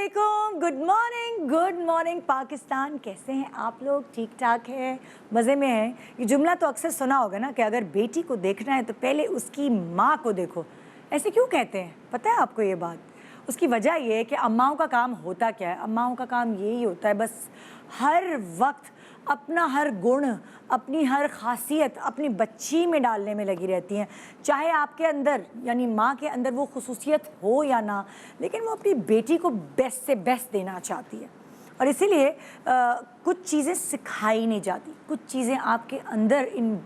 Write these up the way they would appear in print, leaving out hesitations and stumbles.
वालेकुम, good morning Pakistan. कैसे हैं आप लोग? ठीक ठाक है, मज़े में हैं? ये जुमला तो अक्सर सुना होगा ना कि अगर बेटी को देखना है तो पहले उसकी माँ को देखो। ऐसे क्यों कहते हैं, पता है आपको ये बात? उसकी वजह ये है कि अम्माओं का काम होता क्या है? अम्माओं का काम यही होता है बस हर वक्त अपना हर गुण, अपनी हर ख़ासियत अपनी बच्ची में डालने में लगी रहती हैं। चाहे आपके अंदर यानी माँ के अंदर वो खुसूसियत हो या ना, लेकिन वो अपनी बेटी को बेस्ट से बेस्ट देना चाहती है। और इसीलिए कुछ चीज़ें सिखाई नहीं जाती, कुछ चीज़ें आपके अंदर इन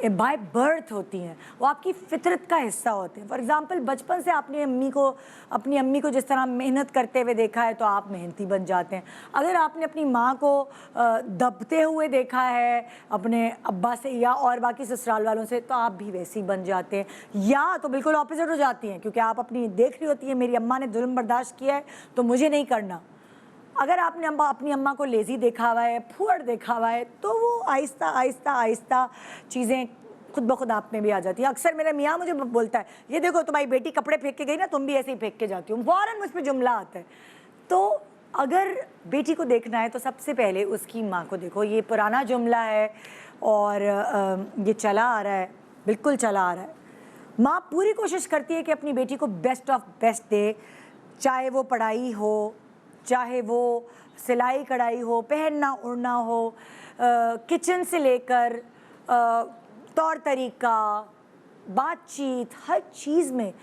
बाय बर्थ होती हैं, वो आपकी फितरत का हिस्सा होते हैं। फॉर एग्ज़ाम्पल, बचपन से आपने अपनी अम्मी को जिस तरह मेहनत करते हुए देखा है तो आप मेहनती बन जाते हैं। अगर आपने अपनी माँ को दबते हुए देखा है अपने अब्बा से या और बाकी ससुराल वालों से, तो आप भी वैसे ही बन जाते हैं, या तो बिल्कुल ऑपोजिट हो जाती हैं, क्योंकि आप अपनी देख रही होती है मेरी अम्मा ने जुल्म बर्दाश्त किया है तो मुझे नहीं करना। अगर आपने अपनी अम्मा को लेज़ी देखा हुआ है, फुअड़ देखा हुआ है, तो वो आहिस्ता आहिस्ता आहिस्ता चीज़ें खुद ब खुद आप में भी आ जाती है। अक्सर मेरा मियाँ मुझे बोलता है, ये देखो तुम्हारी बेटी कपड़े फेंक के गई ना, तुम भी ऐसे ही फेंक के जाती हो। फ़ौरन मुझ पर जुमला आता है। तो अगर बेटी को देखना है तो सबसे पहले उसकी माँ को देखो। ये पुराना जुमला है और ये चला आ रहा है, बिल्कुल चला आ रहा है। माँ पूरी कोशिश करती है कि अपनी बेटी को बेस्ट ऑफ बेस्ट दे, चाहे वो पढ़ाई हो, चाहे वो सिलाई कढ़ाई हो, पहनना ओढ़ना हो, किचन से लेकर तौर तरीका, बातचीत, हर चीज़ में।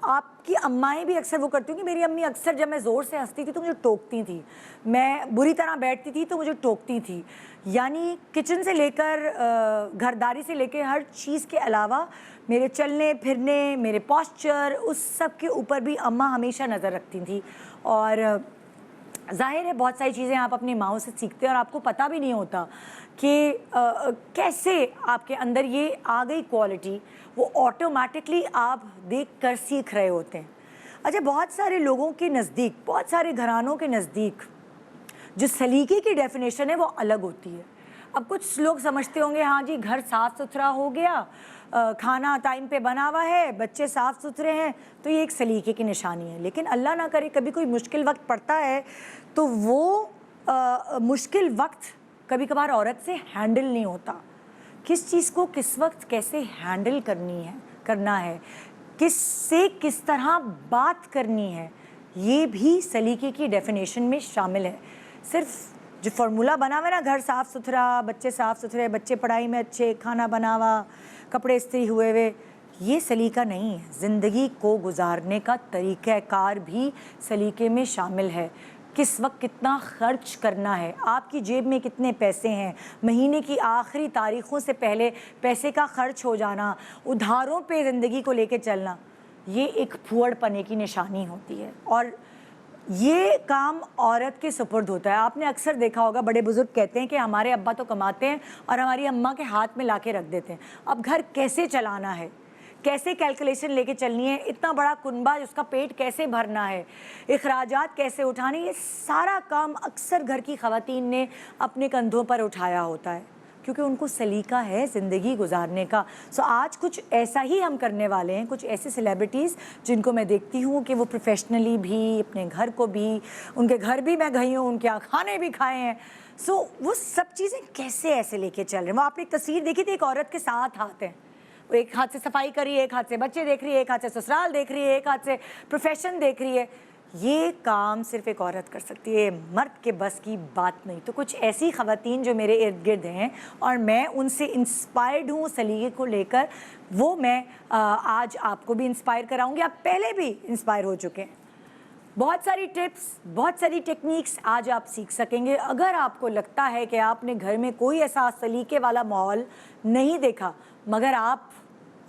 आपकी अम्माएँ भी अक्सर वो करती होंगी। मेरी अम्मी अक्सर जब मैं ज़ोर से हंसती थी तो मुझे टोकती थी, मैं बुरी तरह बैठती थी तो मुझे टोकती थी। यानी किचन से लेकर घरदारी से लेकर हर चीज़ के अलावा मेरे चलने फिरने, मेरे पॉस्चर, उस सब के ऊपर भी अम्मा हमेशा नज़र रखती थी। और ज़ाहिर है बहुत सारी चीज़ें आप अपनी माँओं से सीखते हैं और आपको पता भी नहीं होता कि कैसे आपके अंदर ये आ गई क्वालिटी, वो ऑटोमेटिकली आप देख कर सीख रहे होते हैं। अच्छा, बहुत सारे लोगों के नज़दीक, बहुत सारे घरानों के नज़दीक जो सलीके की डेफिनेशन है वो अलग होती है। अब कुछ लोग समझते होंगे हाँ जी, घर साफ़ सुथरा हो गया, खाना टाइम पे बना हुआ है, बच्चे साफ़ सुथरे हैं, तो ये एक सलीके की निशानी है। लेकिन अल्लाह ना करे कभी कोई मुश्किल वक्त पड़ता है तो वो मुश्किल वक्त कभी कभार औरत से हैंडल नहीं होता। किस चीज़ को किस वक्त कैसे हैंडल करना है, किससे किस तरह बात करनी है, ये भी सलीके की डेफिनेशन में शामिल है। सिर्फ जो फार्मूला बना हुआ है ना, घर साफ़ सुथरा, बच्चे साफ़ सुथरे, बच्चे पढ़ाई में अच्छे, खाना बना हुआ, कपड़े इस्त्री हुए हुए, ये सलीका नहीं है। ज़िंदगी को गुजारने का तरीक़ाकार भी सलीके में शामिल है। किस वक्त कितना ख़र्च करना है, आपकी जेब में कितने पैसे हैं, महीने की आखिरी तारीख़ों से पहले पैसे का ख़र्च हो जाना, उधारों पे ज़िंदगी को लेके चलना, ये एक फुअड़पने की निशानी होती है। और ये काम औरत के सुपुर्द होता है। आपने अक्सर देखा होगा, बड़े बुजुर्ग कहते हैं कि हमारे अब्बा तो कमाते हैं और हमारी अम्मा के हाथ में लाके रख देते हैं। अब घर कैसे चलाना है, कैसे कैलकुलेशन लेके चलनी है, इतना बड़ा कुनबा उसका पेट कैसे भरना है, इखराजात कैसे उठाने, ये सारा काम अक्सर घर की ख़वातीन ने अपने कंधों पर उठाया होता है, क्योंकि उनको सलीका है ज़िंदगी गुजारने का। सो आज कुछ ऐसा ही हम करने वाले हैं। कुछ ऐसे सेलिब्रिटीज़ जिनको मैं देखती हूँ कि वो प्रोफेशनली भी, अपने घर को भी, उनके घर भी मैं गई हूँ, उनके यहाँ खाने भी खाए हैं। सो वो सब चीज़ें कैसे ऐसे लेके चल रहे हैं। वो आपने एक तस्वीर देखी थी, एक औरत के 7 हाथ हैं, वो एक हाथ से सफाई कर रही है, एक हाथ से बच्चे देख रही है, एक हाथ से ससुराल देख रही है, एक हाथ से प्रोफेशन देख रही है। ये काम सिर्फ एक औरत कर सकती है, मर्द के बस की बात नहीं। तो कुछ ऐसी ख़वातीन जो मेरे इर्द गिर्द हैं और मैं उनसे इंस्पायर्ड हूँ सलीके को लेकर, वो मैं आज आपको भी इंस्पायर कराऊंगी। आप पहले भी इंस्पायर हो चुके हैं। बहुत सारी टिप्स, बहुत सारी टेक्निक्स आज आप सीख सकेंगे। अगर आपको लगता है कि आपने घर में कोई ऐसा सलीके वाला माहौल नहीं देखा, मगर आप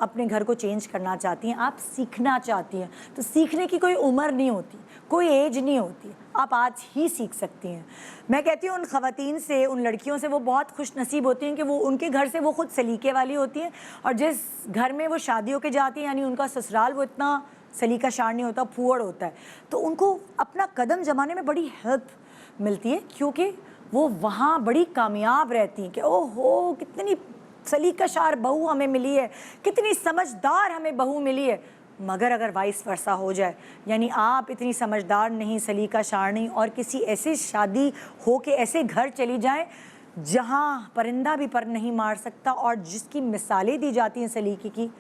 अपने घर को चेंज करना चाहती हैं, आप सीखना चाहती हैं, तो सीखने की कोई उम्र नहीं होती, कोई एज नहीं होती, आप आज ही सीख सकती हैं। मैं कहती हूँ उन ख़वातीन से, उन लड़कियों से, वो बहुत खुश नसीब होती हैं कि वो उनके घर से वो खुद सलीके वाली होती हैं, और जिस घर में वो शादी होके जाती हैं यानी उनका ससुराल वो इतना सलीका शार नहीं होता, फुअड़ होता है, तो उनको अपना कदम जमाने में बड़ी हेल्प मिलती है, क्योंकि वो वहाँ बड़ी कामयाब रहती हैं कि ओहो कितनी सलीका शार बहू हमें मिली है, कितनी समझदार हमें बहू मिली है। मगर अगर वाइस वर्सा हो जाए, यानी आप इतनी समझदार नहीं, सलीका शार नहीं और किसी ऐसे शादी हो के ऐसे घर चली जाएं जहां परिंदा भी पर नहीं मार सकता और जिसकी मिसालें दी जाती हैं सलीके की,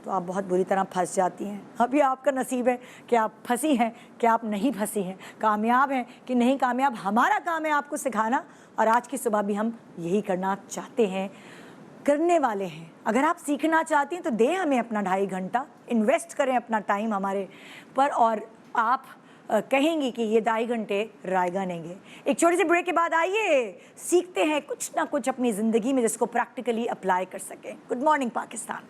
तो आप बहुत बुरी तरह फंस जाती हैं। अभी आपका नसीब है कि आप फंसी हैं कि आप नहीं फंसी हैं, कामयाब हैं कि नहीं कामयाब। हमारा काम है आपको सिखाना और आज की सुबह भी हम यही करना चाहते हैं, करने वाले हैं। अगर आप सीखना चाहती हैं तो दें हमें अपना 2.5 घंटा, इन्वेस्ट करें अपना टाइम हमारे पर और आप कहेंगी कि ये 2.5 घंटे रायगा नेंगे। एक छोटे से ब्रेक के बाद आइए सीखते हैं कुछ ना कुछ अपनी ज़िंदगी में जिसको प्रैक्टिकली अप्लाई कर सकें। Good morning Pakistan,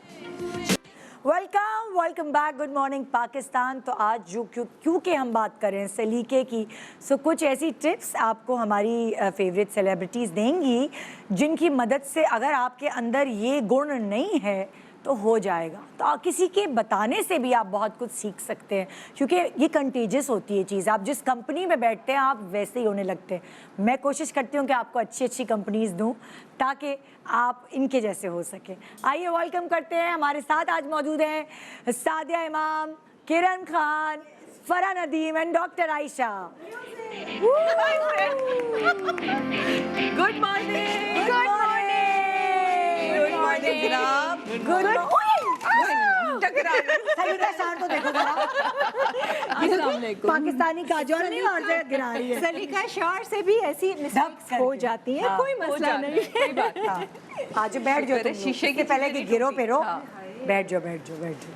welcome back. Good morning Pakistan. तो आज जो क्योंकि हम बात कर रहे हैं सलीके की, सो कुछ ऐसी टिप्स आपको हमारी फेवरेट सेलिब्रिटीज़ देंगी जिनकी मदद से अगर आपके अंदर ये गुण नहीं है तो हो जाएगा। तो किसी के बताने से भी आप बहुत कुछ सीख सकते हैं क्योंकि ये कंटेजियस होती है चीज़। आप जिस कंपनी में बैठते हैं आप वैसे ही होने लगते हैं। मैं कोशिश करती हूँ कि आपको अच्छी अच्छी कंपनीज़ दूँ ताकि आप इनके जैसे हो सके। आइए वेलकम करते हैं, हमारे साथ आज मौजूद हैं Sadia Imam, Kiran Khan, Farah Nadeem and doctor Ayesha. Good morning. Good morning जनाब। गुड सलीका शार तो देखो पाकिस्तानी काजोल नहीं और से गिरा रही है। सलीका शार से भी ऐसी मिस्टेक्स हो जाती हैं, कोई मसला नहीं। कोई बात नहीं। आज बैठ जाओ तुम, शीशे के पहले कि गिरो पेरो। बैठ जाओ बैठ जाओ बैठ जाओ।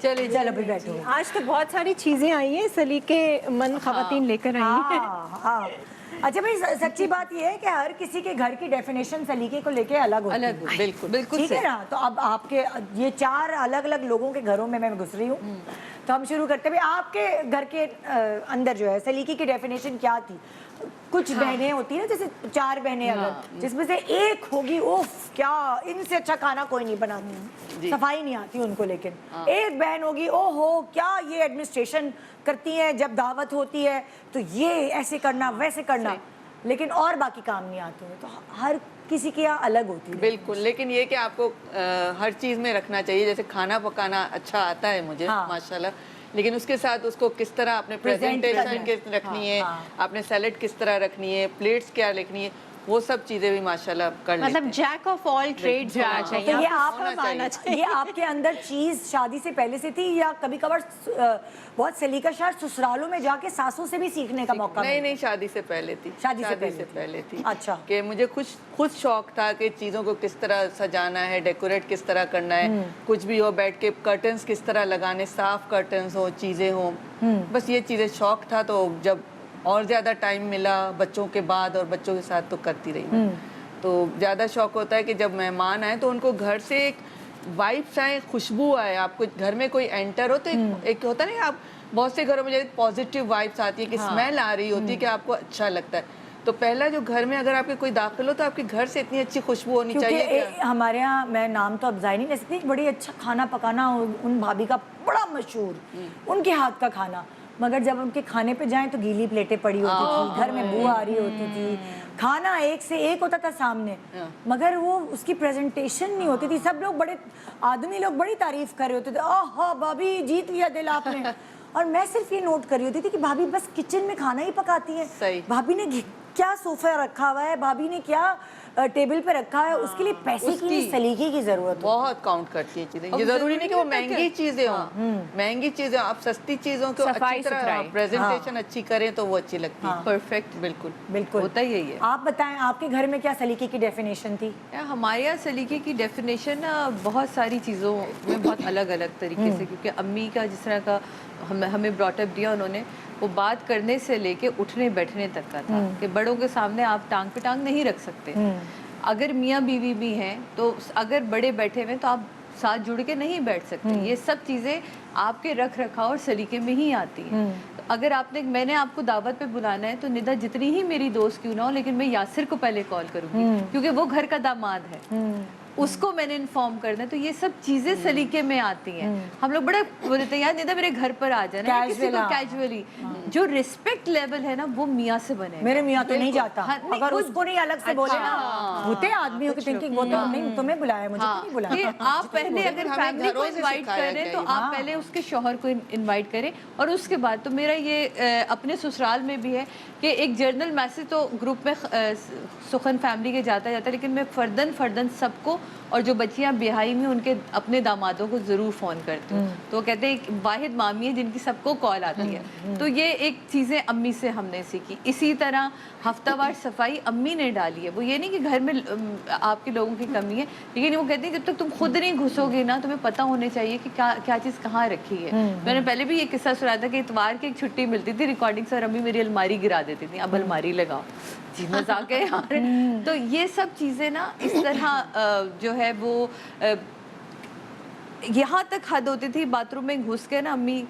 चलिए चलो अभी बैठो। आज तो बहुत सारी चीजें आई हैं, सलीके मन खवातीन लेकर आई हैं। हाँ। अच्छा भाई, सच्ची बात ये है कि हर किसी के घर की डेफिनेशन सलीके को लेके अलग होती है। अलग, बिल्कुल बिल्कुल ठीक है ना। तो अब आपके ये 4 अलग अलग लोगों के घरों में मैं घुस रही हूँ, तो हम शुरू करते हैं। आपके घर के अंदर जो है सलीके की डेफिनेशन क्या थी? कुछ बहनें होती है ना, जैसे 4 बहनें अगर जिसमें से एक होगी उफ क्या इनसे अच्छा खाना कोई नहीं बनाती, सफाई नहीं आती उनको, लेकिन एक बहन होगी ओहो क्या ये एडमिनिस्ट्रेशन करती है, जब दावत होती है तो ये ऐसे करना वैसे करना, लेकिन और बाकी काम नहीं आते हैं। तो हर किसी की यहाँ अलग होती है। बिल्कुल, लेकिन ये कि आपको हर चीज़ में रखना चाहिए। जैसे खाना पकाना अच्छा आता है मुझे माशाल्लाह, लेकिन उसके साथ उसको किस तरह आपने प्रेजेंटेशन किस रखनी है, आपने सैलेड किस तरह रखनी है, प्लेट्स क्या रखनी है, वो सब चीज़ें भी माशाल्लाह कर लेते हैं। मतलब जैक ऑफ ऑल ट्रेड्स होना चाहिए। तो ये आपके अंदर चीज़ शादी से पहले से थी या कभी कभार बहुत सलीका शार ससुरालों में जाके सासों से भी सीखने का मौका? नहीं, शादी से पहले थी। शादी से पहले थी। अच्छा। कि मुझे खुद शौक था कि चीज़ों को किस तरह सजाना है, डेकोरेट किस तरह करना है, कुछ भी हो, बैठ के कर्टन्स किस तरह लगाने, साफ कर्टन्स हो, चीज़ें हो, बस ये चीज़ें शौक था। तो जब और ज़्यादा टाइम मिला बच्चों के बाद और बच्चों के साथ तो करती रही मैं। तो ज़्यादा शौक होता है कि जब मेहमान आए तो उनको घर से एक वाइब्स आए, खुशबू आए। आपको घर में कोई एंटर हो तो एक होता है ना, आप बहुत से घरों में जैसे पॉजिटिव वाइब्स आती है कि स्मेल आ रही होती है कि आपको अच्छा लगता है। तो पहला जो घर में अगर आपके कोई दाखिल हो तो आपके घर से इतनी अच्छी खुशबू होनी चाहिए। हमारे यहाँ, मैं नाम तो अफजाई नहीं ले सकती, बड़ी अच्छा खाना पकाना उन भाभी का बड़ा मशहूर, उनके हाथ का खाना। मगर जब उनके खाने पे जाएं तो गीली प्लेटें पड़ी होती थी, घर में बू आ रही होती थी, खाना एक से एक होता था सामने, मगर वो उसकी प्रेजेंटेशन नहीं होती थी। सब लोग आदमी लोग बड़ी तारीफ कर रहे होते थे, ओह भाभी जीत लिया दिल आपने। और मैं सिर्फ ये नोट कर रही होती थी कि भाभी बस किचन में खाना ही पकाती हैं। भाभी ने क्या सोफा रखा हुआ है, भाभी ने क्या टेबल पे रखा है, उसके लिए पैसे की सलीके की जरूरत बहुत काउंट करती है चीजें। ये जरूरी नहीं कि वो महंगी चीजें हों, महंगी चीजें, आप सस्ती चीजों को अच्छी तरह प्रेजेंटेशन अच्छी करें तो वो अच्छी लगती है। परफेक्ट, बिल्कुल बिल्कुल होता ही यही है। आप बताएं आपके घर में क्या सलीके की डेफिनेशन थी? हमारे यहाँ सलीके की डेफिनेशन बहुत सारी चीज़ों में बहुत अलग अलग तरीके से, क्योंकि अम्मी का जिस तरह का हमें ब्रॉटअप दिया उन्होंने, वो बात करने से लेके उठने बैठने तक का था कि बड़ों के सामने आप टांग पे टांग नहीं रख सकते। अगर मियाँ बीवी भी हैं तो अगर बड़े बैठे हुए तो आप साथ जुड़ के नहीं बैठ सकते। ये सब चीज़ें आपके रख रखाव और सलीके में ही आती हैं। तो अगर मैंने आपको दावत पे बुलाना है तो निदा जितनी ही मेरी दोस्त क्यों ना हो, लेकिन मैं यासिर को पहले कॉल करूँगी क्योंकि वो घर का दामाद है। اس کو میں نے انفارم کرنا ہے. تو یہ سب چیزیں سلیقے میں آتی ہیں. ہم لوگ بڑے بولتے ہیں یار نہیں میرے گھر پر آ جانا, کسی کو کیجولی. جو ریسپیکٹ لیول ہے نا وہ میاں سے بنے. میرے میاں تو نہیں جاتا, اگر اس کو نہیں الگ سے بولے نا, ہوتے آدمیوں کی تھنکنگ, وہ تو نہیں تمہیں بلایا, مجھے نہیں بلایا. آپ پہلے اگر فیملی کو انوائٹ کریں تو آپ پہلے اس کے شوہر کو انوائٹ کریں, اور اس کے بعد. تو میرا یہ اپنے سسرال میں بھی ہے کہ ایک جرنل میسج تو گروپ میں سخن فیملی کے جاتا ہے, لیکن میں فردن سب کو, اور جو بچیاں بیاہی میں ان کے اپنے دامادوں کو ضرور فون کرتی ہوں. تو وہ کہتے ہیں واحد مامی ہے جن کی سب کو کال آتی ہے. تو یہ ایک چیزیں امی سے ہم نے سیکھی. اسی طرح ہفتہ وار صفائی امی نے ڈالی ہے. وہ یہ نہیں کہ گھر میں آپ کے لوگوں کی کمی ہے, لیکن وہ کہتے ہیں جب تک تم خود نہیں گھسو گے نا, تمہیں پتہ ہونا چاہیے کہ کیا چیز کہاں رکھی ہے. میں نے پہلے بھی یہ قصہ سنا تھا کہ اتوار کی ایک چھٹی ملتی تھی ریکارڈنگ سے, اور امی میری الماری گرا دیتی تھی, اب الماری لگاؤ. جی مذاق ہے یار. تو یہ سب چیزیں نا اس طرح جو ہے وہ یہاں تک حد ہوتی تھی باتھ روم میں گھس کے نا امی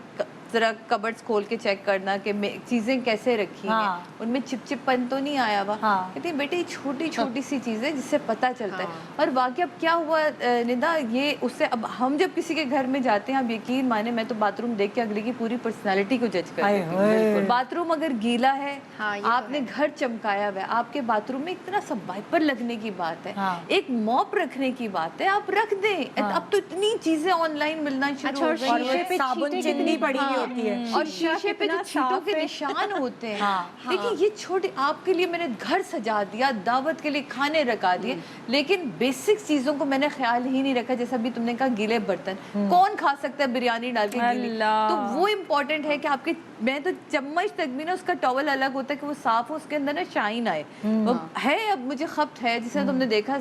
ذرا کبرڈز کھول کے چیک کرنا کہ چیزیں کیسے رکھی ہیں, ان میں چپ پن تو نہیں آیا ہوا. کہتی بیٹے چھوٹی چھوٹی سی چیزیں جس سے پتہ چلتا ہے. اور واقعی اب کیا ہوا ندا, یہ اس سے اب ہم جب کسی کے گھر میں جاتے ہیں, اب یقین مانے میں تو باتھ روم دیکھ کے اگلے کی پوری پرسنالٹی کو جج کرتی ہوں. باتھ روم اگر گیلا ہے, آپ نے گھر چمکایا ہوا ہے, آپ کے باتھ روم میں اتنا سا وائپر لگنے کی بات ہے, ایک موپ رکھنے کی بات ہے, آپ رکھ دیں. اب تو اتنی چیزیں آن لائن ملنا شروع ہو گئی, صابن چنی پڑی ہوتی ہے, اور شیشے پہ جو چھینٹوں کے نشان ہوتے ہیں. دیکھیں یہ چھوٹے, آپ کے لیے میں نے گھر سجا دیا, دعوت کے لیے کھانے رکھا دیے, لیکن بیسک چیزوں کو میں نے خیال ہی نہیں رکھا. جیسا بھی تم نے کہا گیلے برتن کون کھا سکتا ہے بریانی ڈال کے گیلی, تو وہ امپورٹنٹ ہے کہ آپ کے, میں تو چمچ تک بھی نا اس کا ٹاول الگ ہوتا ہے کہ وہ صاف ہو, اس کے اندر نا شائن آئے. وہ ہے اب مجھے خبت ہے, جسے تم نے دیکھا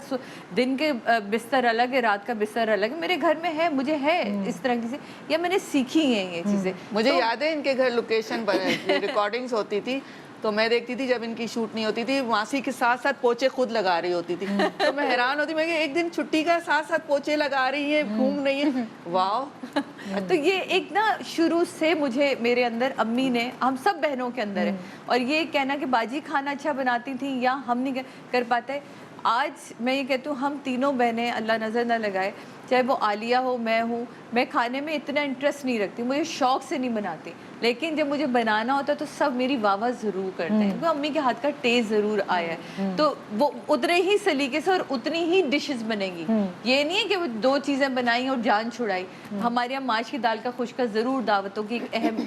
دن کے بستر الگ ہے, رات کا بستر الگ ہے. میرے گھر میں ہے, مجھے ہے اس طرح کی, یا میں نے سیکھی ہیں یہ چیزیں. مجھے یاد ہے ان کے گھر لوکیشن پر ریکارڈنگز ہوتی تھی, تو میں دیکھتی تھی جب ان کی شوٹ نہیں ہوتی تھی, ماسی کے ساتھ ساتھ پوچے خود لگا رہی ہوتی تھی. تو میں حیران ہوتی, میں کہ ایک دن چھٹی کا ساتھ ساتھ پوچے لگا رہی ہیں, گھوم رہی ہیں. واو. تو یہ ایک نا شروع سے مجھے میرے اندر امی نے, ہم سب بہنوں کے اندر ہے, اور یہ کہنا کہ باجی کھانا اچھا بناتی تھیں یا ہم نہیں کر پاتے. آج میں یہ کہتی ہوں ہم تینوں بہنیں, اللہ نظر نہ لگائے, چاہے وہ عالیہ ہو, میں ہوں, میں کھانے میں اتنا انٹرسٹ نہیں رکھتی, مجھے شوق سے نہیں بناتی, لیکن جب مجے بنانا ہوتا ہے تو سب میری واہ واہ ضرور کرتے ہیں, کیونکہ امی کے ہاتھ کا ٹیسٹ ضرور آیا ہے. تو وہ اتنے ہی سلیقے سے اور اتنی ہی ڈشز بنے گی. یہ نہیں ہے کہ وہ 2 چیزیں بنائیں اور جان چھڑائی. ہمارے یہاں ماش کی دال کا خشکا ضرور دعوتوں کی اہم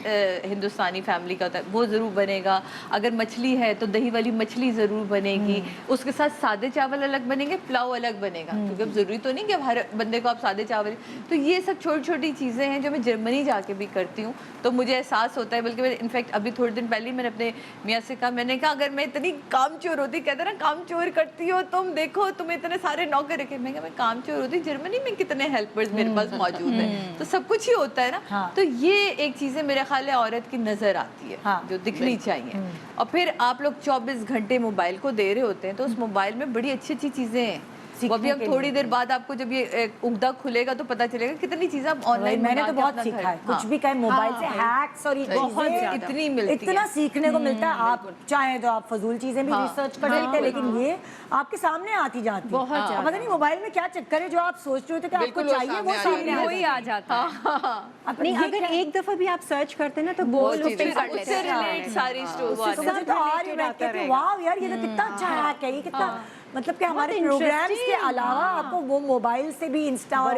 ہندوستانی فیملی کا ہوتا ہے, وہ ضرور بنے گا. اگر مچھلی ہے تو دہی والی مچھلی ضرور بنے گی. اس کے ساتھ سادے چاول الگ بنیں گے, پلاؤ الگ بنے گا, کیونکہ اب ضروری تو نہیں کہ اب ہر بندے کو آپ سادے چاول. تو یہ سب چھوٹی چھوٹی چیزیں ہیں جو میں جرمنی جا کے بھی کرتی ہوں, تو مجھے احساس ہوتا ہے. بلکہ انفیکٹ ابھی تھوڑے دن پہلے میں نے اپنے میاں سے کہا, میں نے کہا اگر میں اتنی کام چور ہوتی, کہتے نا کام چور کرتی ہو تم, دیکھو تم اتنے سارے نوکر رکھے. میں کہا میں کام چور ہوتی, جرمنی میں کتنے ہیلپرز میرے پاس موجود ہیں, تو سب کچھ ہی ہوتا ہے نا. تو یہ ایک چیزیں میرے خیال ہے عورت کی نظر آتی ہے جو دکھنی چاہیے. اور پھر آپ لوگ 24 گھنٹے موبائل کو دے رہے ہوتے ہیں, تو اس موبائل میں بڑی اچھی اچھی چیزیں ہیں. وہ بھی اب تھوڑی دیر بعد آپ کو جب یہ عقدہ کھلے گا تو پتہ چلے گا کتنی چیزیں آپ آن لائن. میں نے تو بہت سیکھا ہے, کچھ بھی کہیں موبائل سے ہیکس اور یہ چیزیں اتنی ملتی ہیں, اتنا سیکھنے کو ملتا ہے. آپ چاہیں تو آپ فضول چیزیں بھی ریسرچ کر لیتے ہیں, لیکن یہ آپ کے سامنے آتی جاتی ہے. بہت پتہ نہیں موبائل میں کیا چکر ہے, جو آپ سوچ رہے ہوتے کہ آپ کو چاہیے وہ سامنے وہی آ جاتا ہے. نہیں اگر ایک دفعہ بھی آپ سرچ کرتے ہیں نا تو اس سے ریلیٹ ساری مجھے تو آ رہی ہے کہ واو یار یہ تو کتنا اچھا ہیک ہے, یہ کتنا مطلب کہ ہمارے پروگرامز کے علاوہ آپ کو وہ موبائل سے بھی انسٹا اور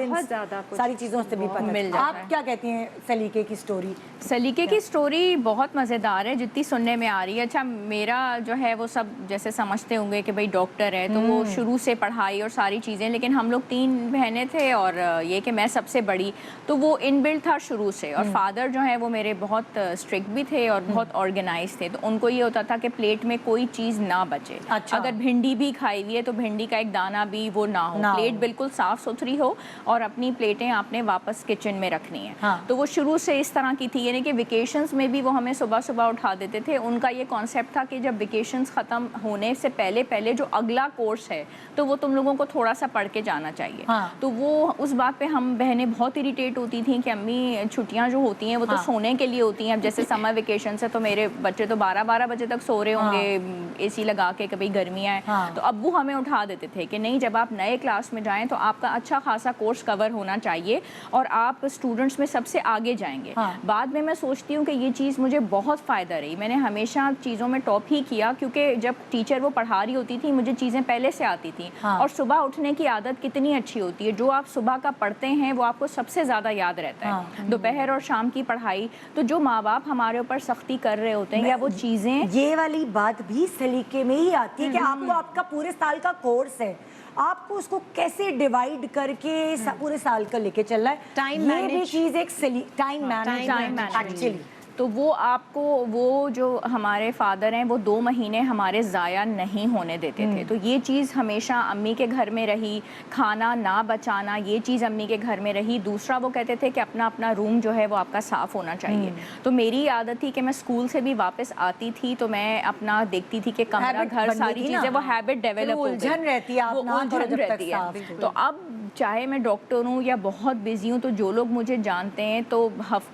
ساری چیزوں سے بھی پتہ مل جاتا ہے. آپ کیا کہتی ہیں سلیقے کی سٹوری؟ سلیقے کی سٹوری بہت مزیدار ہے جتنی سننے میں آ رہی ہے. اچھا میرا جو ہے وہ سب جیسے سمجھتے ہوں گے کہ بھائی ڈاکٹر ہے تو وہ شروع سے پڑھائی اور ساری چیزیں, لیکن ہم لوگ 3 بہنیں تھے اور یہ کہ میں سب سے بڑی, تو وہ ان بلڈ تھا شروع سے. اور فادر جو ہے وہ میرے بہت اسٹرکٹ بھی تھے اور بہت آرگنائز تھے, تو ان کو یہ ہوتا تھا کہ پلیٹ میں کوئی چیز نہ بچے. اگر بھنڈی بھی کھائی ہوئی ہے تو بھنڈی کا ایک دانہ بھی وہ نہ ہو, پلیٹ بالکل صاف ستھری ہو اور اپنی پلیٹیں آپ نے واپس کچن میں رکھنی ہیں. تو وہ شروع سے اس طرح کی تھی, یعنی کہ ویکیشنز میں بھی وہ ہمیں صبح صبح اٹھا دیتے تھے. ان کا یہ کانسیپٹ تھا کہ جب ویکیشنز ختم ہونے سے پہلے جو اگلا کورس ہے تو وہ تم لوگوں کو تھوڑا سا پڑھ کے جانا چاہیے. تو وہ اس بات پہ ہم بہنیں بہت اریٹیٹ ہوتی تھیں کہ امی چھٹیاں جو ہوتی ہیں وہ تو سونے کے لیے ہوتی ہیں. اب جیسے سمر ویکیشن ہے تو میرے بچے تو 12 بجے تک سو رہے ہوں گے اے سی لگا کے, کبھی گرمیاں ہیں, تو ابو शुरू हमें उठा देते थे कि नहीं, जब आप नए क्लास में जाएं तो आपका अच्छा खासा कोर्स कवर होना चाहिए और आप स्टूडेंट्स में सबसे आगे जाएंगे। बाद में मैं सोचती हूँ कि ये चीज़ मुझे बहुत फ़ायदा रही। मैंने हमेशा चीज़ों में टॉप ही किया, क्योंकि जब टीचर वो पढ़ा रही होती थी मुझे चीज़ें पहले से आती थी। और सुबह उठने की आदत कितनी अच्छी होती है, जो आप सुबह का पढ़ते हैं वो आपको सबसे ज़्यादा याद रहता है। दोपहर और शाम की पढ़ाई, तो जो माँ बाप हमारे ऊपर सख्ती कर रहे होते हैं या वो चीज़ें, ये वाली बात भी सलीके में ही आती है कि आपको आपका पूरे साल का कोर्स है, आपको उसको कैसे डिवाइड करके पूरे साल का लेके चलना है। Time ये भी manage। चीज एक टाइम मैनेजमेंट एक्चुअली। तो वो आपको, वो जो हमारे फादर हैं वो 2 महीने हमारे ज़ाया नहीं होने देते थे। तो ये चीज़ हमेशा अम्मी के घर में रही, खाना ना बचाना, ये चीज़ अम्मी के घर में रही। दूसरा वो कहते थे कि अपना अपना रूम जो है वो आपका साफ़ होना चाहिए। तो मेरी आदत थी कि मैं स्कूल से भी वापस आती थी तो मैं अपना देखती थी कि कमरा, घर, सारी चीज़ें, वो हैबिट डेवलप हो गई, उलझन रहती है, वो उलझन रहती है। तो अब चाहे मैं डॉक्टर हूँ या बहुत बिजी हूँ, तो जो लोग मुझे जानते हैं तो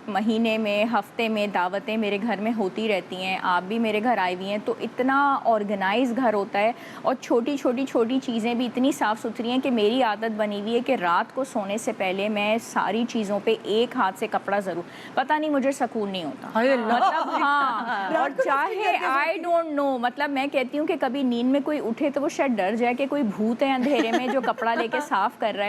महीने में, हफ्ते में दावतें मेरे घर में होती रहती हैं। आप भी मेरे घर आई हुई हैं, तो इतना ऑर्गेनाइज घर होता है और छोटी छोटी चीज़ें भी इतनी साफ़ सुथरी हैं कि मेरी आदत बनी हुई है कि रात को सोने से पहले मैं सारी चीज़ों पे एक हाथ से कपड़ा ज़रूर, पता नहीं मुझे सुकून नहीं होता, मतलब हाँ। और चाहे आई डोंट नो, मतलब मैं कहती हूँ कि कभी नींद में कोई उठे तो वो शायद डर जाए कि कोई भूत है अंधेरे में जो कपड़ा लेके साफ कर रहा है।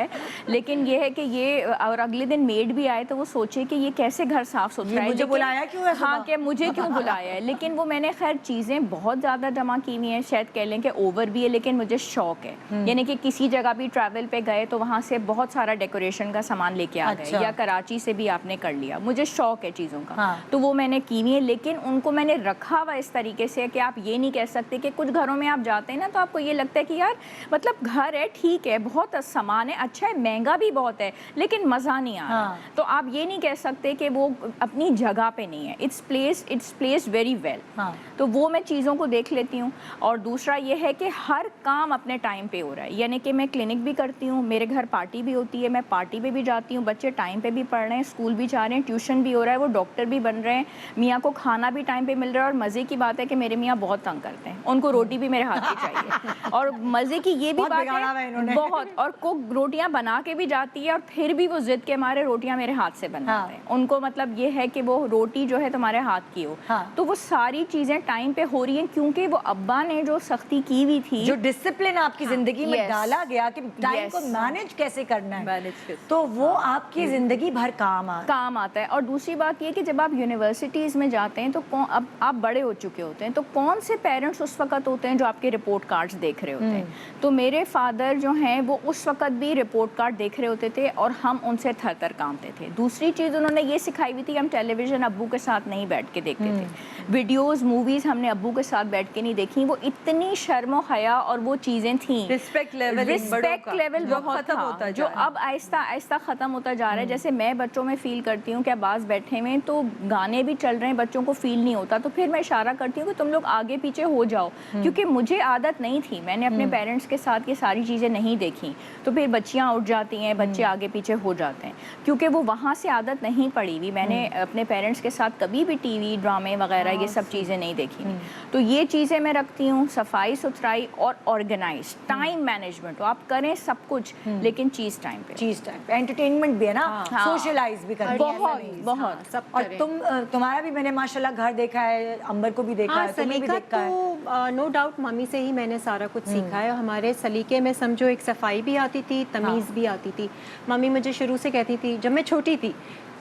लेकिन ये है कि ये, और अगले दिन मेड भी आए तो वो सोचे कि ये कैसे घर साफ सुथरा है, मुझे बुलाया क्यों है? हाँ, कि मुझे क्यों बुलाया है। लेकिन वो मैंने खैर चीज़ें बहुत ज़्यादा जमा की हुई हैं, शायद कह लें कि ओवर भी है, लेकिन मुझे शौक है। यानी कि किसी जगह भी ट्रैवल पे गए तो वहाँ से बहुत सारा डेकोरेशन का सामान लेके आ गए, या कराची से भी आपने कर लिया, मुझे शौक है चीज़ों का। तो वो मैंने की हुई है, लेकिन उनको मैंने रखा हुआ इस तरीके से कि आप ये नहीं कह सकते कि कुछ घरों में आप जाते हैं ना तो आपको ये लगता है कि यार मतलब घर है, ठीक है, बहुत सामान है, अच्छा है, महंगा भी बहुत है, लेकिन मज़ा नहीं आ रहा। तो आप ये नहीं कह सकते कि वो अपनी जगह पे नहीं है। Its place very well. तो वो मैं चीज़ों को देख लेती हूँ। और दूसरा ये है कि हर काम अपने टाइम पे हो रहा है, यानी कि मैं क्लिनिक भी करती हूँ, मेरे घर पार्टी भी होती है, मैं पार्टी पे भी जाती हूँ, बच्चे टाइम पे भी पढ़ रहे हैं, स्कूल भी जा रहे हैं, ट्यूशन भी हो रहा है, वो डॉक्टर भी बन रहे हैं, मियाँ को खाना भी टाइम पे मिल रहा है। और मज़े की बात है कि मेरे मियाँ बहुत तंग करते हैं, उनको रोटी भी मेरे हाथ की चाहिए। और मज़े की ये भी बात है बहुत, और कुक रोटियाँ बना के भी जाती है और फिर भी वो जिद के मारे रोटियाँ मेरे हाथ से बनवाते हैं। उनको मतलब ये है कि वो रोटी जो है तुम्हारे हाथ की हो। तो वो सारी चीज़ें टाइम पे हो रही हैं, क्योंकि वो अब्बा ने जो सख्ती की हुई थी, जो डिसिप्लिन आपकी जिंदगी में डाला गया कि टाइम को मैनेज कैसे करना है, तो वो आपकी जिंदगी भर काम आता है। और दूसरी बात ये कि जब आप यूनिवर्सिटीज़ में जाते हैं तो अब आप बड़े हो चुके होते हैं, तो कौन से पेरेंट्स उस वक्त होते हैं जो आपके रिपोर्ट कार्ड्स देख रहे होते हैं। तो मेरे फादर जो हैं वो उस वक्त भी रिपोर्ट कार्ड देख रहे होते थे और हम उनसे थर थर कांपते थे। दूसरी चीज़ उन्होंने ये सिखाई हुई थी, हम टेलीविज़न अब्बू के साथ नहीं बैठ के देखते थे, वीडियोस मूवीज़ हमने अब्बू के साथ बैठ के नहीं देखी। वो इतनी शर्म हया और वो चीज़ें थी, रिस्पेक्ट लेवल बहुत था, जो अब आहिस्ता आहिस्ता ख़त्म होता जा रहा है। जैसे मैं बच्चों में फ़ील करती हूँ कि अब्बास बैठे हुए तो गाने भी चल रहे हैं, बच्चों को फ़ील नहीं होता, तो फिर मैं इशारा करती हूँ कि तुम लोग आगे पीछे हो जाओ, क्योंकि मुझे आदत नहीं थी, मैंने अपने पेरेंट्स के साथ ये सारी चीज़ें नहीं देखी। तो फिर बच्चियाँ उठ जाती हैं, बच्चे आगे पीछे हो जाते हैं, क्योंकि वो वहाँ से आदत नहीं पड़ी हुई। मैंने अपने पेरेंट्स के साथ कभी भी टीवी ड्रामे वगैरह ये सब चीज़ें नहीं देखी। तो ये चीज़ें मैं रखती हूँ, सफाई सुथराई और ऑर्गेनाइज टाइम मैनेजमेंट। तो आप करें सब कुछ, लेकिन चीज़ टाइम पे, एंटरटेनमेंट भी है ना, सोशलाइज भी करना, बहुत सब। और तुम्हारा भी मैंने माशाल्लाह घर देखा है, अंबर को भी देखा है, तुम्हें भी देखा है। तो नो डाउट मम्मी से ही मैंने सारा कुछ सीखा है। हमारे सलीके में समझो एक सफाई भी आती थी, तमीज़ भी आती थी। मम्मी मुझे शुरू से कहती थी जब मैं छोटी थी,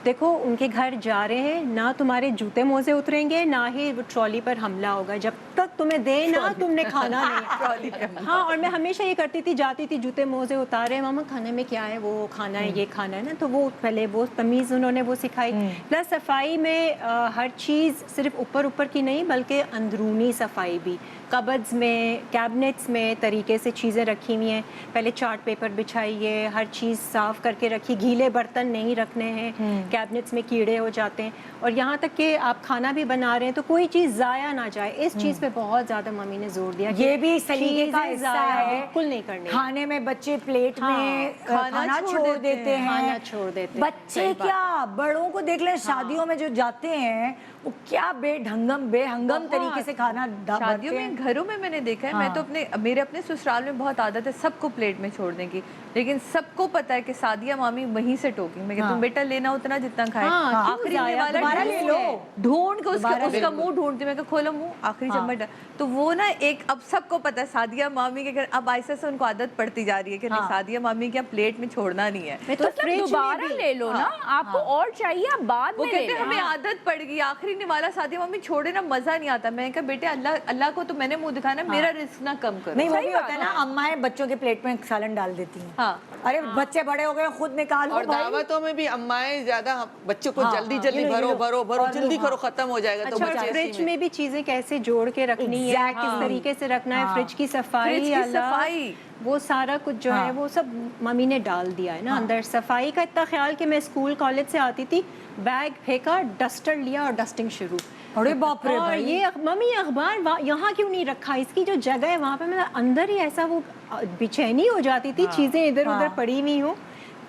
देखो उनके घर जा रहे हैं, ना तुम्हारे जूते मोजे उतरेंगे, ना ही वो ट्रॉली पर हमला होगा, जब तक तुम्हें दे ना तुमने खाना नहीं। हाँ, और मैं हमेशा ये करती थी, जाती थी जूते मोजे उतारे, मामा खाने में क्या है, वो खाना है, ये खाना है ना, तो वो पहले वो तमीज़ उन्होंने वो सिखाई। प्लस सफाई में हर चीज़ सिर्फ ऊपर ऊपर की नहीं बल्कि अंदरूनी सफाई भी, कबर्ड्स में, कैबिनेट्स में तरीके से चीज़ें रखी हुई हैं, पहले चार्ट पेपर बिछाइए, हर चीज़ साफ़ करके रखी, गीले बर्तन नहीं रखने हैं, कैबिनेट्स में कीड़े हो जाते हैं, और यहाँ तक कि आप खाना भी बना रहे हैं तो कोई चीज़ ज़ाया ना जाए, इस चीज़ पे बहुत ज़्यादा मम्मी ने जोर दिया कि ये भी सलीके का चीज़ें हिस्सा ज़ाया है। बिल्कुल नहीं करनी। खाने में बच्चे प्लेट हाँ, में खाना छोड़ देते हैं, खाना छोड़ देते हैं। बच्चे क्या बड़ों को देख लें, शादियों में जो जाते हैं वो क्या बेहंगम तरीके से खाना शादियों में, घरों में मैंने देखा है। मैं तो मेरे अपने ससुराल में बहुत आदत है सबको प्लेट में छोड़ने की, लेकिन सबको पता है कि सादिया मामी वहीं से टोकी। मैं कहती तुम बेटा लेना उतना जितना खाए, आखिरी में वाला दोबारा ले लो। ढूंढ के उसका मुंह ढूंढती, मैं खोलो मुंह आखिरी चम्मच। तो वो ना एक, अब सबको पता है सादिया मामी के घर, अब ऐसे से उनको आदत पड़ती जा रही है कि नहीं सादिया मामी क्या प्लेट में छोड़ना नहीं है। तो दोबारा ले लो ना, आपको और चाहिए आप बाद वो में कहते ले हैं हमें आदत पड़ गई, आखिरी निवाला सादिया मम्मी छोड़े ना मजा नहीं आता। मैं कहा बेटे अल्लाह को तो मैंने मुंह दिखाना, मेरा रिस्क ना कम करो। नहीं, वो भी होता है ना, अम्माएं बच्चों के प्लेट में सालन डाल देती हैं। हाँ। अरे बच्चे बड़े हो गए, खुद निकालो और भाई। दावतों में भी अम्माएं ज्यादा बच्चों को जल्दी भरो जल्दी करो, खत्म हो जाएगा। तो अच्छा, बच्चे फ्रिज में भी चीजें कैसे जोड़ के रखनी है, किस तरीके से रखना है, फ्रिज की सफाई, वो सारा कुछ जो है वो सब मम्मी ने डाल दिया है ना अंदर। सफाई का इतना ख्याल कि मैं स्कूल कॉलेज से आती थी, बैग फेंका, डस्टर लिया और डस्टिंग शुरू। अरे बाप रे और भाई। ये मम्मी अखबार यहाँ क्यों नहीं रखा, इसकी जो जगह है वहाँ पे, मतलब अंदर ही ऐसा वो बेचैनी हो जाती थी, चीजें इधर उधर पड़ी हुई हो।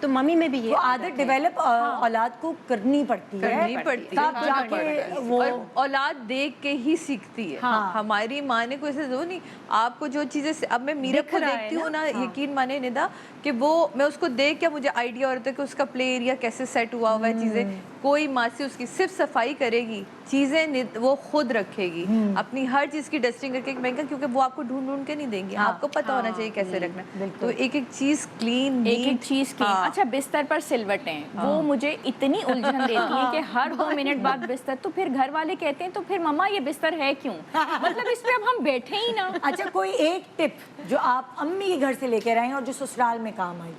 तो मम्मी में भी ये वो आदत डेवलप औलाद को करनी पड़ती है, तब जाके वो और औलाद देख के ही सीखती है। हमारी माँ ने कोई ऐसे जो नहीं, आपको जो चीजें, अब मैं मीरा को देखती हूँ ना, यकीन माने निदा कि वो, मैं उसको देख के मुझे आइडिया होता है कि उसका प्ले एरिया कैसे सेट हुआ हुआ है, चीजें। कोई मासी उसकी सिर्फ सफाई करेगी, चीजें वो खुद रखेगी, अपनी हर चीज की डस्टिंग करके, मैं कहा क्योंकि वो आपको ढूंढ ढूंढ के नहीं देंगी, आपको पता होना चाहिए कैसे रखना। तो एक एक चीज क्लीन, एक चीज क्लीन। अच्छा, बिस्तर पर सिलवटें, वो मुझे इतनी उलझन देती हैं कि हर 2 मिनट बाद बिस्तर, तो फिर घर वाले कहते हैं तो फिर मम्मा ये बिस्तर है क्यों, मतलब इस पे अब हम बैठे ही ना। अच्छा, कोई एक टिप जो आप अम्मी के घर से लेकर आए और जो ससुराल में काम आई?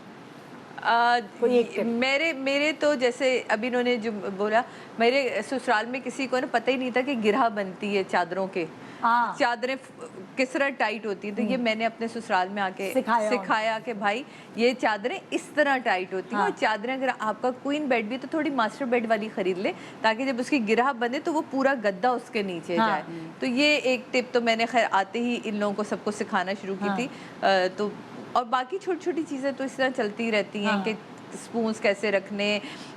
कोई एक टिप? मेरे तो जैसे अभी इन्होंने जो बोला, मेरे ससुराल में किसी को ना पता ही नहीं था कि गिरहा बनती है चादरों के, चादरें किस तरह टाइट होती हैं। तो ये मैंने अपने ससुराल में आके सिखाया कि भाई ये चादरें इस तरह टाइट होती हैं। और चादरें, अगर आपका क्वीन बेड भी तो थोड़ी मास्टर बेड वाली खरीद ले, ताकि जब उसकी गिरहा बने तो वो पूरा गद्दा उसके नीचे जाए। तो ये एक टिप तो मैंने खैर आते ही इन लोगों को सबको सिखाना शुरू की थी। तो और बाकी छोटी छोटी चीज़ें तो इस तरह चलती रहती हैं कि स्पून्स कैसे रखने,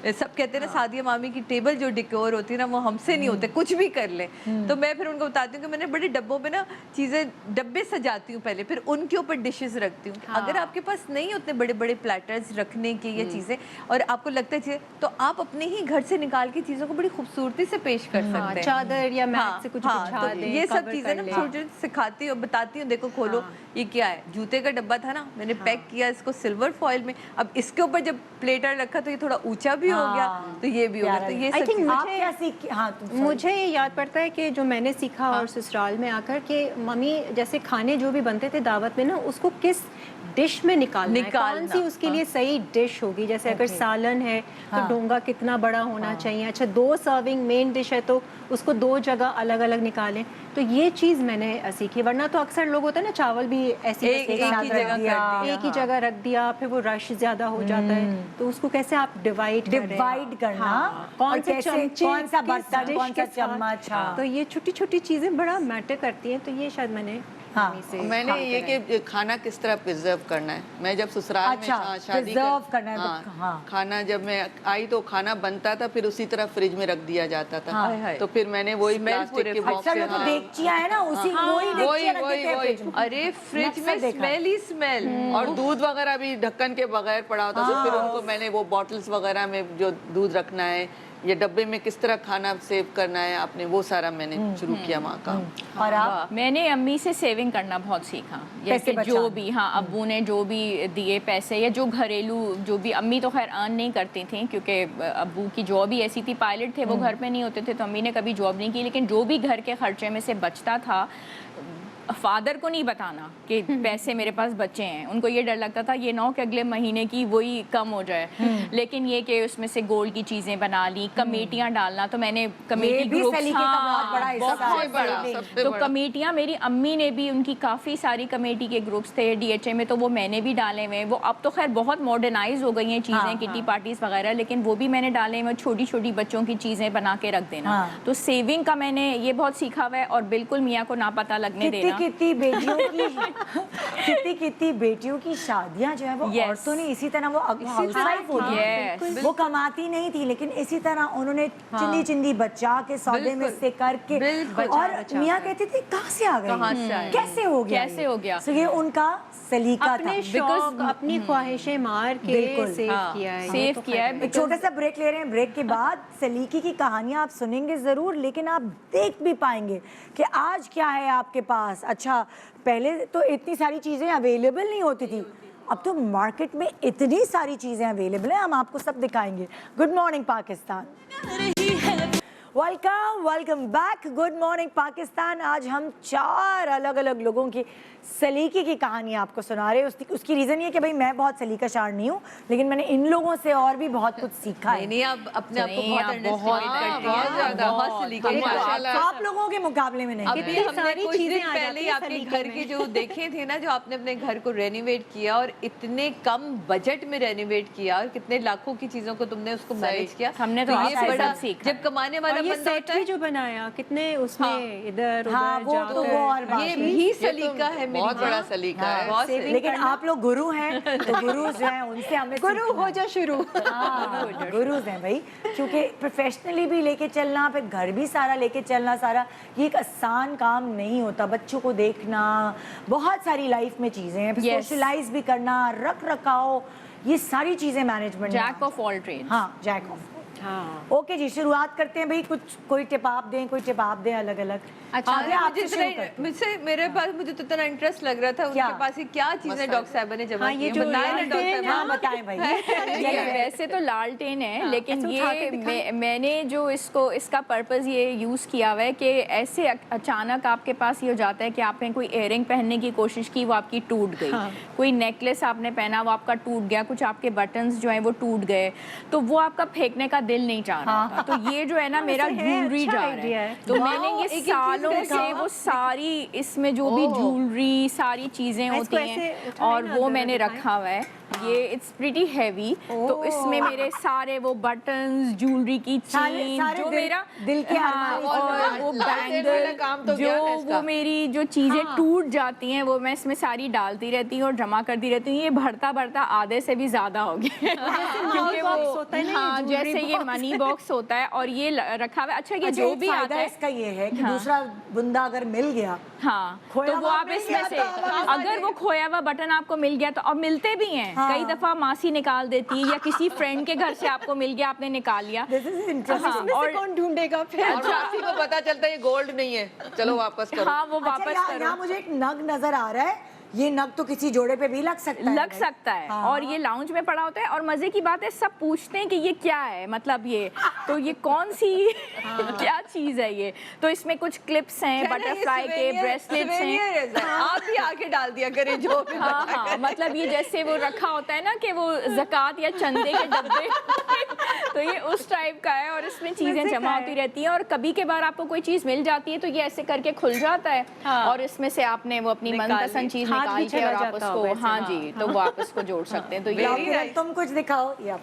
सब कहते हैं ना सादिया मामी की टेबल जो डिकोर होती है ना वो हमसे नहीं होते, कुछ भी कर ले। तो मैं फिर उनको बताती हूँ कि मैंने बड़े डब्बों में ना चीज़ें, डब्बे सजाती हूँ पहले, फिर उनके ऊपर डिशेस रखती हूँ। अगर आपके पास नहीं उतने बड़े बड़े प्लेटर्स रखने के ये चीज़ें, और आपको लगता है चीज़ें, तो आप अपने ही घर से निकाल के चीज़ों को बड़ी खूबसूरती से पेश कर सकते हैं। चादर या मैट से कुछ बिछा दें, ये सब चीज़ें ना छोटी सिखाती हूँ, बताती हूँ, देखो खोलो ये क्या है, जूते का डब्बा था ना, मैंने पैक किया इसको सिल्वर फॉइल में, अब इसके ऊपर जब प्लेटर रखा तो ये थोड़ा ऊंचा भी हो गया, तो ये भी हो गया। तो ये आई थिंक आप क्या सीख? मुझे ये याद पड़ता है कि जो मैंने सीखा और ससुराल में आकर के मम्मी जैसे खाने जो भी बनते थे दावत में ना, उसको किस डिश में निकालना है, कौन सी उसके लिए सही डिश होगी। जैसे अगर सालन है तो डोंगा कितना बड़ा होना चाहिए। अच्छा, 2 सर्विंग मेन डिश है तो उसको 2 जगह अलग अलग निकालें। तो ये चीज़ मैंने सीखी, वरना तो अक्सर लोग होते हैं ना चावल भी ऐसे एक ही जगह रख दिया, फिर वो रश ज्यादा हो जाता है, तो उसको कैसे आप डिवाइड करना, कौन से चमचे, कौन सा बर्तन, कौन सा चम्मच। तो ये छोटी छोटी चीजें बड़ा मैटर करती हैं। तो ये शायद मैंने मैंने ये कि खाना किस तरह प्रिजर्व करना है। मैं जब ससुराल में शादी खाना जब मैं आई तो खाना बनता था, फिर उसी तरह फ्रिज में रख दिया जाता था। तो फिर मैंने वही प्लास्टिक के बॉक्स से, देगचियां है ना, वही अरे फ्रिज में स्मेल ही स्मेल, और दूध वगैरह भी ढक्कन के बगैर पड़ा होता, तो फिर उनको मैंने वो बॉटल्स वगैरह में जो दूध रखना है, ये डब्बे में किस तरह खाना सेव करना है आपने, वो सारा मैंने शुरू किया माँ का। और आप? मैंने अम्मी से सेविंग करना बहुत सीखा, जैसे जो भी अब्बू ने जो भी दिए पैसे, या जो घरेलू जो भी, अम्मी तो खैर अर्न नहीं करती थी क्योंकि अब्बू की जॉब ही ऐसी थी, पायलट थे वो, घर पे नहीं होते थे, तो अम्मी ने कभी जॉब नहीं की, लेकिन जो भी घर के खर्चे में से बचता था फादर को नहीं बताना कि पैसे मेरे पास बचे हैं, उनको ये डर लगता था ये ना हो कि अगले महीने की वही कम हो जाए, लेकिन ये कि उसमें से गोल्ड की चीजें बना ली, कमेटियां डालना, तो मैंने कमेटी भी ग्रुप्स, सलीके का बहुत बड़ा हिस्सा है। बहुत बड़ा, सबसे तो बड़ा। कमेटियां मेरी अम्मी ने भी, उनकी काफ़ी सारी कमेटी के ग्रुप्स थे DHA में, तो वो मैंने भी डाले हुए हैं। वो अब तो खैर बहुत मॉडर्नाइज हो गई हैं चीज़ें, किटी पार्टीज वगैरह, लेकिन वो भी मैंने डाले हुए, छोटी छोटी बच्चों की चीज़ें बना के रख देना। तो सेविंग का मैंने ये बहुत सीखा हुआ है, और बिल्कुल मियाँ को ना पता लगने देना। कितनी बेटियों की शादियां जो है वो Yes. औरतों ने इसी तरह, वो हाउसवाइफ होती Yes. थी, वो कमाती नहीं थी, लेकिन इसी तरह उन्होंने चिंदी चिंदी बचा के सौदे में से करके, बिल्कुल। और मियाँ कहती थी कहाँ से आ कहाँ से गई, आए? कैसे हो गया, कैसे हो गया? So ये उनका सलीका था। अपने शौक, अपनी ख्वाहिशें मार के बिल्कुल, सेव हाँ, किया है, सेव किया है। एक छोटा सा ब्रेक ले रहे हैं, ब्रेक के बाद सलीकी की कहानियां आप सुनेंगे जरूर, लेकिन आप देख भी पाएंगे कि आज क्या है आपके पास। अच्छा, पहले तो इतनी सारी चीजें अवेलेबल नहीं होती थी, अब तो मार्केट में इतनी सारी चीजें अवेलेबल हैं, हम आपको सब दिखाएंगे। Good morning Pakistan, welcome back. Good morning Pakistan. आज हम 4 अलग अलग लोगों की सलीके की कहानी आपको सुना रहे हैं। उसकी रीज़न ये है कि भाई मैं बहुत सलीकाशार नहीं हूँ, लेकिन मैंने इन लोगों से और भी बहुत कुछ सीखा है। नहीं आप अपने आप को नहीं, बहुत आप अंडरस्टिमेट करती बहुत हैं, ज़्यादा, बहुत सलीका। आप लोगों के मुकाबले में नहीं। अभी इतनी हमने सारी कुछ चीजें दिन आ पहले जाती ही हैं आपके सलीके घर में। के जो देखे थे ना, जो आपने अपने घर को रेनोवेट किया और इतने कम बजट में रेनोवेट किया, और कितने लाखों की चीजों को तुमने उसको मैनेज किया। हमने तो ये आपसे बड़ा, सब सीखा। जब कमाने वाला और ये बंदा सेट होता भी है, जो बनाया, कितने उसमें इधर हाँ, उधर वो तो जाकर, वो और बात ये है। भी सलीका है मेरी बहुत माँ। बड़ा सलीका है। बहुत सही। लेकिन आप लोग गुरु हैं, तो गुरु जो हैं उनसे हमें गुरु हो जा शुरू। गुरुज हैं भाई, क्योंकि प्रोफेशनली भी लेके चलना, फिर घर भी सारा लेके चलना, सारा ये एक आसान काम नहीं होता। बच्चों को देखना, बहुत सारी लाइफ में चीजें हैं, Yes. सोशलाइज भी करना, रख रखाव, ये सारी चीजें management. Jack of all trades. हाँ, जैक ऑफ। हाँ, ओके जी, शुरुआत करते हैं भाई। कोई टिप आप दें, कोई टिप आप दें अलग अलग। अच्छा, आगे आपसे शुरू करते हैं। मुझे तो इतना इंटरेस्ट लग रहा था क्या? उनके पास, ये क्या चीजें डॉक्टर साहबा ने जमा हाँ, की ये हैं? जो बताएं ना लालटेन डॉक्टर है, साहबा। हाँ, बताएं भाई। ये वैसे तो लालटेन है, लेकिन ऐसे उठा के ये मैंने जो इसका पर्पस ये यूज़ किया हुआ है कि ऐसे अचानक आपके पास ये हो जाता है कि आपने कोई इयरिंग पहनने की कोशिश की, वो आपकी टूट गई। कोई नेकलेस आपने पहना, वो आपका टूट गया। कुछ आपके बटन्स जो हैं वो टूट गए, तो वो आपका फेंकने का दिल नहीं चाह रहा था। तो ये जो है ना, मेरा है, ज्वेलरी अच्छा जा idea रहा है। है, तो मैंने ये एक-एक सालों चीज़ से वो सारी इसमें जो भी ज्वेलरी सारी चीजें इसको होती ऐसे हैं, उठाएं और ना, वो जरा मैंने दिखाएं। रखा हुआ है। ये इट्स प्रीटी हैवी, तो इसमें मेरे सारे वो बटन्स, ज्वेलरी की चेन, सारे जो दिल- मेरा दिल के हाँ, अरमान, और वो लालटेन वाला काम तो गया ना जो इसका। वो मेरी जो चीजें टूट जाती हैं, वो मैं इसमें सारी डालती रहती हूँ और जमा करती रहती हूँ। ये बढ़ता बढ़ता आधे से भी ज्यादा हो गया क्योंकि box होता है ना, ये हाँ, jewelry जैसे ये box। मनी बॉक्स होता है, और ये रखा हुआ है। अच्छा, ये अच्छा, जो एक भी फायदा आता है, इसका ये है कि दूसरा बंदा अगर मिल गया, हाँ, खोया तो वो हुआ आप मिल इसमें गया से, तो अगर वो खोया हुआ बटन आपको मिल गया तो, अब मिलते भी हैं कई दफा, मासी निकाल देती है, या किसी फ्रेंड के घर से आपको मिल गया, आपने निकाल लिया। This is interesting. हाँ, इसमें से और कौन ढूंढेगा फिर? और मासी को पता चलता है ये गोल्ड नहीं है, चलो वापस करो। हाँ, वो अच्छा, वापस करो। यहाँ मुझे एक नग नजर आ रहा है, ये नग तो किसी जोड़े पे भी लग सकता है। लग भाई। सकता है, हाँ। और ये लाउंज में पड़ा होता है, और मजे की बात है सब पूछते हैं कि ये क्या है, मतलब ये तो ये कौन सी क्या चीज है ये। तो इसमें कुछ क्लिप्स हैं, बटरफ्लाई के, ब्रेसलेट्स हैं। आप भी आके डाल दिया करें जो भी हाँ हाँ, मतलब ये जैसे वो रखा होता है ना कि वो ज़कात या चंदे के डब्बे तो ये उस टाइप का है, और इसमें चीजें जमा होती रहती हैं, और कभी के बार आपको कोई चीज मिल जाती है तो ये ऐसे करके खुल जाता है, और इसमें से आपने वो अपनी मनपसंद चीज हाथ भी निकाल के चला और आप जाता उसको, होगा ऐसे, हाँ जी, तो वो आप उसको जोड़ सकते हैं। तो ये तुम कुछ दिखाओ या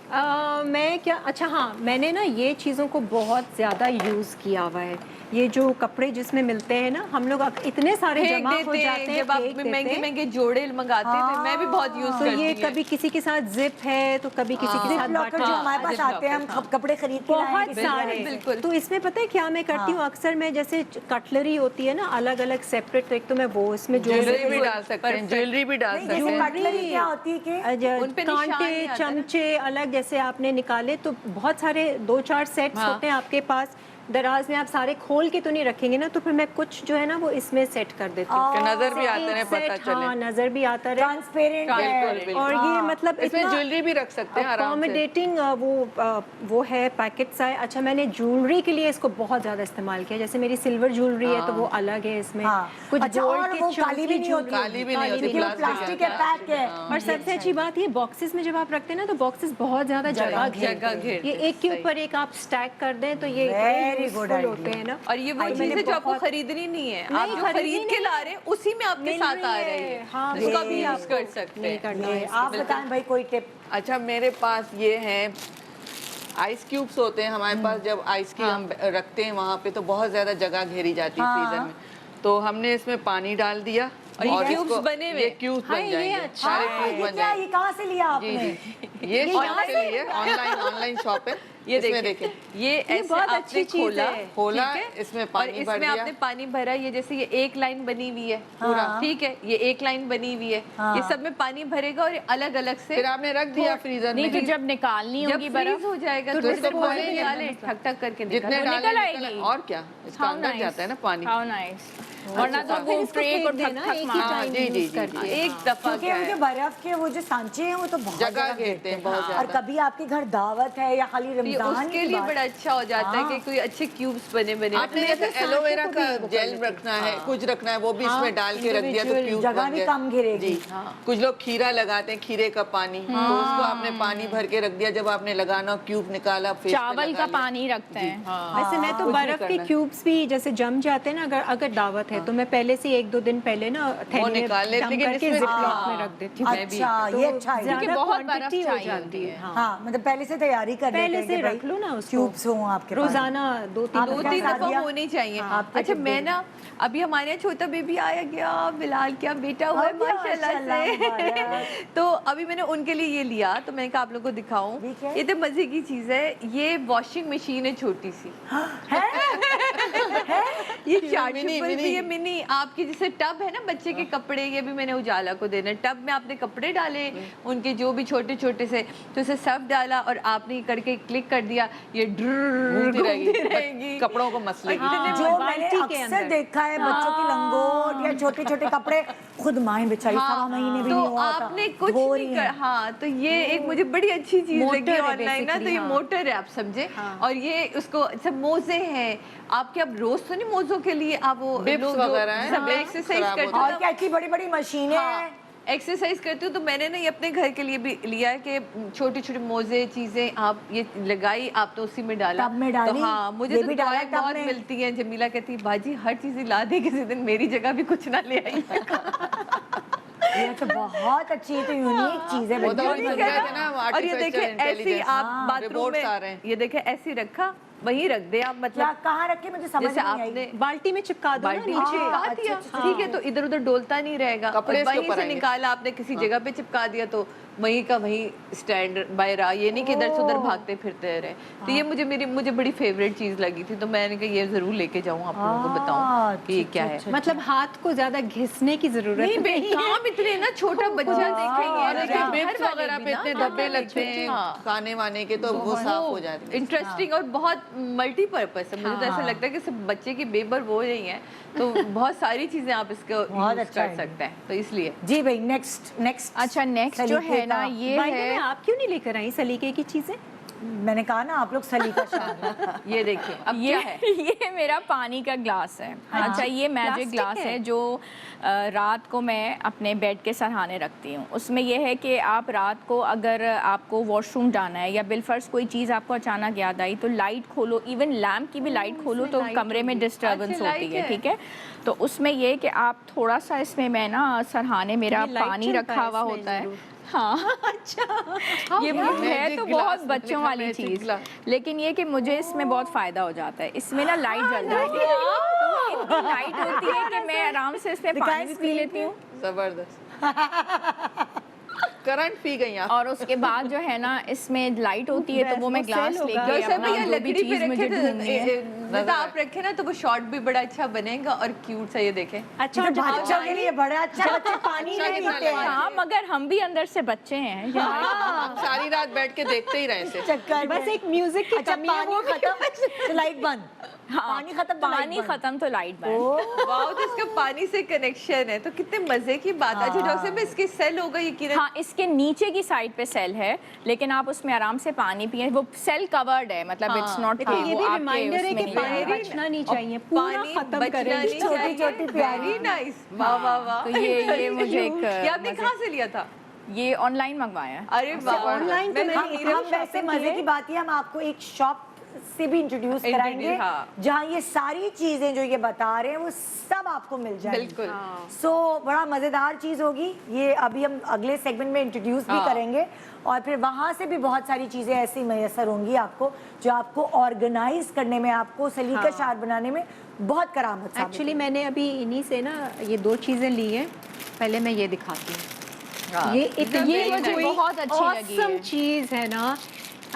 मैं क्या, अच्छा हाँ, मैंने ना ये चीज़ों को बहुत ज़्यादा यूज़ किया हुआ है। ये जो कपड़े जिसमें मिलते हैं ना, हम लोग इतने सारे फेंक जमा हो देते जाते हैं, हैं, जब आप फेंक देते महंगे हैं। महंगे जोड़े मंगाते थे, मैं भी बहुत यूज तो करती ये हूँ। कभी किसी के साथ जिप है, तो कभी किसी के साथ लॉकर जो बटन। हमारे पास आते हैं, हम कपड़े खरीद के लाएं बहुत किसी सारे, से। बिल्कुल। तो इसमें पता है क्या मैं करती हूँ, अक्सर मैं जैसे कटलरी होती है ना अलग अलग सेपरेट, तो एक तो मैं वो इसमें जो ज्वेलरी भी डाल सकते हैं, ज्वेलरी भी डाल नहीं, सकते जैसे हैं। कटलरी क्या होती है कि उन पे निशान कांटे नहीं आता ना। चमचे अलग जैसे आपने निकाले, तो बहुत सारे 2-4 सेट्स होते हैं आपके पास, दराज में आप सारे खोल के तो नहीं रखेंगे ना, तो फिर मैं कुछ जो है ना वो इसमें सेट कर देती हूँ, कि नजर भी आते रहे, पता चले। हाँ नजर भी आता रहे, ट्रांसपेरेंट बिल्कुल, और ये मतलब इसमें ज्वेलरी भी रख सकते हैं आराम से। अकोमोडेटिंग वो है, पैकेट्स आए। अच्छा, मैंने ज्वेलरी के लिए इसको बहुत ज़्यादा इस्तेमाल किया, जैसे मेरी सिल्वर ज्वेलरी है तो वो अलग है इसमें, कुछ अच्छा, और गोल्ड वो की काली भी नहीं होती, काली भी नहीं होती, क्योंकि वो प्लास्टिक के पैक है। और सबसे अच्छी बात ये बॉक्सेस में जब आप रखते हैं ना तो बॉक्सेस बहुत ज्यादा जगह घेरते हैं। ये एक के ऊपर एक आप स्टैक कर दें तो ये Very good यूजफुल होते idea। हैं ना। और ये वो चीजें जो आपको खरीदनी नहीं है, आप जो खरीद के ला रहे हैं उसी में आपके साथ आ रही है, हाँ, उसका ये भी यूज आपको कर सकते नहीं हैं। करना है। आप बताएं भाई कोई टिप। अच्छा, मेरे पास ये हैं आइस क्यूब्स होते हैं हमारे पास, जब आइस की हम रखते हैं वहाँ पे तो बहुत ज़्यादा जगह घेरी जाती है फ्रीजर में, तो हमने इसमें पानी डाल दिया और ये इसको- क्यूब्स बने हुए? ये क्यूब्स हाँ, बन ये जाएंगे, अच्छा सारे है। क्यूब्स ये बन क्या, जाएंगे। ये कहाँ से लिया जी आपने? जी, ये शॉप से लिए, ऑनलाइन शॉप है। ये इसमें देखें, देखें, ये ऐसे बहुत आपने अच्छी चीज़ खोला, है। खोला, ठीक है? इसमें और पानी भर इसमें दिया। आपने पानी भरा, ये जैसे ये एक लाइन बनी हुई है पूरा, ठीक है, ये एक लाइन बनी हुई है, ये सब में पानी भरेगा और अलग अलग से फिर आपने रख दिया फ्रीजर नहीं, में। फिर जब निकालनी जब होगी फ्रीज बर्फ हो जाएगा तो तो इसको फिर पानी खोलेंगे, डालें, ठक ठक करके जितने निकाल। डालें निकल निकल आएगी। और क्या, इसका अंदर जाता है ना पानी। हाउ नाइस, वरना तो फिर वो इसको ट्रे को फेंक देना, ठक एक ही मार। हाँ, टाइम जी, जी, यूज जी, करके। जी। एक दफा क्योंकि क्या उनके है, बर्फ के वो जो सांचे हैं वो तो बहुत जगह घेरते हैं बहुत और ज्यादा। कभी आपके घर दावत है या खाली तो ये रमजान उसके की लिए बात- बड़ा अच्छा हो जाता है कि कोई अच्छे क्यूब्स बने बने। आपने जैसे एलोवेरा का जेल रखना है, कुछ रखना है, वो भी इसमें डाल के रख दिया तो individual क्यूब जगह बन भी गए। कम घेरेगी। जी, कुछ लोग खीरा लगाते हैं, खीरे का पानी, तो उसको आपने पानी भर के रख दिया, जब आपने लगाना क्यूब निकाला, फेस पे चावल लगा का लिया। पानी रखते हैं। वैसे मैं तो कुछ नहीं बर्फ के करना है। क्यूब्स भी जैसे जम जाते हैं ना, अगर दावत है तो मैं पहले से 1-2 दिन पहले ना थैली में निकाल ले, डंप लेकिन करके इसमें- जिपलॉक में रख देती हूँ मैं भी। अच्छा, तो ये अच्छा है। ज्यादा क्योंकि बहुत बर्फ quantity हो चाहिए जाती होती है। है। हाँ, हाँ, मतलब पहले से तैयारी कर पहले लेते हैं से कि भाई रख लो ना उसको। क्यूब्स हों आपके पास। रोजाना 2-3 आपने दो क्या तीन साथ दफा दिया? होनी चाहिए। आपके अच्छा, टिप मैं दे ना अभी हमारे यहाँ छोटा बेबी आया गया, बिलाल क्या बेटा हुआ है, अरे माशाल्लाह माशाल्लाह, से। मुबारक। तो अभी मैंने उनके लिए ये लिया, तो मैंने कहा आप लोगों को दिखाऊं। ये क्या है? ये तो मजे की चीज है, ये वॉशिंग मशीन है छोटी सी, ये चार्जेबल भी है, मिनी। आपकी जैसे टब है ना बच्चे के कपड़े, ये भी मैंने उजाला को देना। टब में आपने कपड़े डाले उनके जो भी छोटे छोटे से, तो उसे सब डाला और आपने ये करके क्लिक कर दिया, ये घूमती रहेगी। कपड़ों को मसले की। जो मैंने बाल्टी के अक्सर अंदर। देखा है बच्चों की लंगोट या छोटे छोटे कपड़े खुद माएं बेचारी सवा महीने भी तो नहीं हुआ था, आपने कुछ धो नहीं रही कर, हैं। हाँ, तो ये एक मुझे बड़ी अच्छी चीज मोटर लगी है ऑनलाइन ना, तो basically, ये हाँ। मोटर है, आप समझे। और ये उसको सब मोजे हैं आपके, अब रोज तो नहीं मोजों के लिए आप वो Bibs लोग जो वगैरह हैं, सब bibs एक्सरसाइज खराब करते और हैं क्या इतनी बड़ी बड़ी मशीनें हैं। एक्सरसाइज करती हूँ, तो मैंने ना ये अपने घर के लिए भी लिया है कि छोटे छोटे मोजे चीजें आप ये लगाई, आप तो उसी में डाला, टब में डाली, तो हाँ, मुझे ये तो भी डाला दुआएं टब बहुत में। मिलती हैं। जमीला कहती है बाजी हर चीज ला दे, किसी दिन मेरी जगह भी कुछ ना ले आई। ये तो बहुत अच्छी, ये तो यूनिक चीज है वो तो बच्चों अभी की। बन गए थे ना और ये देखे artificial ऐसे ही intelligence। आप हाँ, बाथरूम reports आ रहे में, हैं। ये देखे ऐसे ही रखा, वहीं रख दे आप, क्या मतलब कहाँ रखे मुझे समझ जैसे नहीं आपने आई। बाल्टी में चिपका दो ना बाल्टी में नीचे। चिपका अच्छा, दिया, अच्छा, ठीक है, तो इधर उधर डोलता नहीं रहेगा। कपड़े और इसके वहीं ऊपर से आएंगे। निकाला आपने किसी जगह पे चिपका दिया, तो वहीं का वहीं स्टैंड बाय रहा, ये नहीं कि इधर से उधर भागते फिरते रहे। तो ये मुझे बड़ी फेवरेट चीज लगी थी, तो मैंने कहा ये जरूर लेके जाऊँ, आप लोगों को बताऊँ कि ये क्या है। मतलब हाथ को ज्यादा घिसने की जरूरत नहीं बे, नहीं है। काम इतने ना, छोटा बच्चा देखेंगे, और लेकिन देखिए घर बिब्स वाले वगैरह भी पे ना, इतने घर धब्बे वाले लगते हैं हाँ। खाने वाने के, तो वो साफ हो जाते हैं। इंटरेस्टिंग और बहुत मल्टीपर्पज है। मुझे तो ऐसा लगता है कि सिर्फ बच्चे की बेबर वो नहीं है, तो बहुत सारी चीजें आप इसको बहुत यूज अच्छा कर है। सकते हैं, तो इसलिए जी भाई, नेक्स्ट अच्छा, नेक्स्ट जो है ना ये बाइने है, में आप क्यों नहीं लेकर आई सलीके की चीजें? मैंने कहा ना आप लोग सलीका शाह। ये देखिए अब ये क्या है। ये मेरा पानी का ग्लास है। अच्छा, ये मैजिक प्लास्टिक ग्लास है जो रात को मैं अपने बेड के सरहाने रखती हूँ। उसमें यह है कि आप रात को अगर आपको वॉशरूम जाना है या बिलफर्ज कोई चीज़ आपको अचानक याद आई, तो लाइट खोलो, इवन लैम्प की भी लाइट खोलो तो कमरे में डिस्टर्बेंस अच्छा, होती लाइट है, है। ठीक है। तो उसमें ये कि आप थोड़ा सा इसमें मैं ना सरहाने मेरा ये लाइट पानी चलता रखा है हुआ इसमें होता है। जरूर। हाँ, अच्छा, ये है Magic तो glass, बहुत मैंने बच्चों कहा वाली magic चीज़, glass। लेकिन ये कि मुझे इसमें बहुत फ़ायदा हो जाता है। इसमें ना लाइट जल जाती है, तो इतनी लाइट होती है कि मैं आराम से इसमें पानी भी पी लेती हूँ। जबरदस्त। करंट पी गई आप। और उसके बाद जो है ना इसमें लाइट होती है तो वो मैं ग्लास लेके जैसे अपना भैया जो भी लकड़ी पे चीज मुझे ढूंढनी है रखे आप रखे ना तो वो शॉट भी बड़ा अच्छा बनेगा और क्यूट सा ये देखें। अच्छा, तो बच्चों के लिए बड़ा अच्छा, बच्चे पानी अच्छा नहीं कितना पीते हैं हाँ मगर हम भी अंदर से बच्चे हैं हम सारी रात बैठ के देखते ही रहे थे। चक्कर बस में। एक म्यूजिक की अच्छा कमी है, पानी वो भी- खत्म तो लाइट बंद, पानी खत्म तो लाइट पानी बंद। खत्म तो लाइट बंद। ओ, वाओ, तो इसका पानी से कनेक्शन है तो कितने मजे की बात है। अच्छा डॉक्टर साहब इसकी सेल होगा ये किरण? हाँ इसके नीचे की साइड पे सेल है लेकिन आप उसमें आराम से पानी पिए, वो सेल कवर्ड है मतलब इट्स नॉट लेकिन ये भी रिमाइंडर है कि पानी पानी बचना नहीं चाहिए, पूरा खत्म करें। छोटी-छोटी प्यारी। वेरी नाइस, वाह वाह वाह। तो ये मुझे एक ये आपने कहाँ से लिया था? ये ऑनलाइन मंगवाया। अरे वाह, ऑनलाइन तो मैंने मैंने हम वैसे मजे की बात है, हम आपको एक शॉप से भी इंट्रोड्यूस कराएंगे हाँ। जहाँ ये सारी चीजें जो ये बता रहे हैं वो सब आपको मिल जाएंगी। बिल्कुल। सो बड़ा मजेदार चीज होगी ये, अभी हम अगले सेगमेंट में इंट्रोड्यूस भी हाँ। करेंगे और फिर वहां से भी बहुत सारी चीजें ऐसी मैसर होंगी आपको जो आपको ऑर्गेनाइज करने में, आपको सलीका शार बनाने में बहुत करामत साबित एक्चुअली मैंने अभी इन्हीं से ना ये 2 चीजें ली हैं, पहले मैं ये दिखाती हूँ। ये मुझे बहुत अच्छी लगी है। awesome चीज है ना,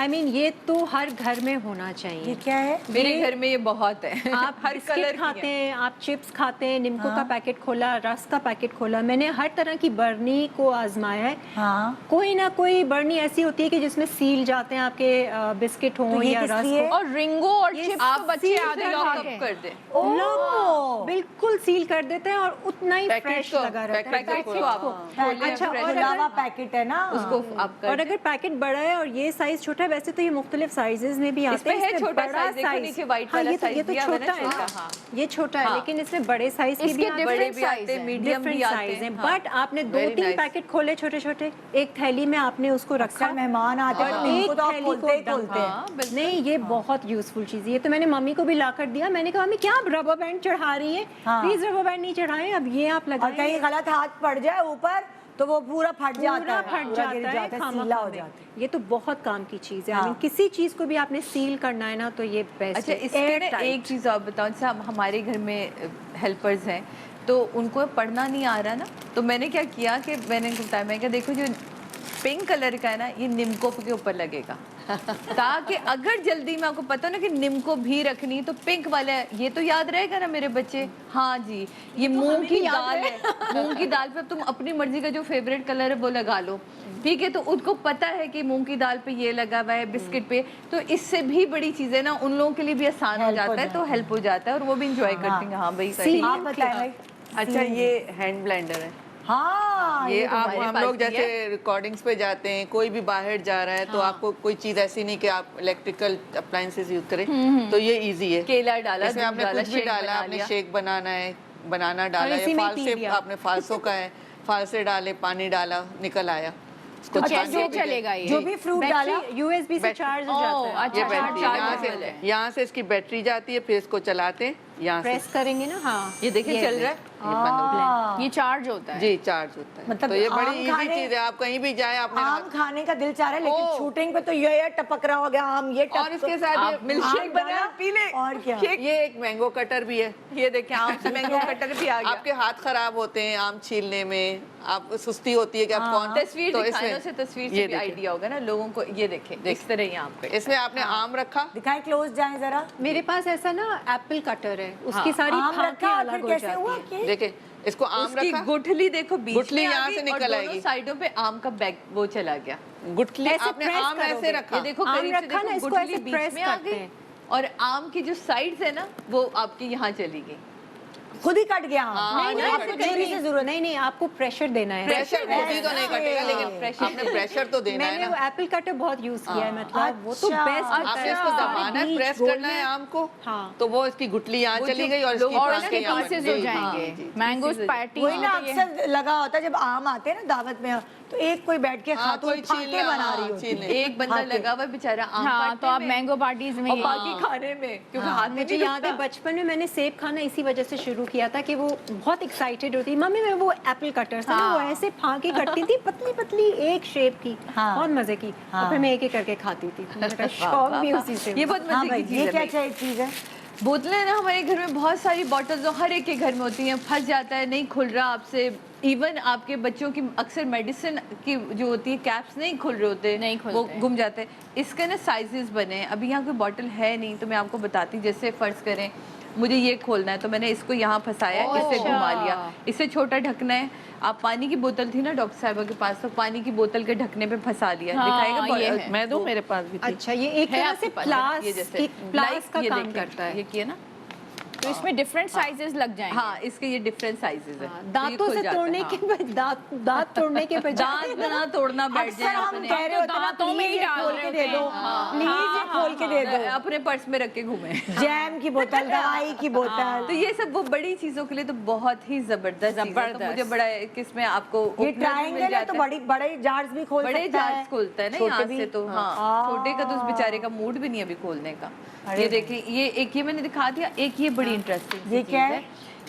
आई मीन ये तो हर घर में होना ये चाहिए। क्या है? मेरे घर में ये बहुत है। आप हर कलर बिस्किट खाते हैं, आप चिप्स खाते हैं, निम्को का पैकेट खोला, रस का पैकेट खोला, मैंने हर तरह की बर्नी को आजमाया है। हाँ, कोई ना कोई बर्नी ऐसी होती है कि जिसमें सील जाते हैं आपके बिस्किट हो तो ये या किस रस लिए? हो। और रिंगो और ये चिप्स आप तो बच्चे सील आधे लगा खा लॉक के कर दे। ओह, बिल्कुल सील कर देते हैं और उतना ही पैकेट फ्रेश को- लगा रहता है। पैकेट को आप खोले, अच्छा, fresh और खुलावा अगर- पैकेट है ना उसको आप कर और अगर पैकेट बड़ा है और ये साइज छोटा है, वैसे तो ये मुख्तलिफ साइजेस में भी आते इसमें हैं। है इसमें छोटा बड़ा size, देखो size- नीचे white हाँ, वाला ये size तो दिया हुआ है ना, छोटा है छोटा, हाँ। हाँ। ये छोटा है हाँ। लेकिन इसमें बड़े साइज के इसके भी आते हैं। बड़े different भी आते size हैं, हैं। मीडियम भी डिफरेंट आते साइज हैं, हैं। हाँ। बट आपने Very 2-3 nice. पैकेट खोले छोटे छोटे, एक थैली में आपने उसको रखा, अक्सर मेहमान आते हैं और तो इनको एक तो आप थैली खोलते ही को खोलते हैं। हाँ, बिल्कुल। नहीं ये बहुत यूजफुल चीज है। ये तो मैंने मम्मी को भी ला कर दिया, मैंने कहा मम्मी क्या आप रबर बैंड चढ़ा रही है, हाँ। प्लीज रबर बैंड नहीं चढ़ाएं, अब ये आप और लगाएं। कहीं गलत हाथ पड़ जाए ऊपर तो वो पूरा फट जाता पूरा है, फट पूरा गिर जाता है, सीला खामा हो में। जाता है। ये तो बहुत काम की चीज है। हाँ। I mean, किसी चीज को भी आपने सील करना है ना तो ये बेस्ट अच्छा है। इसके ना Airtight। एक चीज़ आप बताओ, जैसे हमारे घर में हेल्पर्स हैं तो उनको पढ़ना नहीं आ रहा ना, तो मैंने क्या किया कि मैंने उनको बताया, मैं क्या देखो जो पिंक कलर का है ना ये निम्को के ऊपर लगेगा ताकि अगर जल्दी में आपको पता हो ना कि निम्को भी रखनी तो पिंक वाला है, ये तो याद रहेगा ना मेरे बच्चे। हाँ जी, ये मूंग की दाल है, मूंग की दाल पे तुम अपनी मर्जी का जो फेवरेट कलर है वो लगा लो, ठीक है। तो उनको पता है कि मूंग की दाल पे ये लगा हुआ है, बिस्किट पे, तो इससे भी बड़ी चीजें ना उन लोगों के लिए भी आसान हो Help हो जाता है, तो जाता है। हेल्प हो जाता है और वो भी इंजॉय करती हैं। हाँ भाई सही। सील- आप बताएं भाई। अच्छा ये हैंड ब्लेंडर है। हाँ, ये तो आप हमारे हम पास लोग भी है। जैसे रिकॉर्डिंग्स पे जाते हैं, कोई भी बाहर जा रहा है तो आपको कोई चीज ऐसी नहीं कि आप इलेक्ट्रिकल अप्लायंसेस यूज करें, तो ये इजी है। केला डाला, इसमें दूध आपने डाला, कुछ भी शेक डाला, बना आपने लिया। शेक बनाना है, बनाना डाला, इसी या में ही पी फालसे लिया। आपने फालसों का है, फालसे डाले, पानी डाला, निकल आया। उसको अच्छा छान के कैसे पी लें। चलेगा ये? जो भी फ्रूट डाला बैटरी यूएसबी से बैटरी- चार्ज हो ओह, जाता है। अच्छा, ये अच्छा, बैटरी चार्ज यहाँ वाला है। से, यहाँ से इसकी बैटरी जाती है, फिर इसको चलाते हैं यहाँ से, प्रेस करेंगे ना, हाँ ये देखिए चल रहा है। ये बंद हो गया। हाँ, ये चार्ज होता है। जी चार्ज होता है। मतलब तो ये आम बड़ी इजी खाने- चीज है, आप कहीं भी जाए आपने आम खाने का दिल चाह रहा है लेकिन ओह। शूटिंग पे तो ये टपक रहा हो गया आम, ये और इसके साथ आप ये मिल्कशेक आम बनाए डाला, पी ले। और क्या? ये एक मैंगो कटर भी है। ये देखिए आम से मैंगो कटर भी आ गया। आपके हाथ खराब होते हैं आम छीलने में, आप सुस्ती होती है कि आप कौन तस्वीर तो दिखाने इसमें से तस्वीर ये से भी देखिए। आइडिया होगा ना लोगों को। ये देखें इस तरह ही आम पे इसमें आपने आम रखा, दिखाएं, क्लोज जाएं जरा। मेरे पास ऐसा ना एप्पल कटर है, उसकी हाँ, सारी आम फांके रखा और अलग फिर हो कैसे जाती हुआ हैं। कि देखे इसको आम उसकी रखा, गुठली देखो बीच गुठली में आ यहाँ गई से और निकल दोनों आएगी। साइडों पे आम का बैग वो चला गया। गुठली ऐसे आपने press आम ऐसे करोगे। रखा, ये देखो आम करीब से रखा ना, देखो इसको गुठली ऐसे बीच press में आ करते गई हैं। और आम की जो साइड्स है ना वो आपकी यहाँ चली गई। खुद ही कट गया आम। हाँ, नहीं, नहीं, आपको नहीं, छुरी से जरूरत नहीं, आपको प्रेशर देना है। प्रेशर गुठली तो नहीं कटेगा, लेकिन pressure आपने प्रेशर तो देना है मैंने ना। वो एप्पल कटर बहुत यूज किया है, मतलब वो तो अच्छा, बेस्ट होता आपने है। इसको सारे दबाना है, बीज, प्रेस गोल करना है में। आम को, हाँ। तो वो इसकी गुठली यहाँ वो चली जो गई और इसकी और फांके इसके यहाँ पीसेस बन हो गई। जाएंगे। जी, जी। मैंगोस पैटी वही ना अक्सर लगा होता है जब आम आते हैं ना दावत में, तो एक कोई बैठ के हाँ, खातून कोई फांके छीलने, बना हाँ, रही होती छीलने। है। एक बंदा फांके। लगा हुआ है बेचारा आम हाँ काटने तो आप में मैंगो पार्टीज में और ये- बाकी खाने में, क्योंकि हाथ में मुझे नहीं याद है लगता। बचपन में मैंने सेब खाना इसी वजह से शुरू किया था कि वो बहुत एक्साइटेड होती, मम्मी मैं वो एप्पल कटर था ना, वो ऐसे फांके कटती थी पतली पतली एक शेप की, हाँ। बहुत मजे की, हाँ। और फिर मैं एक एक करके खाती थी। मेरा शौक भी उसी से ये बहुत हाँ मजे भाई, की ये चीज क्या है। क्या चीज है? बोतलें ना हमारे घर में बहुत सारी बॉटल्स हर एक के घर में होती हैं, फंस जाता है, नहीं खुल रहा आपसे। इवन आपके बच्चों की अक्सर मेडिसिन की जो होती है कैप्स नहीं खुल रहे होते, नहीं खुलते वो हैं। गुम जाते हैं। इसके ना साइजेस बने हैं। अभी यहाँ कोई बॉटल है नहीं तो मैं आपको बताती, जैसे फ़र्ज़ करें मुझे ये खोलना है तो मैंने इसको यहाँ फंसाया, इससे घुमा लिया। इससे छोटा ढकना है। आप पानी की बोतल थी ना डॉक्टर साहिबा के पास, तो पानी की बोतल के ढकने पे फंसा लिया। हाँ, दिखाएगा ये है। मैं दूं, मेरे पास भी थी। अच्छा, ये एक है तरह आपके से पास? प्लास ये जैसे प्लास का ये काम देखिए, करता है। ये किया ना। तो इसमें डिफरेंट साइजेस लग जाएंगे। हाँ, इसके ये डिफरेंट साइजेस है। दांतों से तोड़ने के दांत तोड़ने के बजाय दांत ना तोड़ना बैठ अक्सर जाए हम अपने। कह रहे होते हैं ना, दांतों में ही प्लीज ये डाल खोल रहे के होते दे दो, हैं। प्लीज ये खोल के दे दो। अपने पर्स में रख के घूमे। जैम की बोतल, दवाई की बोतल, तो ये सब वो बड़ी चीजों के लिए तो बहुत ही जबरदस्त चीज़ है। तो मुझे बड़ा किसमें आपको ये opener भी मिल ट्रायंगल है जाता तो बड़ी बड़े जार्स भी खोल बड़े सकता है, जार्स खोलता है ना छोटे यहाँ भी। से तो। हाँ, छोटे का तो उस बेचारे का मूड भी नहीं अभी खोलने का। ये देखिए, ये एक ये मैंने दिखा दिया। एक ये बड़ी इंटरेस्टिंग ये क्या है?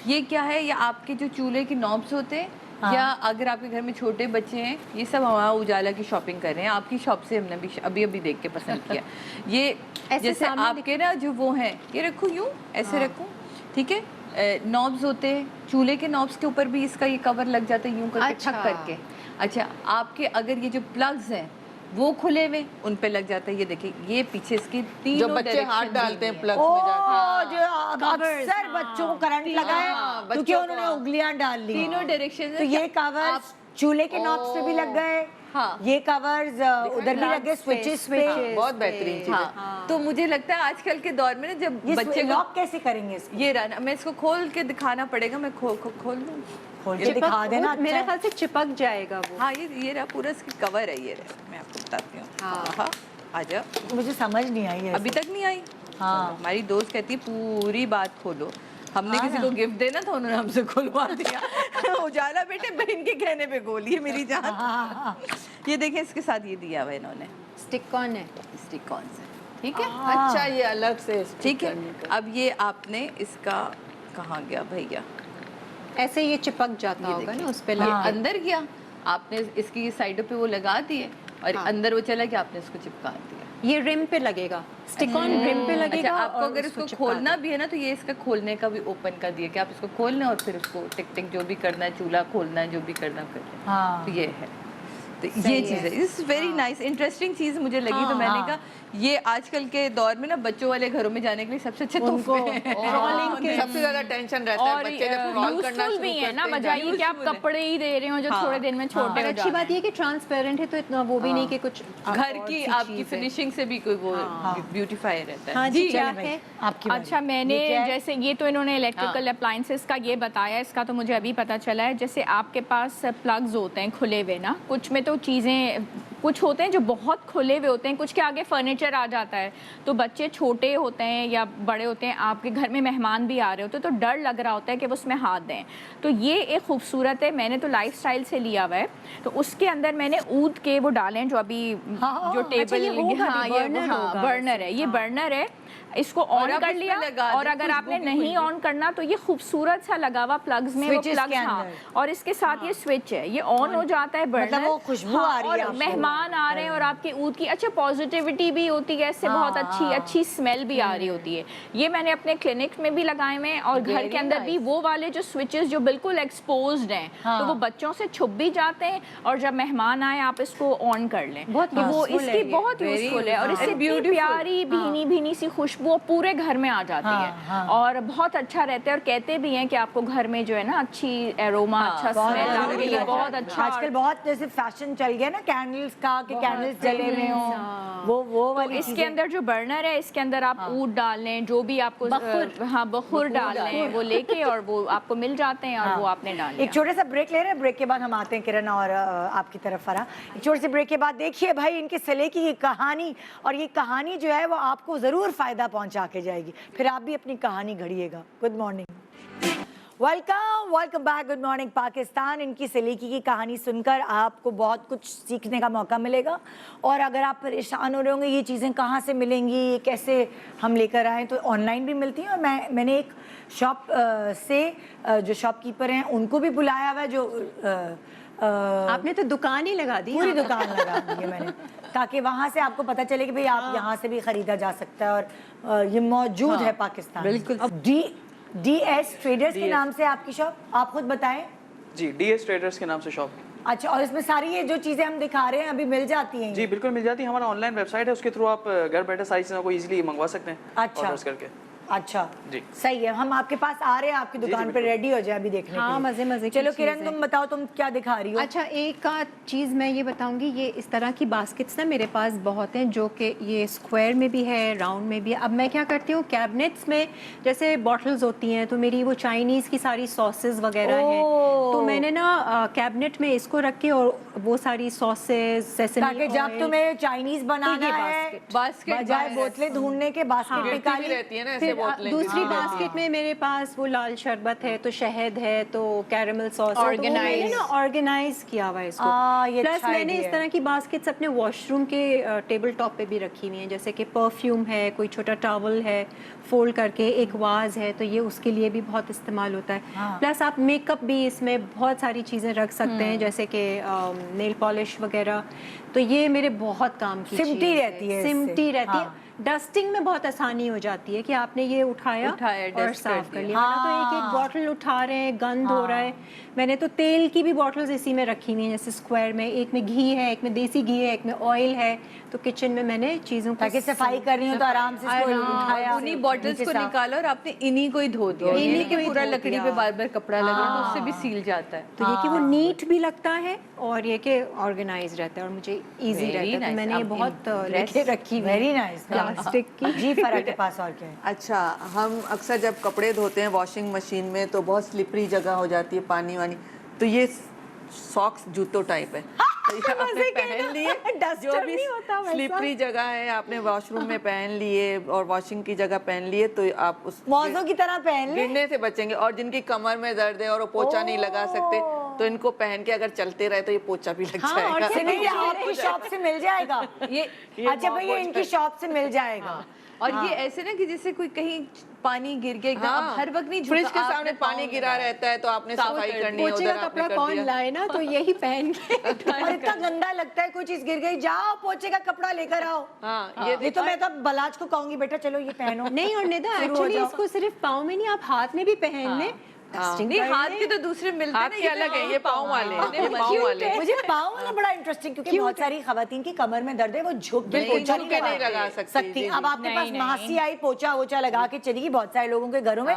ये क्या है? ये आपके जो चूल्हे के नॉब्स होते हैं, या अगर आपके घर में छोटे बच्चे हैं, ये सब हमारा उजाला की शॉपिंग कर रहे हैं। आपकी शॉप से हमने भी अभी देख के पसंद किया। ये ऐसे जैसे सामने आपके ना जो वो हैं, ये रखूँ यूँ, ऐसे रखूँ, ठीक है। नॉब्स होते हैं चूल्हे के, नॉब्स के ऊपर भी इसका ये कवर लग जाता है यूँ करके, ठक करके। अच्छा, आपके अगर ये जो प्लग्स हैं वो खुले हुए, उन पे लग जाता है। ये देखिए, ये पीछे इसकी तीनों जो बच्चे direction हाथ दी डालते हैं हुई प्लग्स में जाके। जो अक्सर बच्चों को करंट लगा है क्योंकि बच्चों उन्होंने को। उंगलियां डाल ली। तीनों डायरेक्शन तो ये कवर्स चूल्हे के नॉब्स पे भी लग गए, हाँ। ये कवर्स उधर भी लग गए, स्विचेस पे। बहुत बेहतरीन चीज है। हाँ, तो मुझे लगता है आजकल के दौर में ना, जब ये बच्चे को लॉक कैसे करेंगे इसको? ये रहा, मैं इसको खोल के दिखाना पड़ेगा। मैं खोल दूँ? खोल के दिखा देना। मेरे अच्छा ख्याल से चिपक जाएगा वो। हाँ, ये रहा पूरा इसकी कवर है। ये रहा, मैं आपको बताती हूँ। हाँ, आ जाओ। मुझे समझ नहीं आई है अभी तक नहीं आई? हाँ। चलो, हमारी दोस्त कहती है पूरी बात खोलो। हमने किसी को गिफ्ट देना था, उन्होंने हमसे खुलवा दिया। उजाला बेटे बहन के कहने पे खोलिए मेरी जान। ये देखें, इसके साथ ये दिया हुआ इन्होंने, स्टिक कौन है? स्टिक ऑन से, ठीक है। अच्छा, ये अलग से ठीक है। अब ये आपने इसका कहाँ गया भैया? ऐसे ये चिपक जाता ये होगा देखिए, ना उस पे ये लग के। अंदर गया, आपने इसकी साइडों पे वो लगा दिए और अंदर वो चला गया, आपने इसको चिपका दिया। ये रिम पे लगेगा, स्टिक ऑन रिम पे लगेगा। अच्छा, आपको और अगर उसको इसको चिपका खोलना भी है ना, तो ये इसका खोलने का भी ओपन का दिया कि आप इसको खोल लें और फिर उसको टिक टिक जो भी करना है, चूल्हा खोलना है, जो भी करना कर लें। हाँ। तो ये है, तो ये चीज़ है। इट्स वेरी नाइस, इंटरेस्टिंग चीज़ मुझे लगी। तो मैंने कहा ये आजकल के दौर में ना बच्चों वाले घरों में जाने के लिए सबसे अच्छे तोहफे हैं। ट्रॉलिंग के सबसे ज्यादा टेंशन रहता है और बच्चे जब क्रॉल करना यूजफुल शुरू भी है ना, करते हैं। बजाय ये कि आप useful है। कपड़े ही दे रहे हो जो थोड़े दिन में छोटे और हो अच्छी जाते बात ये कि ट्रांसपेरेंट है, तो इतना वो भी नहीं कि कुछ घर और की सी आपकी चीज़ है। फिनिशिंग से भी कोई वो ब्यूटीफाई रहता है। हाँ जी, क्या चलिए भाई, है? आपकी बारी। अच्छा, मैंने ये क्या है? जैसे ये तो इन्होंने इलेक्ट्रिकल अप्लायंसेस का ये बताया, इसका तो मुझे अभी पता चला है। जैसे आपके पास प्लग्स होते हैं खुले हुए ना, कुछ में तो चीज़ें कुछ होते हैं जो बहुत खुले हुए होते हैं, कुछ के आगे फर्नीचर आ जाता है, तो बच्चे छोटे होते हैं या बड़े होते हैं, आपके घर में मेहमान भी आ रहे होते हैं, तो डर लग रहा होता है कि वो उसमें हाथ दें। तो ये एक खूबसूरत है, मैंने तो लाइफस्टाइल से लिया हुआ है। तो उसके अंदर मैंने ऊद के वो डाले हैं जो अभी हाँ, जो टेबल अच्छा, ये होगा भी, burner होगा बर्नर है, ये बर्नर है। इसको ऑन आप कर इसमें लिया, लगा और दें अगर खुशबू आपने की नहीं खुशबू। ऑन करना तो ये खूबसूरत सा लगा हुआ प्लग्स में वो Switches प्लग्स, के हाँ, अंदर। और इसके साथ ये स्विच है, ये ऑन हो जाता है बर्नर। मतलब वो खुशबू आ रही है और आपको। मेहमान आ रहे हैं और आपके ऊद की अच्छा पॉजिटिविटी भी होती है इससे, बहुत अच्छी स्मेल भी आ रही होती है। ये मैंने अपने क्लिनिक में भी लगाए हुए हैं, और घर के अंदर भी वो वाले जो स्विचेस जो बिल्कुल एक्सपोज्ड हैं, तो वो बच्चों से छुप भी जाते हैं, और जब मेहमान आए आप इसको ऑन कर लें। बहुत तो वो useful है इसकी ये, बहुत very यूजफुल है, और useful। इससे And इतनी beautiful। प्यारी भीनी भीनी सी खुशबू पूरे घर में आ जाती है, और बहुत अच्छा रहता है। और कहते भी हैं कि आपको घर में जो है ना अच्छी एरोमा, अच्छा स्मेल आती है, बहुत अच्छा। आजकल बहुत जैसे फैशन चल गया ना कैंडल्स का, कि कैंडल्स जले हुए हों, वो तो वाली इसके चीजें। अंदर जो बर्नर है, इसके अंदर आप ऊद डाल लें, जो भी आपको हाँ बखुर डाल लें, वो लेके और वो आपको मिल जाते हैं, और वो आपने डाल एक लिया। छोटे सा ब्रेक ले रहे हैं, ब्रेक के बाद हम आते हैं किरण और आपकी तरफ फरा। एक छोटे से ब्रेक के बाद देखिए भाई इनके सले की ये कहानी, और ये कहानी जो है वो आपको ज़रूर फ़ायदा पहुंचा के जाएगी, फिर आप भी अपनी कहानी घड़िएगा। Good morning. Welcome back, good morning Pakistan. इनकी सलीकी की कहानी सुनकर आपको बहुत कुछ सीखने का मौका मिलेगा, और अगर आप परेशान हो रहे होंगे ये चीज़ें कहाँ से मिलेंगी, ये कैसे हम लेकर आएँ, तो ऑनलाइन भी मिलती हैं। और मैंने एक शॉप से जो शॉपकीपर हैं उनको भी बुलाया हुआ है, जो आपने तो दुकान ही लगा दी, पूरी दुकान लगा दी है मैंने, ताकि वहाँ से आपको पता चले कि भाई आप यहाँ से भी ख़रीदा जा सकता है, और ये मौजूद है पाकिस्तान। बिल्कुल। अब DS ट्रेडर्स के नाम से आपकी शॉप, आप खुद बताएं। जी, DS ट्रेडर्स के नाम से शॉप। अच्छा, और इसमें सारी ये जो चीज़ें हम दिखा रहे हैं अभी मिल जाती हैं? जी बिल्कुल मिल जाती है, हमारा ऑनलाइन वेबसाइट है, उसके थ्रू आप घर बैठे सारी चीज़ों को इजीली मंगवा सकते हैं। अच्छा। ऑर्डर्स करके। अच्छा जी। सही है, हम आपके पास आ रहे हैं, आपकी दुकान पे रेडी हो जाए अभी देखने हाँ, के लिए। मज़े की चलो चीज़ किरण, है। तुम बताओ तुम क्या दिखा रही हो? अच्छा, एक का चीज़ मैं ये बताऊंगी, ये इस तरह की बास्केट्स ना मेरे पास बहुत हैं, जो कि ये स्क्वायर में भी है, राउंड में भी है। अब मैं क्या करती हूँ, कैबिनेट्स में जैसे बॉटल्स होती हैं, तो मेरी वो चाइनीज़ की सारी सॉसेस वगैरह हैं, तो मैंने ना कैबिनेट में इसको रख के, और वो सारी सॉसेस, ताकि जब तुम्हें चाइनीज बनाना है, बास्केट बजाय बोतलें ढूंढने के बास्केट गिरती भी निकाली। रहती है ना ऐसे फिर बोतलें। दूसरी बास्केट में मेरे पास वो लाल शरबत है, तो शहद है, तो कैरेमल सॉस है, तो वो मैंने ना ऑर्गेनाइज किया हुआ है इसको। ये प्लस अच्छा मैंने idea इस तरह की बास्केट्स अपने वॉशरूम के टेबल टॉप पे भी रखी हुई हैं, जैसे कि परफ्यूम है, कोई छोटा टॉवल है फोल्ड करके, एक वाज है, तो ये उसके लिए भी बहुत इस्तेमाल होता है। प्लस आप मेकअप भी इसमें बहुत सारी चीज़ें रख सकते हैं, जैसे कि नेल पॉलिश वगैरह, तो ये मेरे बहुत काम की सिमटी चीज़ रहती है इससे। सिमटी रहती हाँ। है। डस्टिंग में बहुत आसानी हो जाती है कि आपने ये उठाया और डस्ट कर साफ कर दिया। लिया, वरना तो एक बॉटल उठा रहे हैं, गंद हो रहा है। मैंने तो तेल की भी बॉटल्स इसी में रखी हुई हैं, जैसे स्क्वायर में, एक में घी है, एक में देसी घी है, एक में ऑयल है, तो किचन में मैंने चीज़ों को ताकि सफाई करनी हो तो आराम से इसको उठाया, उन्हीं बॉटल्स को निकाला और आपने इन्हीं को ही धो दिया, इन्हीं इन्हीं को के ही पूरा धो लकड़ी दिया। पे बार बार कपड़ा लगा तो उससे भी सील जाता है। तो ये कि वो नीट भी लगता है और ये कि ऑर्गेनाइज रहता है और मुझे इजी रहता है, तो मैंने ये बहुत लेके रखी हुई वेरी है नाइस प्लास्टिक की। जी फरा के पास और क्या है? अच्छा, हम अक्सर जब कपड़े धोते हैं वॉशिंग मशीन में तो बहुत स्लिपरी जगह हो जाती है, पानी वानी, तो ये सॉक्स जूतों टाइप है, तो ये आपने पहन लिए, जो भी स्लिपरी जगह है आपने वॉशरूम में पहन लिए और वॉशिंग की जगह पहन लिए, तो आप उस मौजों की तरह पहन ले। गिरने से बचेंगे। और जिनकी कमर में दर्द है और वो पोछा नहीं लगा सकते, तो इनको पहन के अगर चलते रहे तो ये पोछा भी लग हाँ, और जाएगा। नहीं, ये आपकी शॉप से मिल जाएगा ये अच्छा भाई, ये इनकी शॉप से मिल जाएगा। और ये ऐसे ना कि जैसे कोई कहीं पानी गिर गया एकदम, अब हर वक्त नहीं झुका, फ्रिज के आपने सामने पानी पाँव गिरा लगाया। रहता है तो आपने साफ सफाई कर करनी है, पोछे उधर का आपने कपड़ा कर कौन दिया। लाए ना, तो यही पहन के और इतना गंदा लगता है, कोई चीज गिर गई, जाओ पोछे का कपड़ा लेकर आओ। हाँ, ये तो मैं तो बलाज को कहूंगी बेटा चलो ये पहनो। नहीं, और निदा शुरू हो एक्चुअली जाओ। इसको सिर्फ पाँव में नहीं, आप हाथ में भी पहन लें। Dusting नहीं, कर हाथ लें। के तो दूसरे मिलते हाथ ना, के अलग है, ये पाँव वाले हैं, ये पाँव वाले हैं। मुझे पाँव वाला बड़ा इंटरेस्टिंग, क्योंकि बहुत सारी खवातीन की कमर में दर्द है, वो झुक के बिल्कुल, पोछा झुक के नहीं लगा सकती, जी, अब आपके नहीं, पास नहीं। मासी आई पोछा वोछा लगा के चली गई, बहुत सारे लोगों के घरों में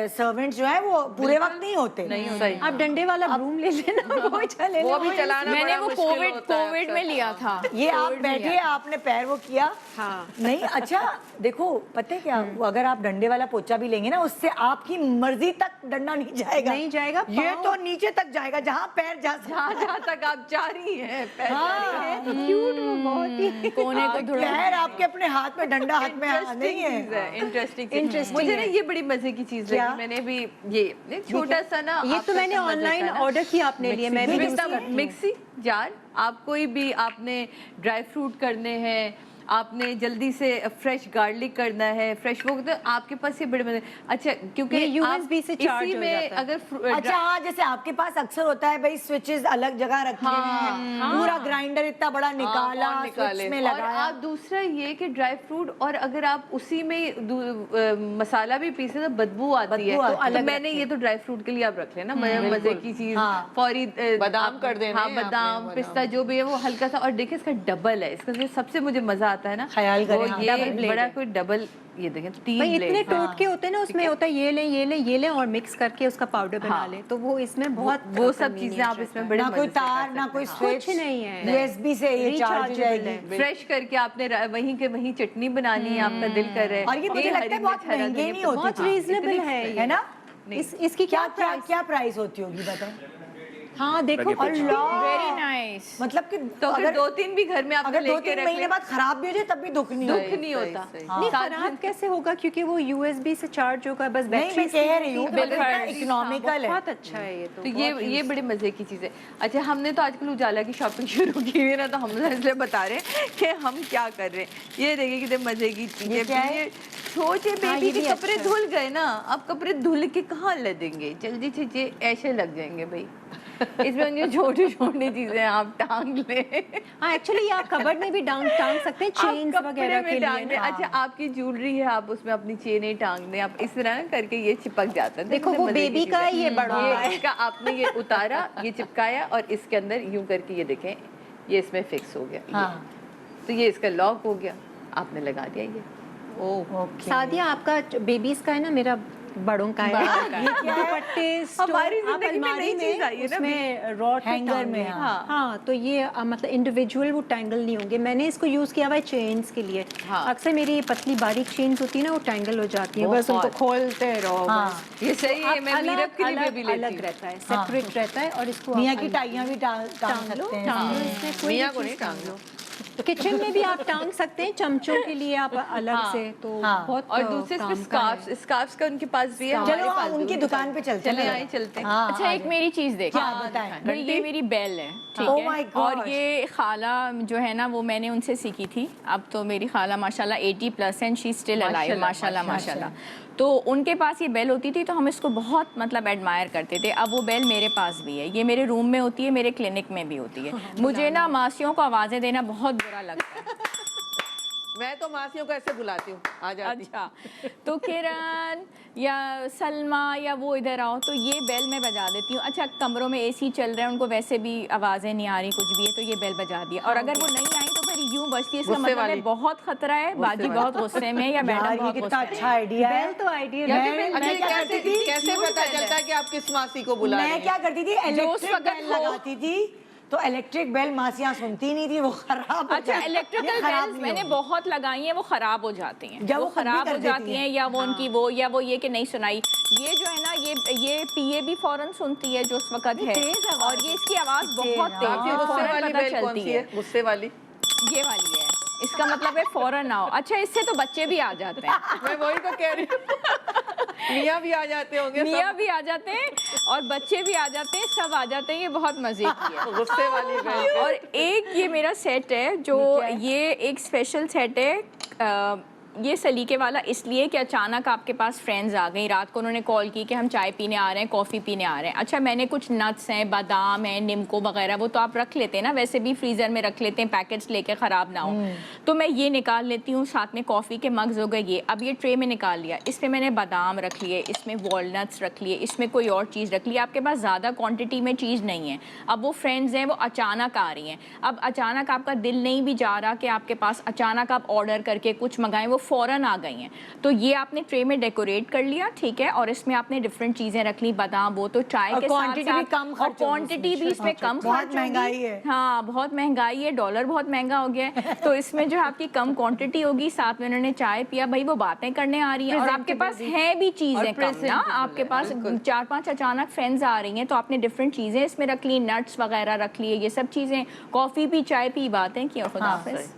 सर्वेंट्स जो है वो पूरे वक्त नहीं होते। सही। आप डंडे वाला ब्रूम ले लेना, पोछा ले वो लेना। भी चलाना मैंने बड़ा वो मुश्किल कोविड होता है कोविड में अक्सर। लिया था। ये आप कोविड में बैठे, लिया। आपने पैर वो किया। हाँ। नहीं, अच्छा देखो, पता है क्या, वो अगर आप डंडे वाला पोछा भी लेंगे ना, उससे आपकी मर्जी तक डंडा नहीं जाएगा, नहीं जाएगा, ये पाँव- तो नीचे तक जाएगा जहाँ पैर जा जहाँ जहाँ तक आप जा रही हैं क्यूट, वो बहुत ही कोने को धुड़ा पैर आपके अपने हाथ में, डंडा हाथ में नहीं है। इंटरेस्टिंग मुझे ना ये बड़ी मजे की चीज क्या? लगी, मैंने भी ये छोटा सा ना, ये तो आपका मैंने समझ ऑनलाइन आता है ना, ऑर्डर किया अपने लिए, मैं भी use करती हूँ। मिक्सी जार, आप कोई भी आपने ड्राई फ्रूट करने हैं, आपने जल्दी से फ्रेश गार्लिक करना है, फ्रेश वो, तो आपके पास ये बड़े मजे। अच्छा, क्योंकि ये आप USB से चार्ज इसी हो में जाता है। अगर अच्छा हाँ, जैसे आपके पास अक्सर होता है भाई, स्विचेस अलग जगह रखे हुए हैं, पूरा ग्राइंडर इतना बड़ा निकाला, कौन निकाले? स्विच में और लगाया। आप दूसरा ये कि ड्राई फ्रूट, और अगर आप उसी में मसाला भी पीसे तो बदबू आती है, बदबू आती है। तो मैंने ये तो ड्राई फ्रूट के लिए आप रख लेना, मजे की चीज, हाँ। फौरी बादाम कर देने हाँ, हैं आपने, बादाम बादाम। पिस्ता जो भी है वो हल्का सा। और देखिए इसका डबल है, इसका जो सबसे मुझे मजा आता है ना, ख्याल करें, वो हाँ, ये double blade बड़ा है। कोई डबल, ये देखें 3 भाई इतने ब्लेड, टोटके होते हैं ना, उसमें होता है ये लें और मिक्स करके उसका पाउडर बना हाँ। लें, तो वो इसमें बहुत वो सब convenient चीजें आप रहता इसमें है। बड़े ना मजे कोई से कर तार, सकते ना हैं। कोई हाँ। स्विच, कुछ नहीं है। USB से ये चार्ज हो Rechargeable जाएगी। है। फ्रेश करके आपने वहीं के वहीं चटनी बनानी है, आपका दिल कर रहा है, और ये मुझे लगता है हरी बहुत मिर्च, हरा महंगे धनिया, नहीं होते, बहुत हाँ। रीजनेबल है ये। है ना? इसकी क्या क्या प्राइस होती होगी बताओ? हाँ देखो लगे पीछे। अल्लाह वेरी नाइस। मतलब कि तो अगर अगर 2-3 भी घर में आपने अगर लेके 2-3 रख महीने ले, बाद खराब भी हो जाए तब भी दुख नहीं दुख होगा। नहीं होता। नहीं खराब कैसे होगा, क्योंकि वो USB से चार्ज होगा, बस नहीं मैं बैटरी कह रही हूँ बिल्कुल। इकोनॉमिकल है। बहुत अच्छा है ये तो ये बड़े मजे की चीज़ है। अच्छा, हमने तो आजकल उजाला की शॉपिंग शुरू की हुई है ना, तो हम इसलिए बता रहे हैं कि हम क्या कर रहे हैं। ये देखिए कितने मजे की चीज़ ये क्या है? है। छोटे हाँ, बेबी ये के भी कपड़े अच्छा है। धुल गए ना, अब कपड़े धुल के कहाँ लदेंगे, जल्दी से ये ऐसे लग जाएंगे भाई। इसमें उनकी छोटी छोटी चीजें आप टांग लें। हाँ एक्चुअली आप कबर्ड में भी टांग सकते हैं, आप चेन्स कपड़े वगैरह में के टांग लिए दें। ना। अच्छा, आपकी ज्वेलरी है, आप उसमें अपनी चेनें टांग दें, आप इस तरह करके ये चिपक जाता है। देखो वो बेबी का है, ये बड़ों का है। इसका आपने ये उतारा, ये चिपकाया और इसके अंदर यूं करके ये देखें, ये इसमें फिक्स हो गया। हाँ। तो ये इसका लॉक हो गया, आपने लगा दिया ये। ओके। सादिया आपका बेबीज का है ना, मेरा बड़ों का है। दुपट्टे हमारी आप जिंदगी में अलमारी नई चीज़ आई है ना उसमें रॉड हैंगर में, हाँ हाँ, तो ये मतलब इंडिविजुअल वो टैंगल नहीं होंगे। मैंने इसको यूज किया हुआ है चेन्स के लिए। हाँ। अक्सर मेरी पतली बारीक चेन्स होती है ना, वो टैंगल हो जाती है, बस उनको बहुत। खोलते रहो हाँ। बस। ये सही है, मैं अलग- मीरब के लिए अलग- भी लेती अलग हूँ। रहता है, सेपरेट रहता है, और इसको मियाँ आप की अलग- टाइयाँ भी टांग टांग लो, सकते हैं। टांग लो, इसमें कोई मियाँ भी को चीज़ नहीं टांग लो। किचन में भी आप टांग सकते हैं, चमचों के लिए आप अलग से, तो हाँ। बहुत और दूसरे काम पे का है। स्कार्फ्स का उनके पास भी है। चलो हमारे पास भी उनकी उनके दुकान पास पे चलते चले हैं। आए चलते हैं। हाँ, अच्छा आ एक जाओ। मेरी चीज देखिए, हाँ, बताएं। भाई ये मेरी बेल है, ठीक Oh है, my और gosh. ये खाला जो है ना वो मैंने उनसे सीखी थी। अब तो मेरी खाला माशाल्लाह 80+ एंड शी स्टिल अलाइव, माशाल्लाह माशाल्लाह। तो उनके पास ये बेल होती थी, तो हम इसको बहुत मतलब एडमायर करते थे। अब वो बेल मेरे पास भी है, ये मेरे रूम में होती है, मेरे क्लिनिक में भी होती है। मुझे ना मासियों को आवाज़ें देना बहुत बुरा लगता है। मैं तो मासियों को ऐसे बुलाती हूँ, आ जाती। अच्छा, तो किरण या सलमा या वो इधर आओ, तो ये बेल मैं बजा देती हूँ। अच्छा, कमरों में एसी चल रहा है, उनको वैसे भी आवाज़ें नहीं आ रही, कुछ भी है, तो ये बेल बजा दिया। और अगर वो नहीं आई तो फिर यूं बजती है, इसका गुस्से मतलब है वाली। बहुत खतरा है, बाजी बहुत गुस्से में है, या मैडम यार ये बहुत कितना गुस्से में अच्छा है। आइडिया है। बेल तो आइडिया अच्छा, क्या करती थी? कैसे पता चलता है कि आप किस मासी को बुला रहे मैं हैं? क्या करती थी, उस इलेक्ट्रिक वक्त बेल हो। लगाती थी, तो इलेक्ट्रिक बेल मासियाँ सुनती नहीं थी, वो खराब हो अच्छा, जाती। इलेक्ट्रिकल ये खराब बेल्स नहीं मैंने होगी। बहुत लगाई हैं, वो खराब हो जाती हैं। या वो वो खुद भी खराब कर हो देती जाती हैं। हैं, या वो उनकी वो, या वो ये कि नहीं सुनाई। ये जो है ना, ये पीए भी फौरन सुनती है जो उस वक्त है, तेज आवाज़ और ये इसकी आवाज़ बहुत तेज आपकी है, गुस्से फौरन वाली पता बेल कौन चलती सी है। है? गुस्से वाली? ये वाली है, इसका मतलब है फौरन आओ। अच्छा, इससे तो बच्चे भी आ जाते हैं, मैं वही तो कह रही हूँ। मियाँ भी आ जाते होंगे सब। मियाँ भी आ जाते हैं और बच्चे भी आ जाते हैं, सब आ जाते हैं। ये बहुत मजे की है। गुस्से वाली बेल। और एक ये मेरा सेट है, जो ये एक स्पेशल सेट है। ये सलीके वाला इसलिए कि अचानक आपके पास फ्रेंड्स आ गई, रात को उन्होंने कॉल की कि हम चाय पीने आ रहे हैं, कॉफ़ी पीने आ रहे हैं। अच्छा, मैंने कुछ नट्स हैं, बादाम हैं, निम्को वगैरह, वो तो आप रख लेते हैं ना, वैसे भी फ्रीज़र में रख लेते हैं, पैकेट्स लेके ख़राब ना हो। तो मैं ये निकाल लेती हूँ, साथ में कॉफ़ी के मग्स हो गए ये। अब ये ट्रे में निकाल लिया, इसमें मैंने बादाम रख लिए, इसमें वॉलनट्स रख लिए, इसमें कोई और चीज़ रख ली। आपके पास ज़्यादा क्वान्टिटी में चीज़ नहीं है। अब वो फ्रेंड्स हैं, वो अचानक आ रही हैं। अब अचानक आपका दिल नहीं भी जा रहा कि आपके पास अचानक आप ऑर्डर करके कुछ मंगाएं, वो फ़ौरन आ गई हैं। तो ये आपने ट्रे में डेकोरेट कर लिया, ठीक है, और इसमें आपने डिफरेंट चीज़ें रख ली, बादाम, वो तो चाय और के quantity साथ भी साथ, कम और खर्च होगी क्वांटिटी भी इसमें कम बहुत खर्च होगी। महंगाई है। हाँ, बहुत महंगाई है, डॉलर बहुत महंगा हो गया है। तो इसमें जो है आपकी कम क्वांटिटी होगी, साथ में उन्होंने चाय पिया, भाई वो बातें करने आ रही हैं, और आपके पास है भी चीज़ें कम ना, presentable आपके है, पास 4-5 अचानक फ्रेंड्स आ रही हैं, तो आपने डिफरेंट चीज़ें इसमें रख ली, नट्स वगैरह रख लिए, ये सब चीज़ें, कॉफ़ी पी, चाय पी, बातें की, और खुदा हाफिज़।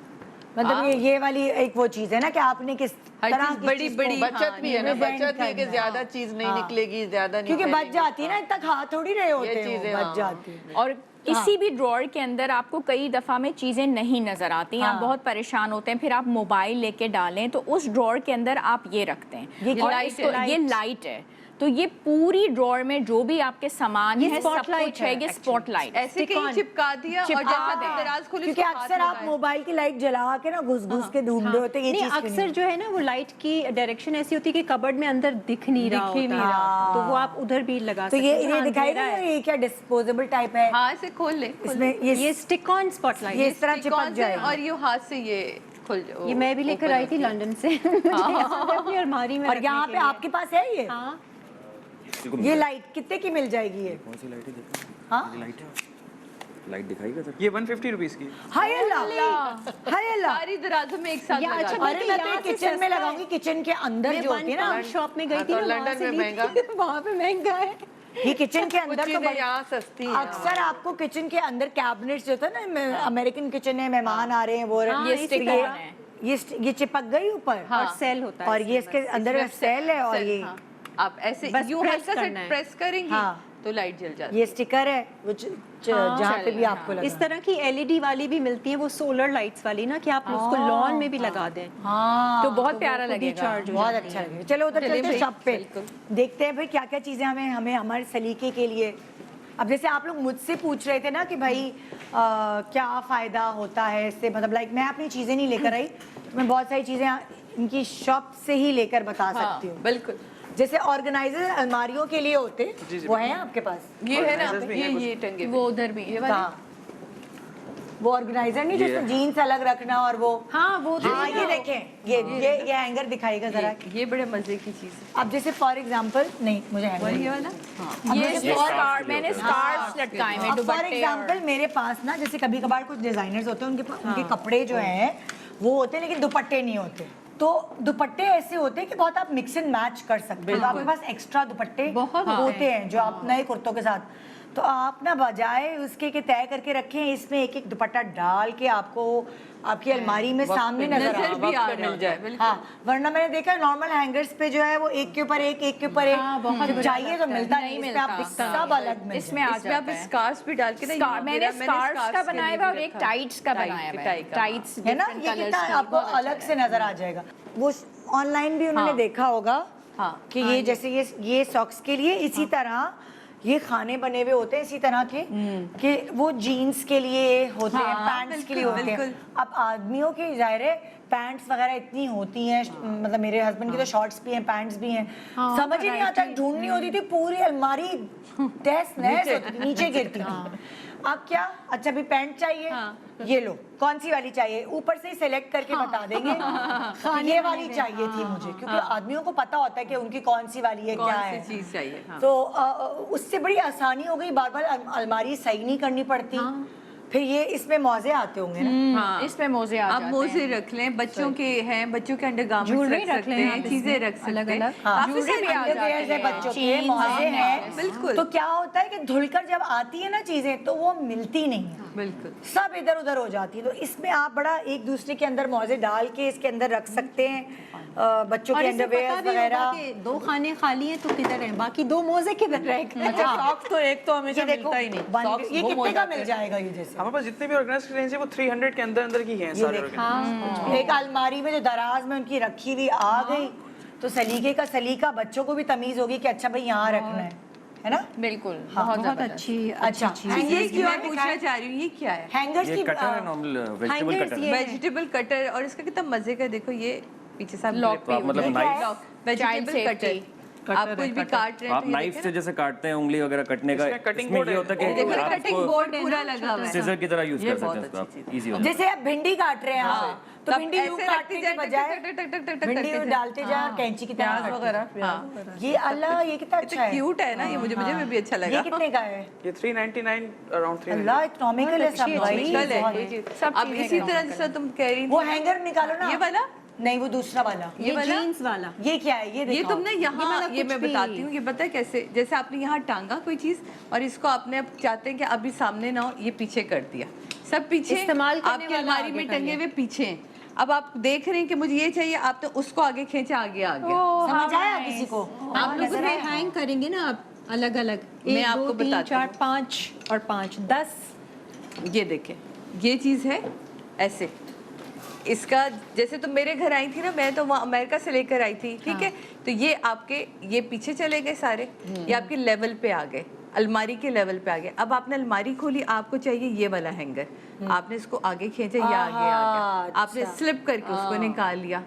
मतलब ये वाली एक वो चीज है ना कि आपने किस हर तरह चीज़ की बड़ी- चीज़ को- बड़ी, बचत भी है ना, represent बचत भी है कि करना। ज्यादा चीज नहीं निकलेगी, ज्यादा नहीं क्योंकि बच फैलेगी। जाती है ना, इतना खा थोड़ी रहे होते हैं, चीज़ें, वो बच हाँ। जाती है। और किसी भी ड्रॉअर के अंदर आपको कई दफ़ा में चीज़ें नहीं नज़र आती, आप बहुत परेशान होते हैं, फिर आप मोबाइल लेके डालें तो उस ड्रॉअर के अंदर आप ये रखते हैं, ये और लाइट इसको- ये लाइट है। तो ये पूरी ड्रॉअर में जो भी आपके सामान ये है, सब spotlight कुछ है, है ये actually। स्पॉटलाइट। ऐसे कहीं चिपका दिया, और चिपका जैसा दें। दराज खोली क्योंकि उसको हाथ अक्सर आप लगाए। मोबाइल की लाइट जला के ना घुस के ढूंढ रहे होते हैं, ये नहीं, चीज क्यों अक्सर नहीं? जो है ना वो लाइट की डायरेक्शन ऐसी होती है कि कबर्ड में अंदर दिख नहीं रहा दिख ही नहीं होता। रहा। तो वो आप उधर भी लगा तो सकते हैं। ये दिखाई दे, ये क्या डिस्पोजेबल टाइप है? हाथ से खोल ले, इसमें ये स्टिक ऑन स्पॉटलाइट, ये इस तरह stick चिपक on से, जाएगी। और ये हाथ से ये खुल जाओ। ये मैं भी लेकर आई थी लंदन से अपनी अलमारी में और रखने यहाँ के पे लिए। आपके पास है ये? हाँ, ये लाइट कितने की मिल जाएगी ये? कौन सी लाइट है? देखो, हाँ? ये लाइट है, लाइट दिखाएगा सर। ये 150 रुपीस की। हाय अल्लाह, हाय अल्लाह। सारी दराजों में एक साथ या लगा अच्छा, दो। अरे मैं यहाँ तो से किचन में सस्ता है। लगाऊंगी, किचन के अंदर मैं जो होती है ना। वन शॉप में गई हाँ, थी तो ना, वहाँ लंदन से में ली महंगा। थी। वहाँ पे महंगा है। ये किचन के कुछ अंदर तो चीजें यहाँ सस्ती हैं। अक्सर आपको किचन के अंदर कैबिनेट्स जो था ना, अमेरिकन किचन है, मेहमान आ रहे हैं वो ये stick on है। ये चिपक गई ऊपर और सेल होता है और ये इसके अंदर सेल है और ये आप ऐसे बस यूं press हल्का करना से है। प्रेस करेंगी हाँ। तो लाइट जल जाती ये स्टिकर है वो जहाँ पे भी आपको लगा। इस तरह की एलईडी वाली भी मिलती है, वो सोलर लाइट्स वाली ना, कि आप उसको लॉन में भी लगा दें हाँ तो बहुत प्यारा वो भी लगेगा। charge हो बहुत जाती अच्छा है। लगेगा। चलो उधर चलिए चलते हैं भाई, शॉप पे, बिल्कुल। देखते हैं भाई क्या क्या चीजें हमें हमारे सलीके के लिए। अब जैसे आप लोग मुझसे पूछ रहे थे ना कि भाई क्या फायदा होता है इससे, मतलब लाइक मैं अपनी चीजें नहीं लेकर आई, मैं बहुत सारी चीजें इनकी शॉप से ही लेकर बता सकती हूँ। बिल्कुल। जैसे ऑर्गेनाइजर अलमारियों के लिए होते जी, जी, वो हैं आपके पास? ये है ना, Organizers भी हैं कुछ। ये टंगे वो उधर भी ये वाले कहाँ? वो ऑर्गेनाइजर नहीं जिसमें जीन्स अलग रखना और वो, हाँ वो हाँ ये देखें, ये हैंगर दिखाएगा जरा। ये बड़े मजे की चीज है। अब जैसे फॉर एग्जांपल, नहीं मुझे हैंगर ये नहीं। वाला अब ये मुझे स्कार्फ, मैंने स्कार्फ लटकाए हैं फॉर दुपट्टे एग्जांपल और मेरे पास ना, जैसे कभी कभार कुछ डिजाइनर्स होते हैं उनके कपड़े जो हैं वो होते हैं लेकिन दुपट्टे नहीं होते, तो दुपट्टे ऐसे होते हैं कि बहुत आप मिक्स एंड मैच कर सकते हो। तो आपके पास एक्स्ट्रा दुपट्टे बहुत होते हैं जो आप नए कुर्तों के साथ, तो आप ना बजाय उसके के तय करके रखें, इसमें एक एक दुपट्टा डाल के आपको आपकी अलमारी में सामने नजर नजर भी आ रहा मिल जाए, बिल्कुल। हाँ, वरना मैंने देखा नॉर्मल हैंगर्स पे जो है वो एक के ऊपर एक हाँ, बहुत जब बुरा चाहिए तो लगता है। मिलता नहीं नहीं, इसमें आप मिलता। सब अलग मिल इसमें जाए। आ इसमें आप जाता है। स्कार्स भी डाल के ना, यूं मैंने मेरा- स्कार्फ्स का स्कार्स के बनाया लिए हुआ और भी एक रखा। टाइट्स का टाई- बनाया हुआ टाई है, का, टाइट्स है ना, different ये colours कितना की, आपको बहुत अच्छा अलग से नजर आ जाएगा। वो ऑनलाइन भी उन्होंने हाँ। देखा होगा हाँ, कि ये जैसे ये सॉक्स के लिए इसी तरह ये खाने बने हुए होते हैं इसी तरह के, कि वो जीन्स के लिए होते हैं, पैंट्स के लिए होते हैं। बिल्कुल। अब आदमियों की जाहिर है पैंट्स वगैरह इतनी होती हैं, मतलब मेरे हस्बैंड की तो शॉर्ट्स भी हैं, पैंट्स भी हैं, समझ ही नहीं आता, ढूंढनी होती थी, पूरी अलमारी तहस नहस होती थी, नीचे गिरती थी। अब क्या, अच्छा भी पैंट चाहिए, ये लो, कौन सी वाली चाहिए, ऊपर से ही सेलेक्ट करके बता देंगे, हाँ ये वाली चाहिए थी मुझे, क्योंकि आदमियों को पता होता है कि उनकी कौन सी वाली है, क्या कौन सी है। चीज चाहिए। हाँ। तो उससे बड़ी आसानी हो गई, बार बार अलमारी सही नहीं करनी पड़ती। फिर ये इसमें मौजे आते होंगे ना, हाँ। इसमें मोजे आ आप जाते मोजे हैं। रख लें, बच्चों के हैं, बच्चों के अंडरगारमेंट्स Jewelry रख रख सकते लें हैं, आप चीजें इसमें, रख सकते हैं। अलग-अलग। काफी Jewelry सारी भी आ अंडरवियर्स है जाती है। बच्चों के, Jeans, मौजे हैं, बिल्कुल। तो क्या होता है कि धुलकर जब आती है ना चीजें तो वो मिलती नहीं है, बिल्कुल। सब इधर उधर हो जाती है। तो इसमें आप बड़ा एक दूसरे के अंदर मौजे डाल के इसके अंदर रख सकते हैं, बच्चों और के इसे पता अंडरवियर भी होगा वगैरह। कि 2 खाने खाली हैं तो किधर हैं, बाकी 2 मोजे किधर रह गए। अच्छा, सॉक्स तो एक तो ये हमेशा देखो मिलता ही नहीं, सॉक्स ये गुम हो कितने का जाते मिल हैं। जाएगा ये जैसे, हमारे पास जितने भी ऑर्गेनाइज रेंज है वो 300 के अंदर की हैं ये सारे देख, organizers। एक अलमारी में जो दराज में उनकी रखी हुई आ गई, तो सलीके का सलीका, बच्चों को भी तमीज होगी कि अच्छा भाई यहाँ रखना है ना। बिल्कुल हाँ, बहुत अच्छी अच्छा, ये हैंगर्स की मैं और पूछना चाह रही हूँ, ये क्या है? हैंगर्स ये की कटर है, नॉर्मल वेजिटेबल hangers कटर ये- वेजिटेबल कटर, और इसका कितना मजे का, देखो ये पीछे से Lock तो आप मतलब knife vegetable Child cutter, safety। आप कुछ भी काट रहे हैं आप तो ये नाइफ देखें से जैसे काटते हैं उंगली वगैरह कटने का, इसमें cutting इसमें board ये है। होता ना, है देखो कि ये आप कटिंग उसको बोर्ड पूरा लगा हुआ है। सीजर की तरह यूज ये कर सकते बहुत हैं, इसको अच्छी आप चीज़ इजी हो जाता है। जैसे आप भिंडी काट रहे हैं हाँ, तो तब भिंडी यूं ऐसे काटने रखते के जाए, बजाय टक, टक, टक, टक, टक, टक भिंडी करते डालते जा और कैंची की तरह प्याज काटते वगैरह, जा। ये अल्लाह, ये कितना अच्छा है, क्यूट है ना ये, मुझे भी अच्छा लगा। ये कितने का है? ये 399 अराउंड 300। अल्लाह इकोनॉमिकल है सब भाई। Economical है बहुत। ये चीज़। सब अब चीज़ें इसी तरह economical जैसा तुम कह रही वो थी, हैंगर निकालो ना, ये वाला, नहीं वो दूसरा वाला, ये ये वाला? जीन्स वाला। ये क्या है, ये ये दिखाओ। तुमने यहाँ, वाला ये कुछ मैं भी- बताती हूँ, ये पता है कैसे, जैसे आपने यहाँ टांगा कोई चीज और इसको आपने अब चाहते हैं कि अभी सामने ना हो, ये पीछे कर दिया, सब पीछे इस्तेमाल करने आपकी वाला अलमारी आगे में कर टंगे लिया। हुए पीछे हैं। अब आप देख रहे हैं कि मुझे ये चाहिए, आपने उसको आगे खींचा, आगे आ गया। समझ आया किसी को? आप लोग उसमें हैंग करेंगे ना आप अलग अलग, मैं 1 आपको 2 3 बताती 4 हूँ। 5 और 5 10। ये देखें, ये चीज़ है ऐसे, इसका जैसे तुम मेरे घर आई थी ना, मैं तो वहाँ अमेरिका से लेकर आई थी, ठीक है, तो ये आपके ये पीछे चले गए सारे, ये आपके लेवल पे आ गए, अलमारी के लेवल पे आ गए। अब आपने अलमारी खोली, आपको चाहिए ये वाला हैंगर, आपने इसको आगे खींचा, ये आगे आ गया, आपने स्लिप करके उसको निकाल लिया,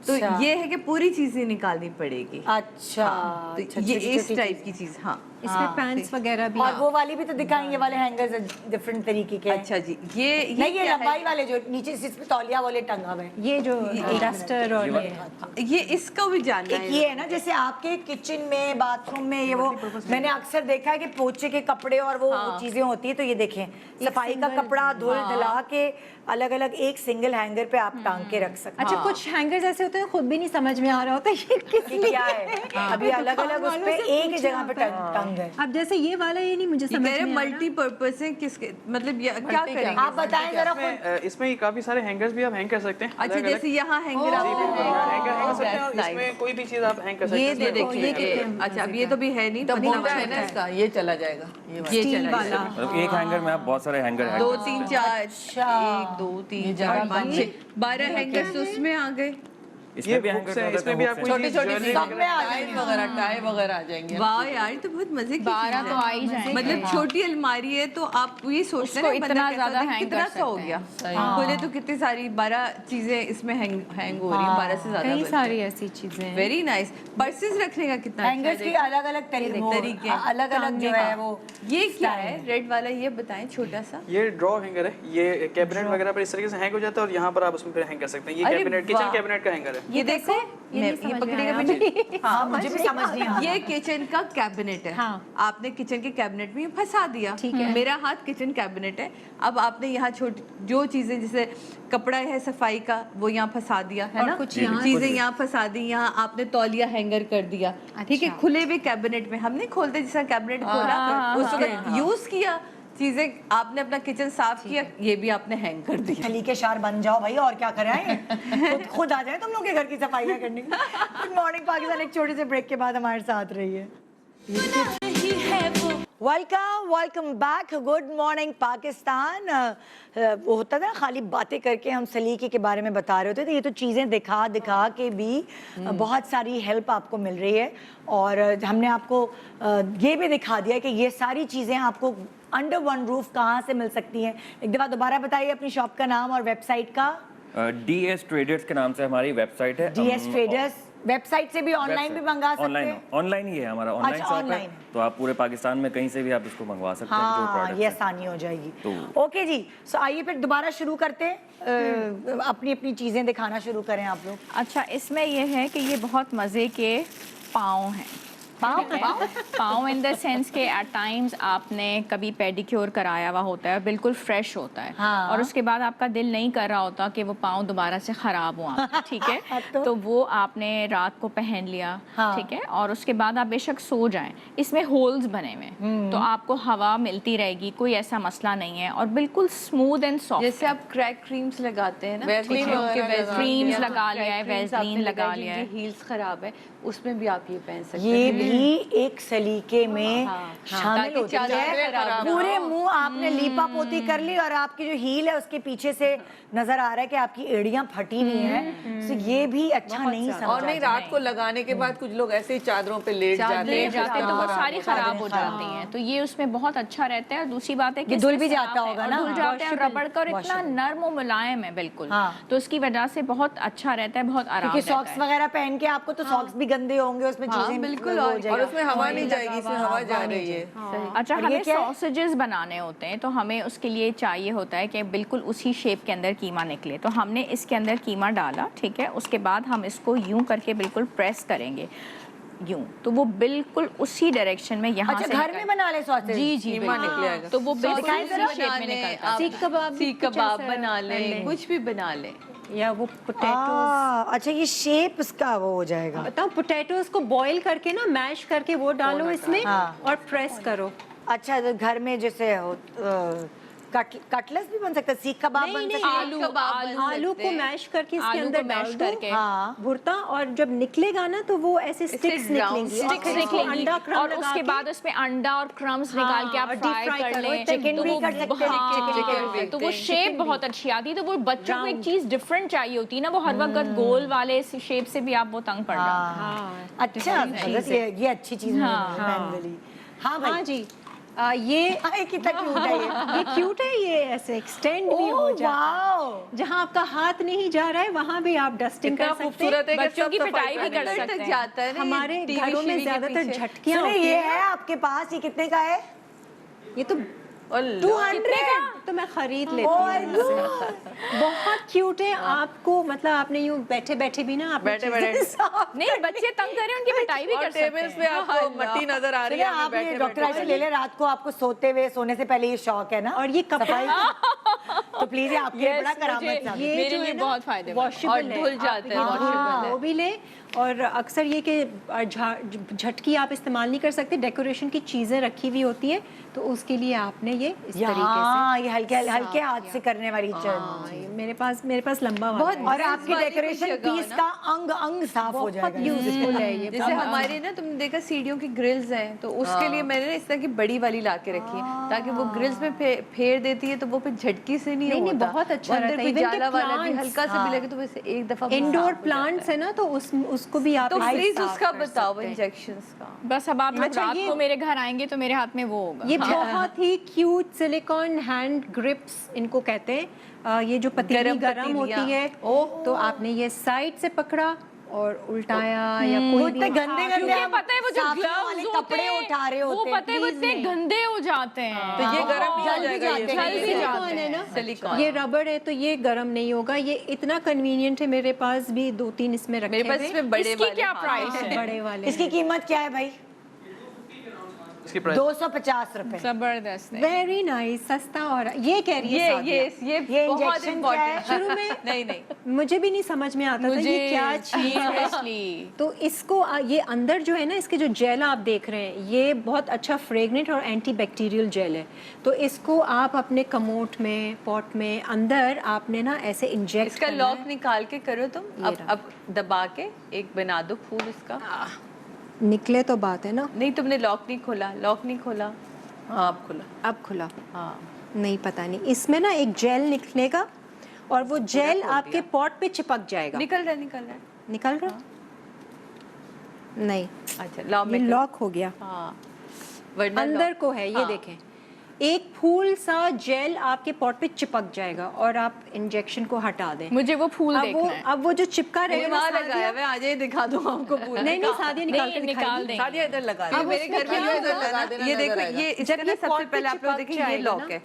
तो अच्छा। ये है कि पूरी चीजें निकालनी पड़ेगी। अच्छा, तो अच्छा, ये छोटी- इस छोटी टाइप चीज़। की चीज, हाँ। इसमें पैंट्स वगैरह भी। और वो वाली भी तो दिखाएंगे वाले हैंगर्स डिफरेंट तरीके के। अच्छा जी, ये नहीं ये क्या है? लंबाई वाले जो नीचे से इसमें तौलिया वाले टंगा हुए हैं। ये जो डस्टर और ये ये इसको भी जानना एक है। ये है ना, जैसे आपके किचन में, बाथरूम में, ये वो मैंने अक्सर देखा है कि पोछे के कपड़े और वो चीजें होती है, तो ये देखें सफाई का कपड़ा धुल धुला के अलग अलग एक सिंगल हैंगर पे आप टांग के रख सकते अच्छा, कुछ हैंगर्स ऐसे होते हैं खुद भी नहीं समझ में आ रहा होता ये किस हैं। लिए क्या है, अभी अलग अलग उस पे एक ही जगह पे टंग मान गए। अब जैसे ये वाला ये नहीं मुझे ये समझ कह रहे में आ रहा। मल्टी पर्पस है, किसके मतलब ये क्या करेंगे? आप बताएं जरा खुद। इसमें काफी सारे हैंगर्स भी आप हैंग कर सकते हैं। अच्छा, जैसे यहाँ हैंगर हैंगर कर सकते हैं, और इसमें कोई भी चीज आप हैंग कर सकते ये हैं। दे इसमें देखिए, अच्छा अब ये तो भी है नहीं, तो पतला मोटा है ना इसका, ये चला जाएगा ये वाला। ये स्टील चला वाला। मतलब एक हैंगर में आप बहुत सारे हैंगर हैंग 2 कर सकते 3 हैं। 4 1 2 3 4 5 6 12 हैंगर्स उसमें आ गए। इसमें भी हैंगर इसमें भी आपको छोटी छोटी ज्वेलरी टाई वगैरह आ जाएंगे। वाह यार, ये तो बहुत मजे की 12 चीज़ तो है। आ ही जाएंगे। मतलब छोटी अलमारी है तो आप ये सोचते उसको हैं ना, इतना बंदा कैसा ज़्यादा होता है, हैंग कितना कर सा हो सकते गया। खोले तो कितनी सारी 12 चीजें इसमें हैंग हो रही हैं, 12 से ज्यादा कई सारी ऐसी चीजें हैं। Very nice. पर्सेस रखने का कितना अच्छा हैंगर्स की है, अलग अलग तरीके। अलग अलग जो है वो। ये क्या है रेड वाला, ये बताएं छोटा सा। ये ड्रॉ हैंगर है, ये कैबिनेट वगैरह पर इस तरीके से हैंग हो जाता है, और यहाँ पर आप उसमें फिर हैंग कर सकते हैं। ये अरे कैबिनेट, वाह। किचन कैबिनेट का हैंगर है। ये देखो, ये पकड़ेगा मुझे। हाँ मुझे भी समझ नहीं आ ये किचन का कैबिनेट है। हाँ। आपने किचन के कैबिनेट में फंसा दिया, ठीक है। मेरा हाथ किचन कैबिनेट है, अब आपने यहाँ छोटी जो चीजें जैसे कपड़ा है सफाई का वो यहाँ फंसा दिया है ना, कुछ यहाँ चीजें यहाँ फंसा दी, यहाँ आपने तौलिया हैंगर कर दिया, ठीक है। खुले हुए कैबिनेट में हमने खोलते जैसा कैबिनेट खोला, उसको यूज किया, चीजें आपने अपना किचन साफ किया, ये भी आपने हैंग कर दिया। खली के शार बन जाओ भाई, और क्या कराएं। खुद आ जाए तुम लोग के घर की सफाइयाँ करने। गुड मॉर्निंग पाकिस्तान, एक छोटे से ब्रेक के बाद हमारे साथ रहिए। Welcome back. Good morning Pakistan. वो होता था ना, खाली बातें करके हम सलीके के बारे में बता रहे होते थे, ये तो चीज़ें दिखा के भी बहुत सारी हेल्प आपको मिल रही है। और हमने आपको ये भी दिखा दिया कि ये सारी चीज़ें आपको अंडर वन रूफ कहाँ से मिल सकती हैं। एक दफ़ा दोबारा बताइए अपनी शॉप का नाम और वेबसाइट का। DS ट्रेडर्स के नाम से हमारी वेबसाइट है। DS ट्रेडर्स वेबसाइट से भी ऑनलाइन भी मंगा सकते हैं। ऑनलाइन ही है हमारा, ऑनलाइन अच्छा, शॉप है, ऑनलाइन। तो आप पूरे पाकिस्तान में कहीं से भी आप इसको मंगवा सकते हैं। जो हाँ प्रोडक्ट ये आसानी हो जाएगी। तो- ओके जी, सो आइए फिर दोबारा शुरू करते हैं। अपनी अपनी चीज़ें दिखाना शुरू करें आप लोग। अच्छा, इसमें ये है कि ये बहुत मज़े के पाँव हैं। पाँव इन द सेंस के एट टाइम्स आपने कभी पेडिक्योर कराया हुआ होता है, बिल्कुल फ्रेश होता है, हाँ। और उसके बाद आपका दिल नहीं कर रहा होता कि वो पाँव दोबारा से ख़राब हुआ, ठीक है। तो वो आपने रात को पहन लिया, हाँ। ठीक है, और उसके बाद आप बेशक सो जाएं, इसमें होल्स बने हुए हैं, तो आपको हवा मिलती रहेगी, कोई ऐसा मसला नहीं है, और बिल्कुल स्मूथ एंड सॉफ्ट। जैसे आप क्रैक क्रीम्स लगाते हैं ना, वैसलीन ठीक है, वगैरह उनके लगा क्रीम्स वैसलीन लगा लिया है, क्रीम्स आपने वैसलीन लगा लगाई, लिया है। जिनकी हील्स खराब है, उसमें भी आप ये पहन सकते ये हैं। भी एक सलीके में शामिल ताकि होती चादर है। खराब ना पूरे मुंह आपने लीपा पोती कर ली, और आपकी जो हील है उसके पीछे से नजर आ रहा है कि आपकी एड़ियां फटी हुई हैं। तो ये भी अच्छा नहीं समझा। और नहीं, रात को लगाने के बाद कुछ लोग ऐसे ही चादरों पे लेट जाते ले हैं, जाते हैं तो वो सारी खराब हो खराब। जाती हैं, तो ये उसमें बहुत अच्छा रहता है। और दूसरी बात है कि ये धुल इसमें भी साफ जाता है, होगा और ना? धुल जाते हैं, और रबड़ का और इतना Washable। नर्म और मुलायम है बिल्कुल, हाँ। तो उसकी वजह से बहुत अच्छा रहता है, बहुत आराम क्योंकि रहता सॉक्स है। वगैरह पहन के आपको तो सॉक्स भी गंदे होंगे, उसमें चीजें बिल्कुल, वो हो और जाएगा। और उसमें हवा नहीं जाएगी, इसमें हवा जा रही है। अच्छा, और ये हमें क्या है? सॉसेजेस बनाने होते हैं, तो हमें उसके लिए चाहिए होता है कि बिल्कुल उसी शेप के अंदर कीमा निकले, तो हमने इसके अंदर कीमा डाला, ठीक है। उसके बाद हम इसको यूं करके बिल्कुल प्रेस करेंगे, यूं, तो वो बिल्कुल उसी डायरेक्शन में यहाँ अच्छा, से घर निकल- में बना ले सॉसेज? जी जी कीमा बिल्कुल। निकले आएगा। तो वो बिल्कुल दिखाएं उसी जरा। शेप में निकलता है। सीख कबाब भी सीख कुछ कबाब ऐसा बना कर लें, लें। कुछ भी बना लें। या वो पोटैटोज, अच्छा, ये शेप उसका वो हो जाएगा। बताओ, पोटैटोज को बॉईल करके ना मैश करके वो डालो इसमें, हाँ। और प्रेस करो। अच्छा, तो घर में जैसे हो कटलेस भी बन सकता है, सीख कबाब नहीं, बन नहीं, सकता है। आलू आलू को मैश करके इसके आलू अंदर को डाल मैश दो, करके। हाँ। भुरता, और जब निकलेगा ना तो वो ऐसे स्टिक्स round निकलेंगी, और स्टिक्स फिर इसको निकलेंगी, अंडा क्रम और लगा उसके के- बाद उसमें अंडा और क्रम्स निकाल के आप और deep फ्राई fry कर करो, लें, चिकन तो भी वो- कर सकते हैं, हाँ, चिकन तो वो शेप बहुत अच्छी आती है। तो वो बच्चों को एक चीज डिफरेंट चाहिए होती है ना, वो हर वक्त गोल वाले शेप से भी आप वो तंग पड़ जाते हैं। हाँ। अच्छा, बस ये अच्छी चीज है मैंने मिली। हाँ भाई, हाँ जी, ये ये कितना क्यूट है ये। ये क्यूट है, ये ऐसे एक्सटेंड भी हो ओह, जाता है। वाओ। जहाँ आपका हाथ नहीं जा रहा है वहाँ भी आप डस्टिंग इतना कर सकते हैं। खूबसूरत है कि बच्चों सब की सफाई पिटाई भी कर करनी सकते तक हैं। जाता है ना, हमारे टीवी घरों में शीवी के ज्यादातर पीछे। झटकियाँ सुने, होती ये हैं। है आपके पास, ये कितने का है? ये तो और 200 तो मैं खरीद लेती Oh हूँ my उनसे। बहुत क्यूट है। आपको मतलब आपने यूँ बैठे बैठे भी ना आपने बैठे चीज़ें- बैठे नहीं, बच्चे तंग करें, उनकी पिटाई भी और कर सकते टेबल्स हैं। पे आपको मट्टी नजर आ रही सुने, है, आप ये बैठे डॉक्टर आयशा ले ले, रात को आपको सोने से पहले ये शौक है ना, और ये कपड़ा तो प्लीज ये आपके लिए बड़ा करामत साबित है। ये मेरे जो लिए है ना, बहुत फायदेमंद। वॉशेबल और है। धुल आप जाते हैं, हाँ, वॉशेबल है। वो भी ले, اور اکثر یہ کہ جھٹکی آپ استعمال نہیں کر سکتے, ڈیکوریشن کی چیزیں رکھی ہوئی ہوتی ہیں, تو اس کے لیے آپ نے یہ اس طریقے ہاں یہ ہلکے ہاتھ سے کرنے والی سے, میرے پاس لمبا والا ہے. اور آپ کی ڈیکوریشن پیس کا انگ صاف ہو جائے گا. یوزفل ہے یہ. جیسے ہمارے نا تم نے دیکھا سیڑھیوں کی گرلز ہیں, تو اس کے لیے میں نے نا اس طرح کی بڑی والی لا کے رکھی ہے تاکہ وہ گرلز میں پھیر دیتی ہے تو وہ پھر جھٹکی سے نہیں ہوتا. بہت اچھا رہتا ہے. جالا والا بھی ہلکا سا بھی لگے تو ویسے ایک دفعہ انڈور پلانٹس ہے نا, تو اس کو بھی آپ تو پلیز اس کا بتاؤ انجیکشنز کا. بس اب آپ رات کو میرے گھر آئیں گے تو میرے ہاتھ میں وہ ہوگا. یہ بہت ہی کیوٹ سلیکون ہینڈ گرپس ان کو کہتے ہیں. یہ جو پتیلی گرم ہوتی ہے تو آپ نے یہ سائڈ سے پکڑا اور الٹایا یا کوئی بھی گندے پتہ ہے وہ جو گلوز کپڑے اٹھا رہے وہ ہوتے پتہ ہے وہ اتنے گندے ہو جاتے ہیں. تو یہ گرم نہیں ہو جائے گا, سلیکون ہے نا, یہ ربڑ ہے تو یہ گرم نہیں ہوگا. یہ اتنا کنوینئنٹ ہے, میرے پاس بھی 2-3 اس میں رکھے میرے پاس اس میں بڑے اس کی کیا پرائس ہے؟ بڑے والے. اس کی قیمت کیا ہے بھائی؟ اس کی پرائس 250 روپے. زبردست ہے. ویری نائس, سستا. اور یہ کہہ رہی ہے یہ بہت انجیکشن کیا ہے؟ امپورٹنٹ. شروع میں نہیں مجھے بھی نہیں سمجھ میں آتا تھا یہ کیا چیز ہے. تو اس کو یہ اندر جو ہے نا, اس کے جو جیل آپ دیکھ رہے ہیں, یہ بہت اچھا فریگننٹ اور اینٹی بیکٹیریل جیل ہے. تو اس کو آپ اپنے کموٹ میں, پاٹ میں اندر آپ نے نا ایسے انجیکٹ اس کا لاک نکال کے کرو تم, اب دبا کے ایک بنا دو پھول اس کا. نکلے تو بات ہے نا. نہیں تم نے لاک نہیں کھولا. ہاں اب کھلا. اب کھلا. ہاں نہیں پتا نہیں, اس میں نا ایک جیل نکلنے کا, اور وہ جیل آپ کے پاٹ پہ چپک جائے گا. نکل رہا ہے. نکل رہا نہیں. اچھا یہ لاک ہو گیا. ہاں اندر کو ہے, یہ دیکھیں ایک پھول سا جیل آپ کے پاٹ پہ چپک جائے گا, اور آپ انجیکشن کو ہٹا دیں. مجھے وہ پھول دیکھنا ہے. اب وہ جو چپکا رہے گا, لگایا ہوا, آ جائے دکھا دو ہم کو پھول. نہیں سادیہ نکال کے نکال دیں. سادیہ ادھر لگا دیں. میرے گھر میں یہ دیکھو, یہ اس کا سب سے پہلے آپ لوگ دیکھیں, یہ لاک ہے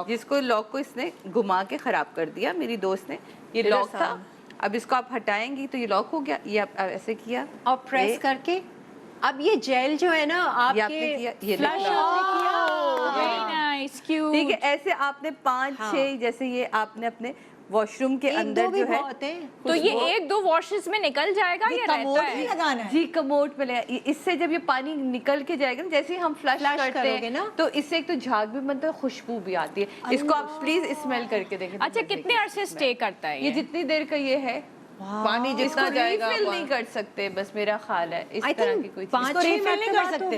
جس کو لاک کو اس نے گھما کے خراب کر دیا. میری دوست نے, یہ لاک تھا, اب اس کو آپ ہٹائیں گی تو یہ لاک ہو گیا. یہ آپ ایسے کیا اور پریس کر کے, اب یہ جیل جو ہے نا آپ کے فلش آپ نے کیا. Very nice, cute. ٹھیک ہے, ایسے آپ نے 5-6 جیسے یہ آپ نے اپنے واش روم کے اندر جو ہے, تو یہ 1-2 واشز میں نکل جائے گا یا رہتا ہے؟ لگانا ہے. جی کموڈ پہ لے. اس سے جب یہ پانی نکل کے جائے گا نا, جیسے ہی ہم فلش کرتے ہیں تو اس سے ایک تو جھاگ بھی بنتا ہے, خوشبو بھی آتی ہے. اس کو آپ پلیز اسمیل کر کے دیکھیں. اچھا کتنے عرصے اسٹے کرتا ہے یہ جتنی دیر کا یہ ہے, پانی جتنا جائے گا ریفل نہیں کر سکتے, بس میرا خیال ہے اس طرح کی کوئی چیز. 5-6 نہیں کر سکتے.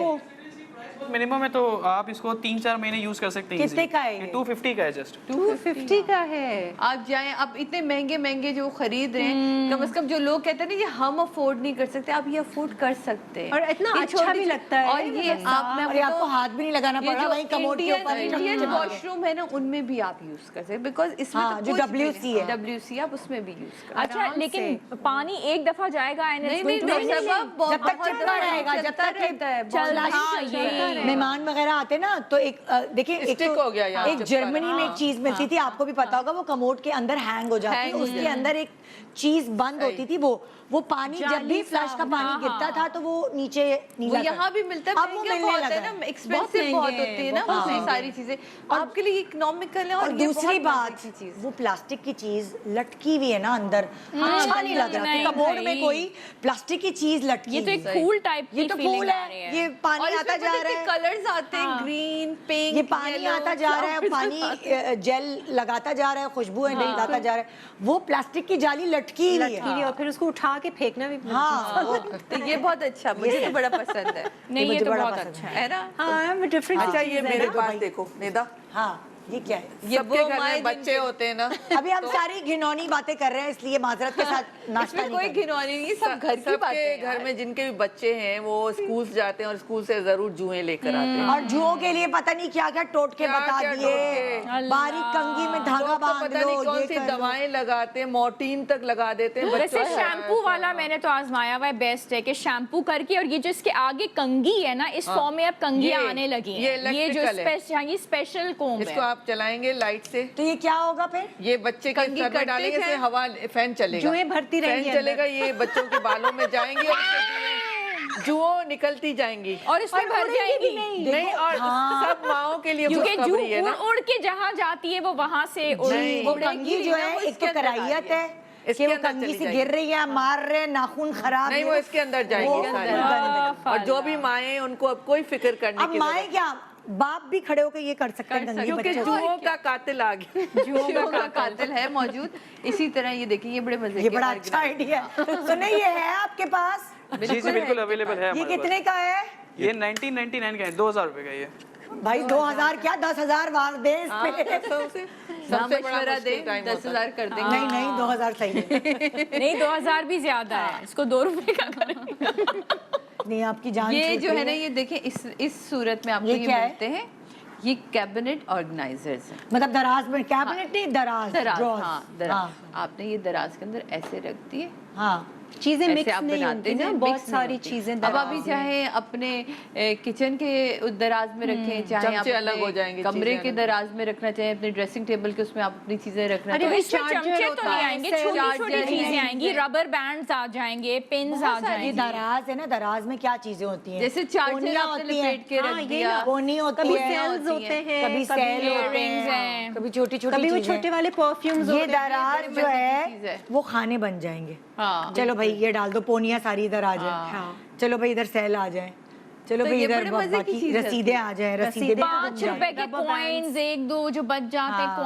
منیمم ہے تو آپ اس کو 3-4 مہینے یوز کر سکتے ہیں. کتنے کا ہے یہ؟ 250 کا ہے جسٹ. 250 کا ہے. آپ جائیں, آپ اتنے مہنگے جو خرید رہے ہیں, کم از کم جو لوگ کہتے ہیں نا یہ ہم افورڈ نہیں کر سکتے, آپ یہ افورڈ کر سکتے ہیں. اور اتنا اچھا بھی لگتا ہے. اور یہ آپ کو ہاتھ بھی نہیں لگانا پڑا, وہیں کموڈ کے اوپر انڈین واش روم ہے نا, ان میں بھی آپ یوز کر سکتے, بیکاز اس میں جو WC ہے, WC آپ اس میں بھی یوز کر. اچھا لیکن پانی ایک دفعہ جائے گا, جب تک چپکا رہے گا, جب تک مہمان وغیرہ آتے نا, تو ایک دیکھیں ایک جرمنی میں ایک چیز ملتی تھی, آپ کو بھی پتا ہوگا, وہ کموڈ کے اندر ہینگ ہو جاتی, اس کے اندر ایک چیز بند ہوتی تھی, وہ پانی جب بھی فلش کا پانی گرتا تھا تو وہ نیچے نیلا. یہاں بھی ملتا ہے, مہنگا بہت ہے نا, ایکسپینسو بہت ہوتی ہے نا وہ ساری چیزیں. آپ کے لیے اکنامیکل ہے. اور دوسری بات, وہ پلاسٹک کی چیز لٹکی ہوئی ہے نا اندر, اچھا نہیں لگ رہا. کموڈ میں کوئی پلاسٹک کی چیز لٹکی, یہ تو ایک پھول ٹائپ کی یہ تو پھول ہے, یہ پانی آتا جا رہا ہے, کلرز آتے ہیں, گرین, پنک, یہ پانی آتا جا رہا ہے, پانی جیل لگاتا جا رہا ہے, خوشبو ہے نہیں لاتا جا رہا ہے, وہ پلاسٹک کی جالی لٹکی ہوئی ہے, اور پھر اس کو اٹھا کے پھینکنا بھی. تو یہ بہت اچھا, مجھے تو بڑا پسند ہے. نہیں یہ تو بہت اچھا ہے نا. ہاں ڈفرنٹ. اچھا یہ میرے پاس دیکھو ندا, ہاں یہ کیا ہے, یہ سب کے گھر میں بچے ہوتے ہیں نا. ابھی ہم ساری گھنونی باتیں کر رہے ہیں, اس لیے معذرت کے ساتھ اس ناشتہ میں نہیں کوئی کریں. گھنونی نہیں, سب گھر کی سب باتیں کے ہیں. گھر میں جن کے بھی بچے ہیں وہ اسکول جاتے ہیں اور اسکول سے ضرور جوئیں لے کر آتے ہیں, اور جوؤں کے لیے پتہ نہیں کیا کیا ٹوٹ کے بتا دیے, باریک کنگھی میں دھاگا باندھ پتہ نہیں کون سی دوائیں لگاتے ہیں, مورٹین تک لگا دیتے ہیں. ویسے شیمپو والا میں نے تو آزمایا ہوا ہے, بیسٹ ہے کہ شیمپو کر کے, اور یہ جو اس کے آگے کنگھی ہے نا, اس فارم میں اب کنگھیاں آنے لگی ہیں, یہ جو اسپیشل کوم اس ہے, کو آپ چلائیں گے لائٹ سے, تو یہ کیا ہوگا پھر, یہ بچے کے سر میں ڈالیں گے, ہوا فین چلے گا, جوئیں بھرتی رہیں گی, فین چلے گا, یہ بچوں کے بالوں میں جائیں گی اور جو نکلتی جائیں گی, اور اس میں بھر جائیں گی نہیں, اور سب ماؤں کے لیے کیونکہ جو خوشخبری ہے نا. اڑ کے جہاں جاتی ہے وہ وہاں سے وہ کنگھی جو ہے ایک تو کرائیت ہے, इसके वो अंदर कंघी चली से जाएगी। गिर रही है, मार रहे, नाखून खराब। नहीं, वो इसके अंदर जाएंगी वो सारी। अंदर। और जो भी माएँ हैं, उनको अब कोई फिक्र करने अब की माए जरूरत क्या, बाप भी खड़े होकर ये कर सकते हैं नहीं, कंघी क्योंकि बच्चों को। जुओं का कातिल आ गया। जुओं का कातिल है मौजूद। इसी तरह ये देखिए, ये बड़े मजे ये के बड़ा अच्छा आइडिया है। सुने, ये है आपके पास? जी जी बिल्कुल अवेलेबल है ये हमारे कितने का है? पास। ये 1999 का है, 2000 रुपए का ये। भाई 2000 क्या, 10,000 वार दे इस पे। सबसे बड़ा मशवरा दे, मुश्किल टाइम होता है। 10,000 कर देंगे। नहीं नहीं, 2000 सही है। नहीं 2000 भी ज्यादा है, इसको 2 रुपए का करें। नहीं, आपकी जान ये छूट जो है रही ना, ये देखें, इस सूरत में आपको ये ये क्या है? मिलते हैं। ये कैबिनेट ऑर्गेनाइजर्स हैं। मतलब दराज में, कैबिनेट नहीं, दराज, दराज, drawers। हाँ हाँ, दराज। आपने ये दराज के अंदर ऐसे रख दिए, हाँ। चीजें ऐसे मिक्स आप नहीं बनाते होती ना, हैं, बहुत mix नहीं सारी होती। चीजें अब दराज अभी में। चाहे अपने किचन के दराज में रखें, चाहे आप चमचे अलग अपने हो जाएंगे, कमरे चीजें के अलग। दराज में रखना चाहें, अपने ड्रेसिंग टेबल के उसमें आप अपनी चीजें रखना अरे चाहें। भाई, इसमें चार्जर चमचे तो होता नहीं है, आएंगे, सेल, छोटी छोटी चार्जर चीजें नहीं, आएंगी, रबर बैंड्स आ जाएंगे, पिन्स आ ये जाएंगे। दराज है ना, दराज में क्या चीजें होती हैं? जैसे चार्जर कोनियाँ आपने होती हैं। लपेट के हाँ, रख ये दिया, ना, कोनी होती कभी है, सेल्स होते हैं, कभी सेल होते earrings हैं, हैं, कभी छोटी छोटी कभी वो चीजें। छोटे वाले परफ्यूम्स ये होते हैं। दराज बड़ी जो मजे की चीज़ है है। वो खाने बन जाएंगे। हाँ, चलो भाई ये डाल दो, पोनियाँ सारी इधर आ जाए। हाँ। चलो भाई इधर सेल आ जाए, चलो तो भाई ये इधर बड़े मजे की बाकी चीज़ रसीदें होती आ जाए, रसीदें रसीदें 5 रुपए के Rubber कॉइन्स, 1-2 जो बच जाते हैं, हाँ।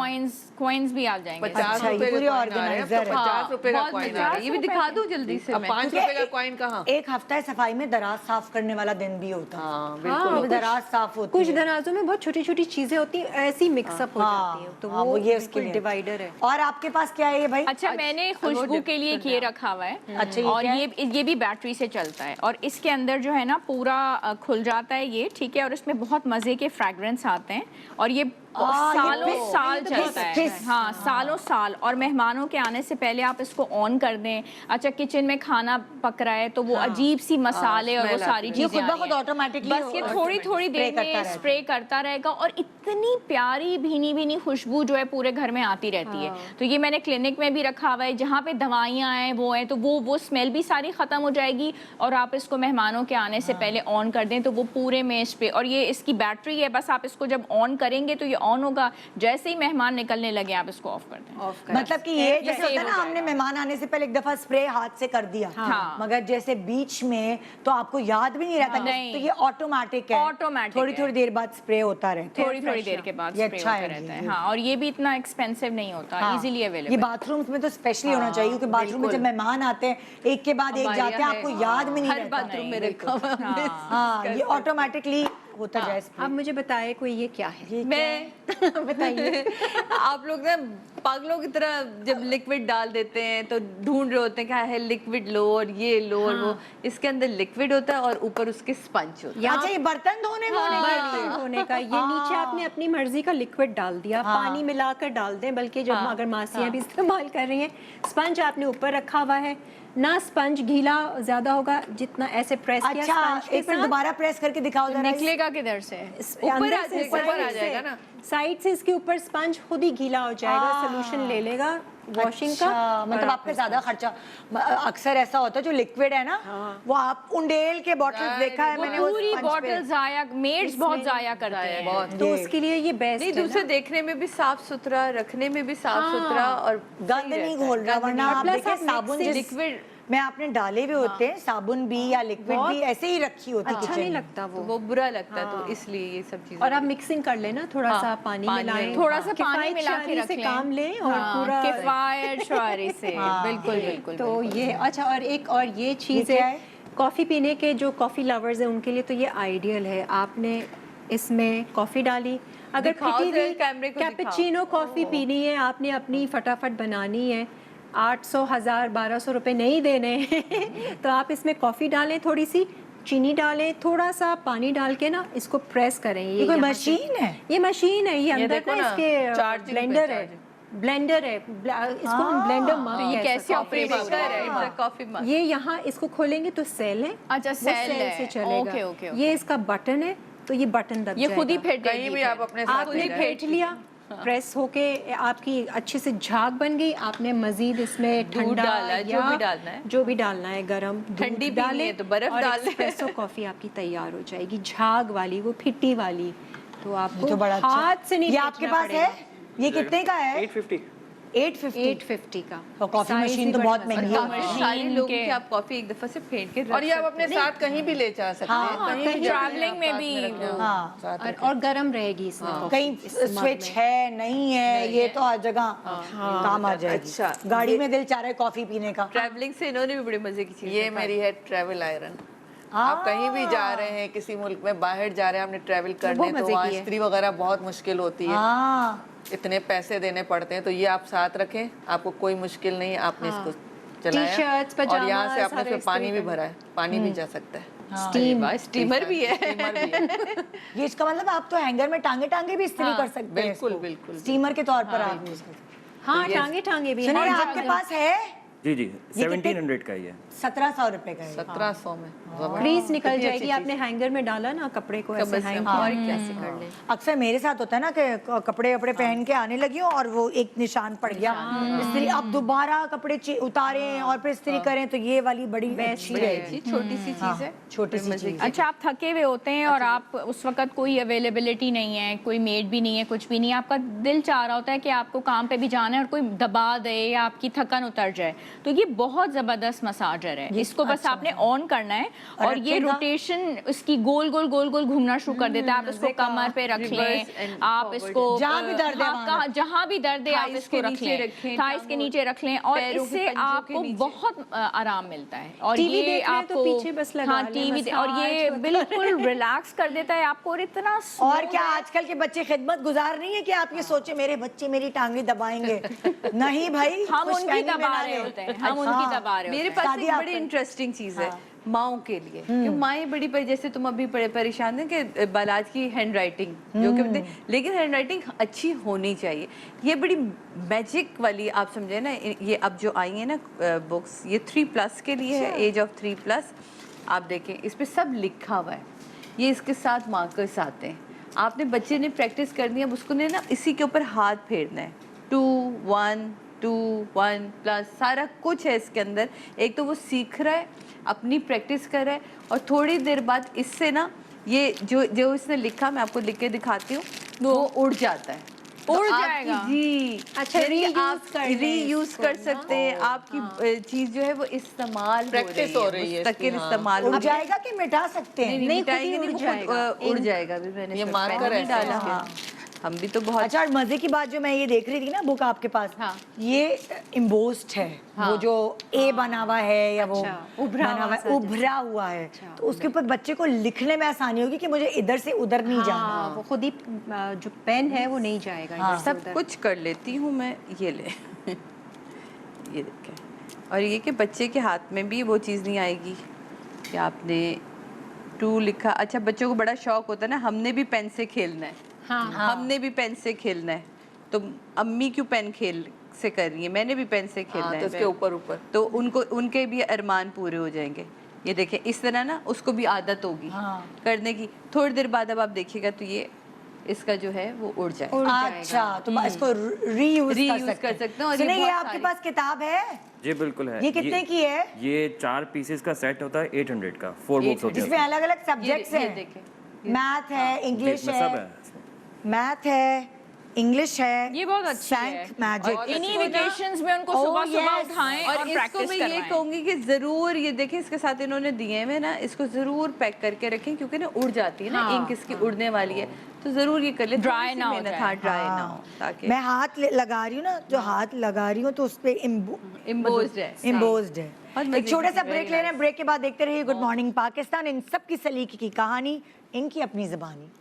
कॉइन्स भी आ जाएंगे। 50 अच्छा, ये रुपए पूरी के coin आ रहे हैं, अब तो organizer है। 50 रुपए का बहुत कॉइन मजा आ आ रहा रहा है। ये भी दिखा दूं जल्दी से अब मैं। 5 रुपए का कॉइन कहाँ? एक हफ्ता है सफाई में, दराज साफ करने वाला दिन भी होता है। हाँ हाँ, बिल्कुल। वो दराज साफ होती कुछ है। दराजों में बहुत छोटी छोटी चीजें होती हैं, ऐसी मिक्सअप हो जाती हैं, तो हाँ, वो ये उसके बिल्कुल लिए डिवाइडर है। और आपके पास क्या है ये भाई? अच्छा, मैंने खुशबू के लिए एक ये रखा हुआ है। अच्छा, ये और क्या ये भी बैटरी से चलता है, और इसके अंदर जो है ना पूरा खुल जाता है ये, ठीक है, और इसमें बहुत मजे के फ्रैग्रेंस आते हैं, और ये सालों ये साल फिस- चलता है। फिस- हाँ, सालों साल। और मेहमानों के आने से पहले आप इसको ऑन कर दें। अच्छा, किचन में खाना पक रहा है तो वो अजीब सी मसाले और वो smell सारी आती ये चीजें खुद ब आ रही खुद हैं। ऑटोमेटिकली बस ये थोड़ी थोड़ी देर में स्प्रे करता रहेगा, और इतनी प्यारी भीनी भीनी खुशबू जो है पूरे घर में आती रहती है। तो ये मैंने क्लिनिक में भी रखा हुआ है, जहाँ पे दवाइयाँ हैं वो हैं, तो वो स्मेल भी सारी खत्म हो जाएगी, और आप इसको मेहमानों के आने से पहले ऑन कर दें तो वो पूरे में स्प्रे। और ये इसकी बैटरी है, बस आप इसको जब ऑन करेंगे तो ये ऑन होगा, जैसे ही मेहमान निकलने लगे आप इसको ऑफ कर दें। मतलब कि ये जैसे save होता है ना, हो हमने मेहमान आने से पहले एक दफा स्प्रे हाथ से कर दिया, हाँ। मगर जैसे बीच में तो आपको याद भी नहीं रहता। नहीं। तो ये ऑटोमेटिक है, Automatic थोड़ी है। थोड़ी देर बाद स्प्रे होता रहता है। थोड़ी थोड़ी देर के बाद ये स्प्रे अच्छा होता है रहता है। ये। हाँ, और ये भी इतना एक्सपेंसिव नहीं होता, हाँ। इजीली ये अवेलेबल। बाथरूम में तो स्पेशली होना चाहिए, क्योंकि बाथरूम में जब मेहमान आते हैं एक के बाद एक हमारे जाते हैं, यहाँ आपको है, याद में नहीं हर रहता। बाथरूम में रखा हुआ हमने। हाँ, ये ऑटोमेटिकली होता जाए स्प्रे। अब मुझे बताए कोई ये क्या है? ये क्या है? मैं बताइए, आप लोग ना पागलों की तरह जब लिक्विड डाल देते हैं तो ढूंढ रहे होते हैं क्या है, लिक्विड लो और ये लो और वो। इसके अंदर लिक्विड होता है और ऊपर उसके स्पंज होता है। अच्छा, ये बर्तन धोने वोने के लिए? बर्तन धोने का, ये नीचे आपने अपनी मर्जी का लिक्विड डाल दिया, पानी मिलाकर डाल दें, बल्कि जब अगर मासियाँ भी इस्तेमाल कर रही हैं, स्पंज आपने ऊपर रखा हुआ है ना, स्पंज गीला ज्यादा होगा, जितना ऐसे प्रेस किया अच्छा, स्पंज के एक मिनट साथ, दोबारा प्रेस करके दिखाओ जरा। निकलेगा किधर से? अंदर आ से जाएगा, ऊपर आ साइड जाएगा से- ना। साइड से इसके ऊपर स्पंज खुद ही गीला हो जाएगा, सोल्यूशन ले लेगा वॉशिंग का। अच्छा, मतलब और आपका ज्यादा खर्चा। अक्सर ऐसा होता है जो लिक्विड है ना, वो आप उंडेल के बॉटल्स देखा है मैंने, वो पूरी sponge पे। बॉटल जाया, मेड्स बहुत जाया करते हैं। तो उसके लिए ये बेस्ट नहीं, है दूसरे ना। देखने में भी साफ सुथरा, रखने में भी साफ सुथरा और गंद नहीं घोल रहा, वरना आप Plus देखिए आप साबुन mix से लिक्विड में आपने डाले भी होते हैं, साबुन भी या लिक्विड भी ऐसे ही रखी होती अच्छा किचन नहीं में। लगता तो वो। वो बुरा लगता है, तो इसलिए ये सब चीजें। और आप मिक्सिंग कर लेना, थोड़ा सा पानी मिलाएं, थोड़ा सा पानी किफायत मिला के शारी रख से लें। काम लें और हाँ, पूरा किफायत शुआरी से। बिल्कुल बिल्कुल। तो ये अच्छा। और एक और ये चीज़ क्या है, है? कॉफ़ी पीने के जो कॉफ़ी लवर्स हैं उनके लिए तो ये आइडियल है। आपने इसमें कॉफ़ी डाली, अगर दिखाओ पिटी जरा, हुई कैमरे को दिखाओ। कैपेचिनो कॉफ़ी पीनी है, आपने अपनी फटाफट बनानी है, 800, 1000, 1200 रुपए नहीं देने तो आप इसमें कॉफ़ी डालें, थोड़ी सी चीनी डालें, थोड़ा सा पानी डाल के ना इसको प्रेस करें। ये कोई यहाँ से- मशीन है? ये मशीन है, ये अंदर देखो ना ना, इसके charging पे ब्लेंडर है, charging। ब्लेंडर है, इसको हम ब्लेंडर मग तो ये कह कैसे सकते हैं। ऑपरेट होगा? है कॉफी मग। ये यहाँ इसको खोलेंगे तो सेल है, अच्छा, वो सेल है। से चलेगा। Okay, okay, okay. ये इसका बटन है, तो ये बटन दब ये खुद ही जाएगा। फेंटेगी कहीं भी आप अपने साथ आपने ले जाएं। फेंट लिया, प्रेस होके आपकी अच्छे से झाग बन गई। आपने मजीद इसमें दूध ठंडा डाला है, जो या भी डालना है। जो भी डालना है, गरम दूध ठंडी पीनी डालें है तो बर्फ और डाल लें। एस्प्रेसो कॉफी आपकी तैयार हो जाएगी, झाग वाली, वो फिट्टी वाली। तो आपको तो बड़ा अच्छा। हाथ से नहीं ये आपके फेंटना पास है? पड़ेगा। ये कितने का है? 850 850 850 का। तो कॉफी Size मशीन भी तो बड़ी बहुत मस्त महंगी है। होती है। सारे मशीन लोगों के- की आप कॉफी एक दफा से फेंट के रख और ये आप अपने सकते हैं। साथ कहीं भी ले जा सकते हैं, कहीं भी जा रहे हैं, traveling में आप साथ भी रखें, वो- हाँ। साथ रखें। और गर्म रहेगी इसमें कॉफी, कहीं इस मग स्विच में। है नहीं है, ये तो हर जगह काम आ जाएगी। अच्छा, गाड़ी ये- में दिल चाह रहा है कॉफी पीने का। ट्रैवलिंग से इन्होंने भी बड़े मजे की चीज ये मेरी है ट्रैवल आयरन। आप कहीं भी जा रहे हैं, किसी मुल्क में बाहर जा रहे हैं, आपने ट्रैवल करने, बहुत तो मजे वहाँ की है। इस्त्री वगैरह बहुत मुश्किल होती है, हाँ, इतने पैसे देने पड़ते हैं, तो ये आप साथ रखें, आपको कोई मुश्किल नहीं, आपने इसको चलाया टी-शर्ट्स, और यहाँ से पजामा, आपने सारे इसमें पानी इस्त्री भी भरा है, पानी भी जा सकता है। स्टीम स्टीमर भी है। स्टीमर भी है। ये इसका मतलब आप तो हैंगर में टांगे टांगे भी इस्त्री कर सकते हैं बिल्कुल, इसको। बिल्कुल। स्टीमर के तौर पर आप यूज कर सकते हैं। हाँ, टांगे टांगे भी सुनिए, हैं। आपके पास है जी जी कितने- 1700 का ही है। 1700 रुपए का है। 1700 में क्रीज निकल कितनी अच्छी जाएगी, आपने हैंगर में डाला ना कपड़े को ऐसे बस हैंग और किया, कैसे कर ले। अक्सर मेरे साथ होता है ना कि कपड़े वपड़े पहन के आने लगी हूँ और वो एक निशान पड़ गया, इस्त्री अब दोबारा कपड़े उतारें और फिर इस्त्री करें, तो ये वाली बड़ी अच्छी रहेगी। छोटी सी चीज है, छोटी सी चीज। अच्छा, आप थके हुए होते हैं और आप उस वक्त कोई अवेलेबिलिटी नहीं है, कोई मेड भी नहीं है, कुछ भी नहीं है, आपका दिल चाह रहा होता है कि आपको काम पे भी जाना है और कोई दबा दे या आपकी थकन उतर जाए, तो ये बहुत जबरदस्त मसाजर है। इसको बस आपने ऑन करना है और ये रखेगा? रोटेशन इसकी गोल गोल गोल गोल घूमना शुरू कर देता है। आप इसको कमर पे रख Reverse लें, and आप forward. इसको जहाँ भी दर्द है हाँ, वहाँ कहाँ जहाँ भी दर्द है आप Thighs इसको के रख नीचे लें, रखें, थाइस के टांगों- नीचे रख लें और पैरों के इससे पंजों के आपको नीचे। बहुत आराम मिलता है। और टीवी ये देख रहे हैं तो आपको पीछे बस लगा हाँ लें, टीवी और मसाज ये होता है। बिल्कुल रिलैक्स कर देता है आपको और इतना और क्या आजकल के बच्चे खिदमत गुजार नहीं है कि आप ये सोचे मेरे बच्चे मेरी टांगे दबाएंगे। नहीं भाई, हम कुछ उनकी टाइम में दबा ना रहे ले। होते हैं, हम हाँ। उनकी दबा रहे मेरे होते हैं। पास शादी एक आप बड़ी कर- इंटरेस्टिंग चीज है माओं के लिए, क्योंकि माएँ बड़ी जैसे तुम अभी परेशान हैं कि बालाज की हैंड राइटिंग जो कि लेकिन हैंड राइटिंग अच्छी होनी चाहिए। ये बड़ी मैजिक वाली आप समझे ना, ये अब जो आई है ना बुक्स, ये 3+ के लिए है, एज ऑफ 3+। आप देखें इस पे सब लिखा हुआ है, ये इसके साथ मार्कर्स आते हैं, आपने बच्चे ने प्रैक्टिस करनी है, अब उसको ने ना इसी के ऊपर हाथ फेरना है, 2 1 2 1 प्लस सारा कुछ है इसके अंदर। एक तो वो सीख रहा है, अपनी प्रैक्टिस कर रहा है, और थोड़ी देर बाद इससे ना ये जो इसने लिखा, मैं आपको लिख के दिखाती हूँ, वो उड़ जाता है, उड़ तो जाएगा। आपकी जी अच्छा, यानी reuse आप कर लें रीयूज इसको कर ना। सकते हैं, आपकी चीज जो है वो इस्तेमाल Practice हो रही है इसकी, मुस्तकिल हाँ। इस्तेमाल उड़ हो रही है। जाएगा कि मिटा सकते हैं? नहीं नहीं, मिटाएंगे खुद ही नहीं, उड़ वो खुद, जाएगा। उड़ जाएगा। अभी मैंने ये इसमें मार्कर पेन नहीं है डाला, इसके। हाँ। हम भी तो बहुत अच्छा, और मजे की बात जो मैं ये देख रही थी ना बुक आपके पास, हाँ। ये इम्बोस्ड है, वो जो ए बना हुआ है या वो अच्छा, उभरा बना हुआ हुआ है, सा उभरा हुआ है, तो उसके ऊपर बच्चे को लिखने में आसानी होगी कि मुझे इधर से उधर नहीं जाना। हाँ, वो खुद ही जो पेन है वो नहीं जाएगा इधर से सब उधर। कुछ कर लेती हूँ मैं। ये ले ये देखें, और ये कि बच्चे के हाथ में भी वो चीज़ नहीं आएगी कि आपने 2 लिखा। अच्छा, बच्चों को बड़ा शौक होता है ना, हमने भी पेन से खेलना है, हमने भी पेन से खेलना है, तो अम्मी क्यों पेन खेल से कर रही है, मैंने भी पेन से खेलना हाँ, है, तो इसके ऊपर ऊपर तो उनको उनके भी अरमान पूरे हो जाएंगे। ये देखें, इस तरह ना उसको भी आदत होगी हाँ। करने की। थोड़ी देर बाद अब आप देखिएगा तो ये इसका जो है वो उड़ जाएगा। अच्छा, तो इसको रीयूज Reuse कर कर सकते हैं, और ये सुनिए, ये बहुत आपके सारी- पास किताब है? जी बिल्कुल है। ये कितने की है? ये 4 पीसेस का सेट होता है, 800 का, 4 बुक्स होते जिसमें हैं। अलग अलग सब्जेक्ट्स ये हैं, देखें, मैथ है, इंग्लिश सब है, है इसमें। मैथ है, इंग्लिश है, ये बहुत अच्छी है। मैजिक। इन्हीं वेकेशंस में उनको Oh, सुबह सुबह yes. उठाएं और और इसको प्रैक्टिस मैं ये करवाएं। कहूंगी कि जरूर ये देखें, इसके साथ इन्होंने दिए हुए ना, इसको जरूर पैक करके रखें, क्योंकि ना उड़ जाती है ना, इंक इसकी उड़ने वाली है, तो जरूर ये कर ले, Dry थोड़ी सी ना हो मेहनत, जाए। हाँ, ड्राई ना हो, ताकि मैं हाथ लगा रही हूँ ना, जो हाथ लगा रही हूँ तो उस पे Embossed है। इम्बोज्ड है। बहुत मजे एक छोटा की सा थी, ब्रेक very ले रहे हैं, nice। ब्रेक के बाद देखते रहिए गुड मॉर्निंग पाकिस्तान, इन सब की सलीके की कहानी, इनकी अपनी ज़बानी।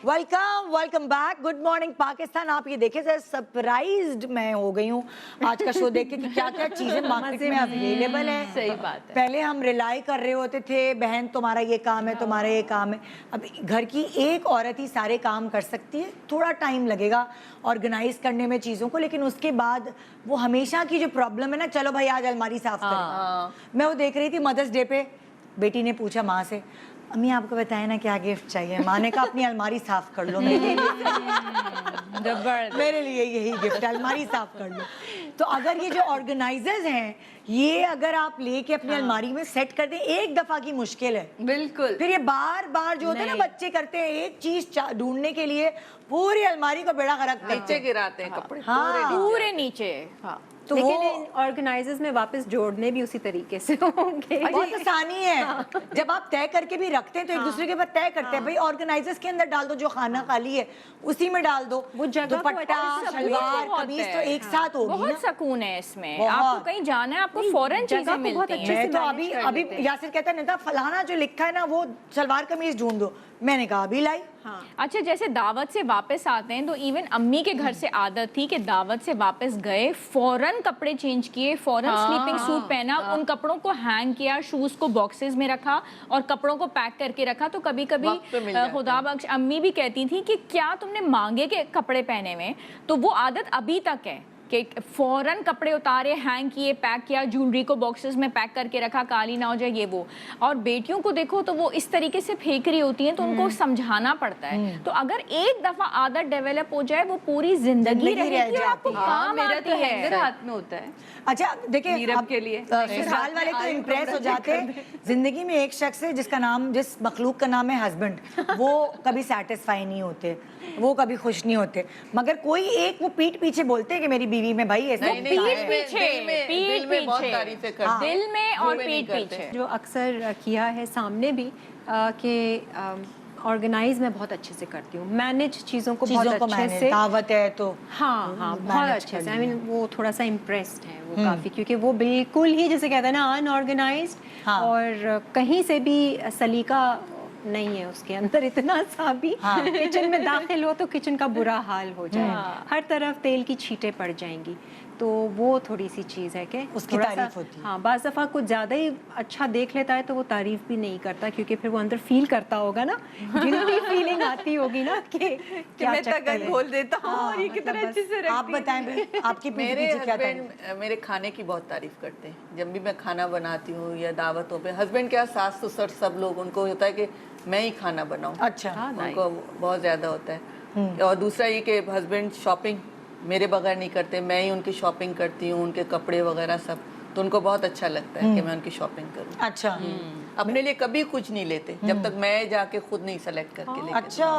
Welcome back, good morning Pakistan. आप ये देखें, सर सरप्राइज्ड मैं हो गई हूँ आज का शो देख के कि क्या क्या चीज़ें मार्केट में अवेलेबल हैं। सही बात है। पहले हम रिलाई कर रहे होते थे, बहन तुम्हारा ये काम है, तुम्हारा ये काम है। अब घर की एक औरत ही सारे काम कर सकती है, थोड़ा टाइम लगेगा ऑर्गेनाइज करने में चीज़ों को, लेकिन उसके बाद वो हमेशा की जो प्रॉब्लम है ना, चलो भाई आज अलमारी साफ करें। मैं वो देख रही थी मदर्स डे पे, बेटी ने पूछा माँ से, अम्मी आपको बताया ना क्या गिफ्ट चाहिए? माँ ने कहा अपनी अलमारी साफ कर लो, मेरे लिए यही गिफ्ट है, अलमारी साफ कर लो। تو اگر یہ جو آرگنائزرز ہیں یہ اگر آپ لے کے اپنی الماری میں سیٹ کر دیں ایک دفعہ کی مشکل ہے, بالکل. پھر یہ بار بار جو ہوتا ہے نا بچے کرتے ہیں ایک چیز ڈھونڈنے کے لیے پوری الماری کو بیڑا غرق کرتے نیچے گراتے ہیں کپڑے ہاں پورے نیچے. ہاں تو لیکن وہ ان آرگنائزرز میں واپس جوڑنے بھی اسی طریقے سے ہوں گے. بہت آسانی ہے جب آپ طے کر کے بھی رکھتے ہیں تو ایک دوسرے کے بعد طے کرتے ہیں بھائی آرگنائزرز کے اندر ڈال دو جو خانہ خالی ہے اسی میں ڈال دو, وہ جگہ کو دوپٹہ اچھا شلوار بہت قمیص ہے. تو ایک ساتھ ہوگی بہت نا. سکون ہے اس میں, بہت. آپ کو کہیں جانا ہے آپ کو فوراً جگہ چیزیں کو بہت ملتی اچھے ہیں. میں تو manage کر ابھی لیتے ہیں. یاسر کہتا ہے نہیں فلانا جو لکھا ہے نا وہ شلوار قمیص ڈھونڈ دو, میں نے کہا ابھی لائی. اچھا جیسے دعوت سے واپس آتے ہیں تو ایون امی کے گھر سے عادت تھی کہ دعوت سے واپس گئے فوراً کپڑے چینج کیے, فوراً سلیپنگ سوٹ پہنا, ان کپڑوں کو ہینگ کیا, شوز کو باکسز میں رکھا اور کپڑوں کو پیک کر کے رکھا. تو کبھی کبھی وقت پہ مل جاتا ہے. خدا بخش امی بھی کہتی تھی کہ کیا تم نے مانگے کے کپڑے پہنے ہوئے, تو وہ عادت ابھی تک ہے کہ فوراً کپڑے اتارے, ہینگ کیے, پیک کیا, جولری کو باکسز میں پیک کر کے رکھا, کالی نہ ہو جائے یہ وہ. اور بیٹیوں کو دیکھو تو وہ اس طریقے سے پھینک رہی ہوتی ہیں تو ان کو سمجھانا پڑتا ہے. تو اگر ایک دفعہ عادت ڈیولپ ہو جائے وہ پوری زندگی رہے گی اور آپ کو کام میرا آتی تو ہے. ہینگر ہاتھ میں ہوتا ہے اچھا دیکھیں میرب کے لیے. سسرال والے تو امپریس ہو جاتے ہیں. زندگی میں ایک شخص ہے جس کا نام, جس مخلوق کا نام ہے ہسبینڈ, وہ کبھی سیٹسفائی نہیں ہوتے, وہ کبھی خوش نہیں ہوتے, مگر کوئی ایک وہ پیٹ پیچھے بولتے ہیں کہ میری بیوی میں بھائی ایسا نہیں پیٹ پیچھے, دل میں بہت پیٹ تعریفیں پیچھے, کرتے ہیں. دل میں اور منہ میں نہیں پیٹ کرتے. پیچھے. جو اکثر کیا ہے سامنے بھی کہ آرگنائز میں بہت اچھے سے کرتی ہوں, مینیج چیزوں کو بہت اچھے سے. دعوت ہے تو ہاں ہاں بہت اچھے سے. آئی مین وہ تھوڑا سا امپریسڈ ہے وہ کافی, کیونکہ وہ بالکل ہی جیسے کہتے ہیں نا ان آرگنائزڈ, اور کہیں سے بھی سلیقہ نہیں ہے اس کے اندر اتنا سا بھی. کچن میں داخل ہو تو کچن کا برا حال ہو جائے, ہر طرف تیل کی چھینٹیں پڑ جائیں گی. تو وہ تھوڑی سی چیز ہے کہ اس کی تعریف ہوتی ہے. ہاں بعض دفعہ کچھ زیادہ ہی اچھا دیکھ لیتا ہے تو وہ تعریف بھی نہیں کرتا, کیونکہ پھر وہ اندر فیل کرتا ہوگا نا, گلٹی فیلنگ آتی ہوگی نا کہ میں تگن کھول دیتا ہوں اور یہ کتنا اچھے سے آپ بتائیں بھائی آپ کی میرے پیچھے کیا ہسبینڈ میرے کھانے کی بہت تعریف کرتے ہیں. جب بھی میں کھانا بناتی ہوں یا دعوتوں پہ, ہسبینڈ کیا ساس سسر سب لوگ, ان کو ہوتا ہے کہ میں ہی کھانا بناؤں. اچھا ان کو بہت زیادہ ہوتا ہے. اور دوسرا یہ کہ ہسبینڈ شاپنگ میرے بغیر نہیں کرتے, میں ہی ان کی شاپنگ کرتی ہوں, ان کے کپڑے وغیرہ سب, تو ان کو بہت اچھا لگتا ہے کہ میں ان کی شاپنگ کروں. اچھا اپنے لیے کبھی کچھ نہیں لیتے جب تک میں جا کے خود نہیں سلیکٹ کر کے لے کے اچھا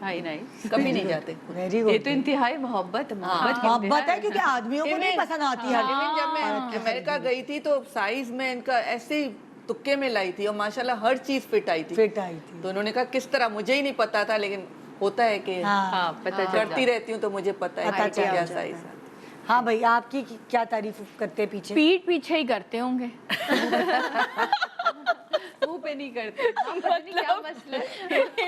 ہائی نائس. کبھی نہیں جاتے. ویری یہ گڈ. تو انتہائی محبت محبت ہے کیونکہ آدمیوں کو نہیں پسند آتی ہے. جب میں امریکہ گئی تھی تو سائز میں ان کا ایسے ہی تکے میں لائی تھی اور ماشاءاللہ ہر چیز فٹ آئی تھی. فٹ آئی تھی. تو انہوں نے کہا کس طرح, مجھے ہی نہیں پتا تھا, لیکن ہوتا ہے کہ ہاں پتہ کرتی رہتی ہوں تو مجھے پتا ہے کہ کیا سائز ہے. ہاں بھائی آپ کی کیا تعریف کرتے پیچھے؟ پیٹ پیچھے ہی کرتے ہوں گے. منہ پہ نہیں کرتے. کیا مسئلہ ہے؟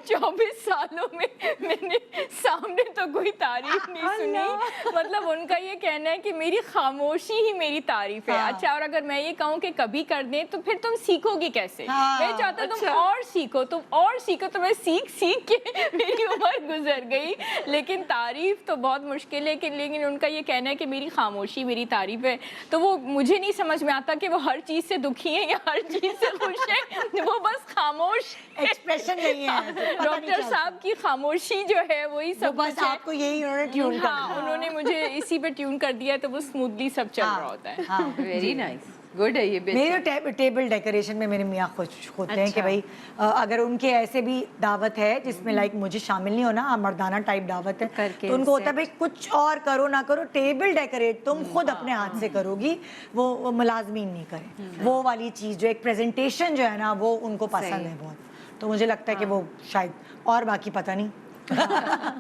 24 سالوں میں میں نے سامنے تو کوئی تعریف نہیں سنی. مطلب ان کا یہ کہنا ہے کہ میری خاموشی ہی میری تعریف ہے. اچھا, اور اگر میں یہ کہوں کہ کبھی کر دیں تو پھر تم سیکھو گی کیسے؟ میں چاہتا ہوں تم اور سیکھو, تم اور سیکھو. تو میں سیکھ کے میری عمر گزر گئی, لیکن تعریف تو بہت مشکل ہے. لیکن ان کا یہ کہنا ہے کہ میری خاموشی میری تعریف ہے. تو وہ مجھے نہیں سمجھ میں آتا کہ وہ ہر چیز سے دکھی ہیں یا ہر چیز سے خوش ہیں, وہ بس خاموش. ایکسپریشن نہیں ہے. ڈاکٹر صاحب کی خاموشی جو ہے وہی سب بس آپ کو یہی انہوں نے ٹیون کر ہاں, انہوں نے مجھے اسی پہ ٹیون کر دیا تو وہ اسموتھلی سب چل رہا ہوتا ہے. ویری نائس, گڈ ہے یہ. میرے ٹیبل ڈیکوریشن میں میرے میاں خوش ہوتے ہیں کہ بھائی اگر ان کے ایسے بھی دعوت ہے جس میں لائک مجھے شامل نہیں ہونا, مردانہ ٹائپ دعوت ہے, تو ان کو ہوتا ہے بھائی کچھ اور کرو نہ کرو, ٹیبل ڈیکوریٹ تم خود اپنے ہاتھ سے کرو گی, وہ ملازمین نہیں کریں. وہ والی چیز جو ایک پریزنٹیشن جو ہے نا وہ ان کو پسند ہے بہت. تو مجھے لگتا ہے کہ وہ شاید, اور باقی پتہ نہیں.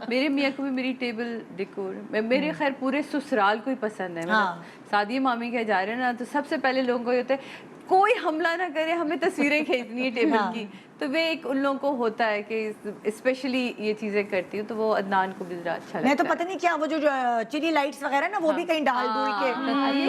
میرے میاں کو بھی میری ٹیبل ڈیکور, میرے خیر پورے سسرال کو ہی پسند ہے. سعدیہ مامی کے جا رہے ہیں نا تو سب سے پہلے لوگوں کو یہ ہوتا ہے کوئی حملہ نہ کرے, ہمیں تصویریں کھینچنی ہے ٹیبل کی. تو وہ ایک ان لوگوں کو ہوتا ہے کہ اسپیشلی یہ چیزیں کرتی ہوں, تو وہ عدنان کو بھی ذرا اچھا لگتا ہے. میں تو پتہ نہیں کیا وہ جو چلی لائٹس وغیرہ نا وہ بھی کہیں ڈال ڈول کے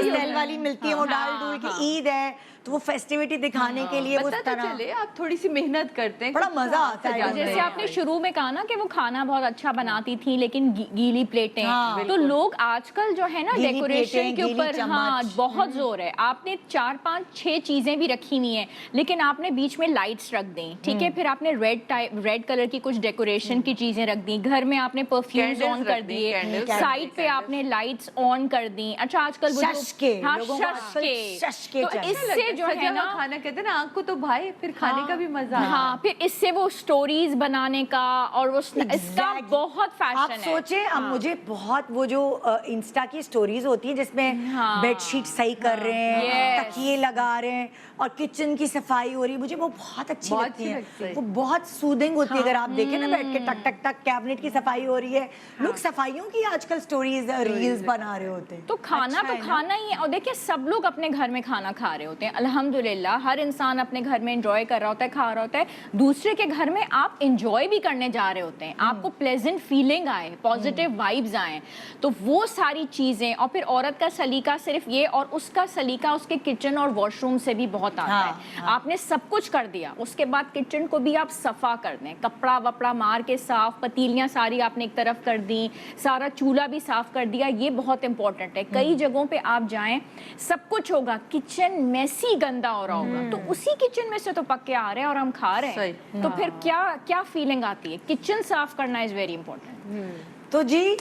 اسٹائل والی ملتی ہے, وہ ڈال ڈول کے عید ہے تو وہ فیسٹیوٹی دکھانے کے لیے وہ پتہ تو چلے آپ تھوڑی سی محنت کرتے ہیں, بڑا مزہ آتا ہے. جیسے آپ نے شروع میں کہا نا کہ وہ کھانا بہت اچھا بناتی تھی لیکن گیلی پلیٹیں, تو لوگ آج کل جو ہے نا ڈیکوریشن کے اوپر ہاں بہت زور ہے. آپ نے 4 5 6 چیزیں بھی رکھی ہوئی ہیں لیکن آپ نے بیچ میں لائٹس رکھ دیں ठीक है, फिर आपने रेड कलर की कुछ डेकोरेशन की चीजें रख दी, घर में आपने परफ्यूम्स Candles ऑन रख कर दी, दिए, candles, साइड पे आपने लाइट्स ऑन कर दी। अच्छा आजकल वो शश के, हाँ लोगों को शश आजकल के, शश के तो चाहिए। इससे जो सजा है हुआ ना, खाना कहते हैं ना, आँख को तो भाई, फिर खाने का भी मजा आता है। हाँ फिर इससे वो स्टोरीज बनाने का और वो इसका Exactly. बहुत आप फैशन है। सोचे अब मुझे बहुत वो जो इंस्टा की स्टोरीज होती है जिसमें हाँ। बेडशीट सही कर रहे हैं, Yes. तकिए लगा रहे हैं और किचन की सफाई हो रही है, मुझे वो बहुत अच्छी बहुत लगती अच्छी है। लगती है। वो बहुत सूदिंग होती है। अगर आप देखें ना बैठ के टक टक टक कैबिनेट की सफाई हो रही है, लोग सफाइयों की आजकल स्टोरीज रील्स बना रहे होते हैं। तो खाना तो खाना ही है। और देखिए सब लोग अपने घर में खाना खा रहे होते हैं, अल्हम्दुलिल्लाह हर इंसान अपने घर में एंजॉय कर रहा होता है, खा रहा होता है। दूसरे के घर में आप एंजॉय भी करने जा रहे होते हैं, आपको प्लेजेंट फीलिंग आए, पॉजिटिव वाइब्स आए, तो वो सारी चीजें। और फिर औरत का सलीका सिर्फ ये, और उसका सलीका उसके किचन और वॉशरूम से भी बहुत आता है। आपने सब कुछ कर दिया, उसके बाद किचन को भी आप सफा कर दें, कपड़ा वपड़ा मार के साफ, पतीलियां सारी आपने एक तरफ कर दी, सारा चूल्हा भी साफ कर दिया। ये बहुत इंपॉर्टेंट है। कई जगहों पे आप जाएं, सब कुछ होगा, किचन मेसी गंदा हो रहा होगा, तो उसी किचन में से तो पक के आ रहे हैं और हम खा रहे हैं, तो फिर क्या क्या फीलिंग आती है। किचन साफ करना इज वेरी इंपॉर्टेंट। तो जी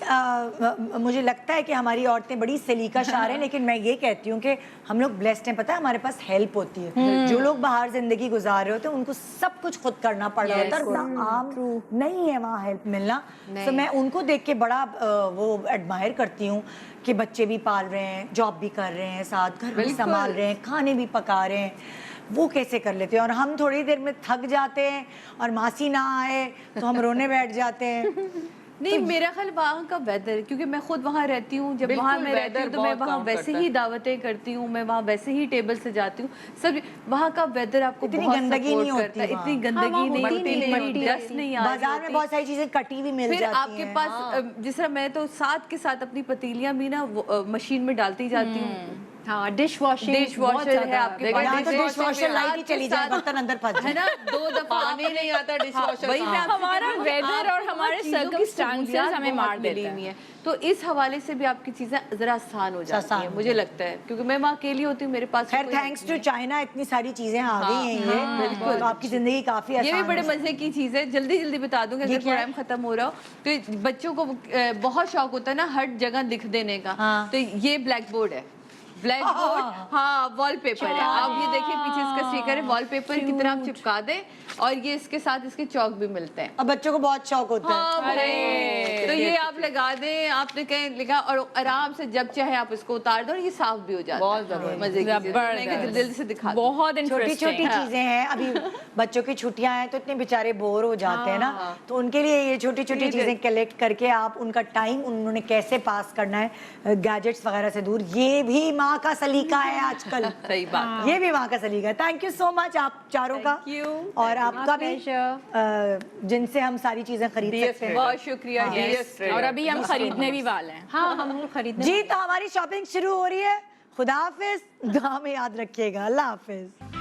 मुझे लगता है कि हमारी औरतें बड़ी सलीकाशार हैं, लेकिन मैं ये कहती हूँ कि हम लोग ब्लेस्ड हैं। पता है हमारे पास हेल्प होती है। जो लोग बाहर जिंदगी गुजार रहे होते हैं उनको सब कुछ खुद करना पड़ रहा होता है, इतना आम नहीं है वहाँ हेल्प मिलना। तो मैं उनको देख के बड़ा वो एडमायर करती हूँ कि बच्चे भी पाल रहे हैं, जॉब भी कर रहे हैं, साथ घर भी संभाल रहे हैं, खाने भी पका रहे हैं। वो कैसे कर लेते हैं, और हम थोड़ी देर में थक जाते हैं और मासी ना आए तो हम रोने बैठ जाते हैं। नहीं, मेरा ख्याल वहाँ का वेदर, क्योंकि मैं खुद वहाँ रहती हूँ, जब वहाँ मैं रहती हूँ तो मैं वहाँ वैसे ही दावतें करती हूँ, मैं वहाँ वैसे ही टेबल से जाती हूँ, सब वहाँ का वेदर आपको इतनी बहुत गंदगी नहीं सपोर्ट होती करता है, इतनी गंदगी नहीं होती, डस्ट नहीं आ बाजार में बहुत सारी चीजें कटी भी मिल फिर जाती आपके हैं। पास जिस तरह मैं तो साथ के साथ अपनी पतीलियां भी ना मशीन में डालती जाती हूँ। हाँ, डिश वॉशिंग है आपके पास, यहाँ तो डिश वॉशर लाइट ही चली जाए, बर्तन अंदर फंस है जाए। ना, 2 दफा पानी नहीं आता डिश वॉशर वही मैं आपसे हमारा कह रही हूँ, weather और आपको हमारे चीज़ों की circumstances सहूलियात हमें बहुत मार देते मिली हैं। हुई हैं। तो इस हवाले से भी आपकी चीजें जरा आसान हो जाती आसान हैं, हो मुझे लगता है, क्योंकि मैं वहाँ अकेली होती हूँ, मेरे पास खैर कोई थैंक्स टू चाइना इतनी सारी चीजें आ गई हैं, ये बिल्कुल आपकी जिंदगी काफी ये भी आसान बड़े है। मजे की चीज है। जल्दी जल्दी बता दूंगी, ये अगर क्या है? प्रोग्राम खत्म हो रहा हो तो बच्चों को बहुत शौक होता है ना हर जगह लिख देने का। हाँ। तो ये ब्लैक बोर्ड है, ब्लैक बोर्ड, हाँ वॉलपेपर है। आप ये देखिए पीछे इसका स्टिकर है, वॉलपेपर की तरह आप चिपका दें, और ये इसके साथ इसके चौक भी मिलते हैं। अब बच्चों को बहुत शौक होता है। हाँ, तो ये आप लगा दें, आपने कहीं लिखा, और आराम से जब चाहे आप इसको उतार दो और ये साफ भी हो जाता है। बहुत जबरदस्त। मजे की चीज़ है। मैं कहा जल्दी से दिखा दूं। बहुत छोटी इंटरेस्टिंग। छोटी चीजें हैं। अभी बच्चों की छुट्टियां हैं तो इतने बेचारे बोर हो जाते हैं ना, तो उनके लिए ये छोटी छोटी चीजें कलेक्ट करके आप उनका टाइम उन्होंने कैसे पास करना है गैजेट्स वगैरह से दूर, ये भी माँ का सलीका है आजकल। सही बात। ये भी माँ का सलीका है। थैंक यू सो मच आप चारों का, और आपका भी जिनसे हम सारी चीजें खरीद सकते हैं। बहुत शुक्रिया। और अभी हम खरीदने भी वाले हैं। हाँ, हम खरीदने जी तो हमारी शॉपिंग शुरू हो रही है। खुदा हाफिज, दुआ में याद रखिएगा। अल्लाह हाफिज।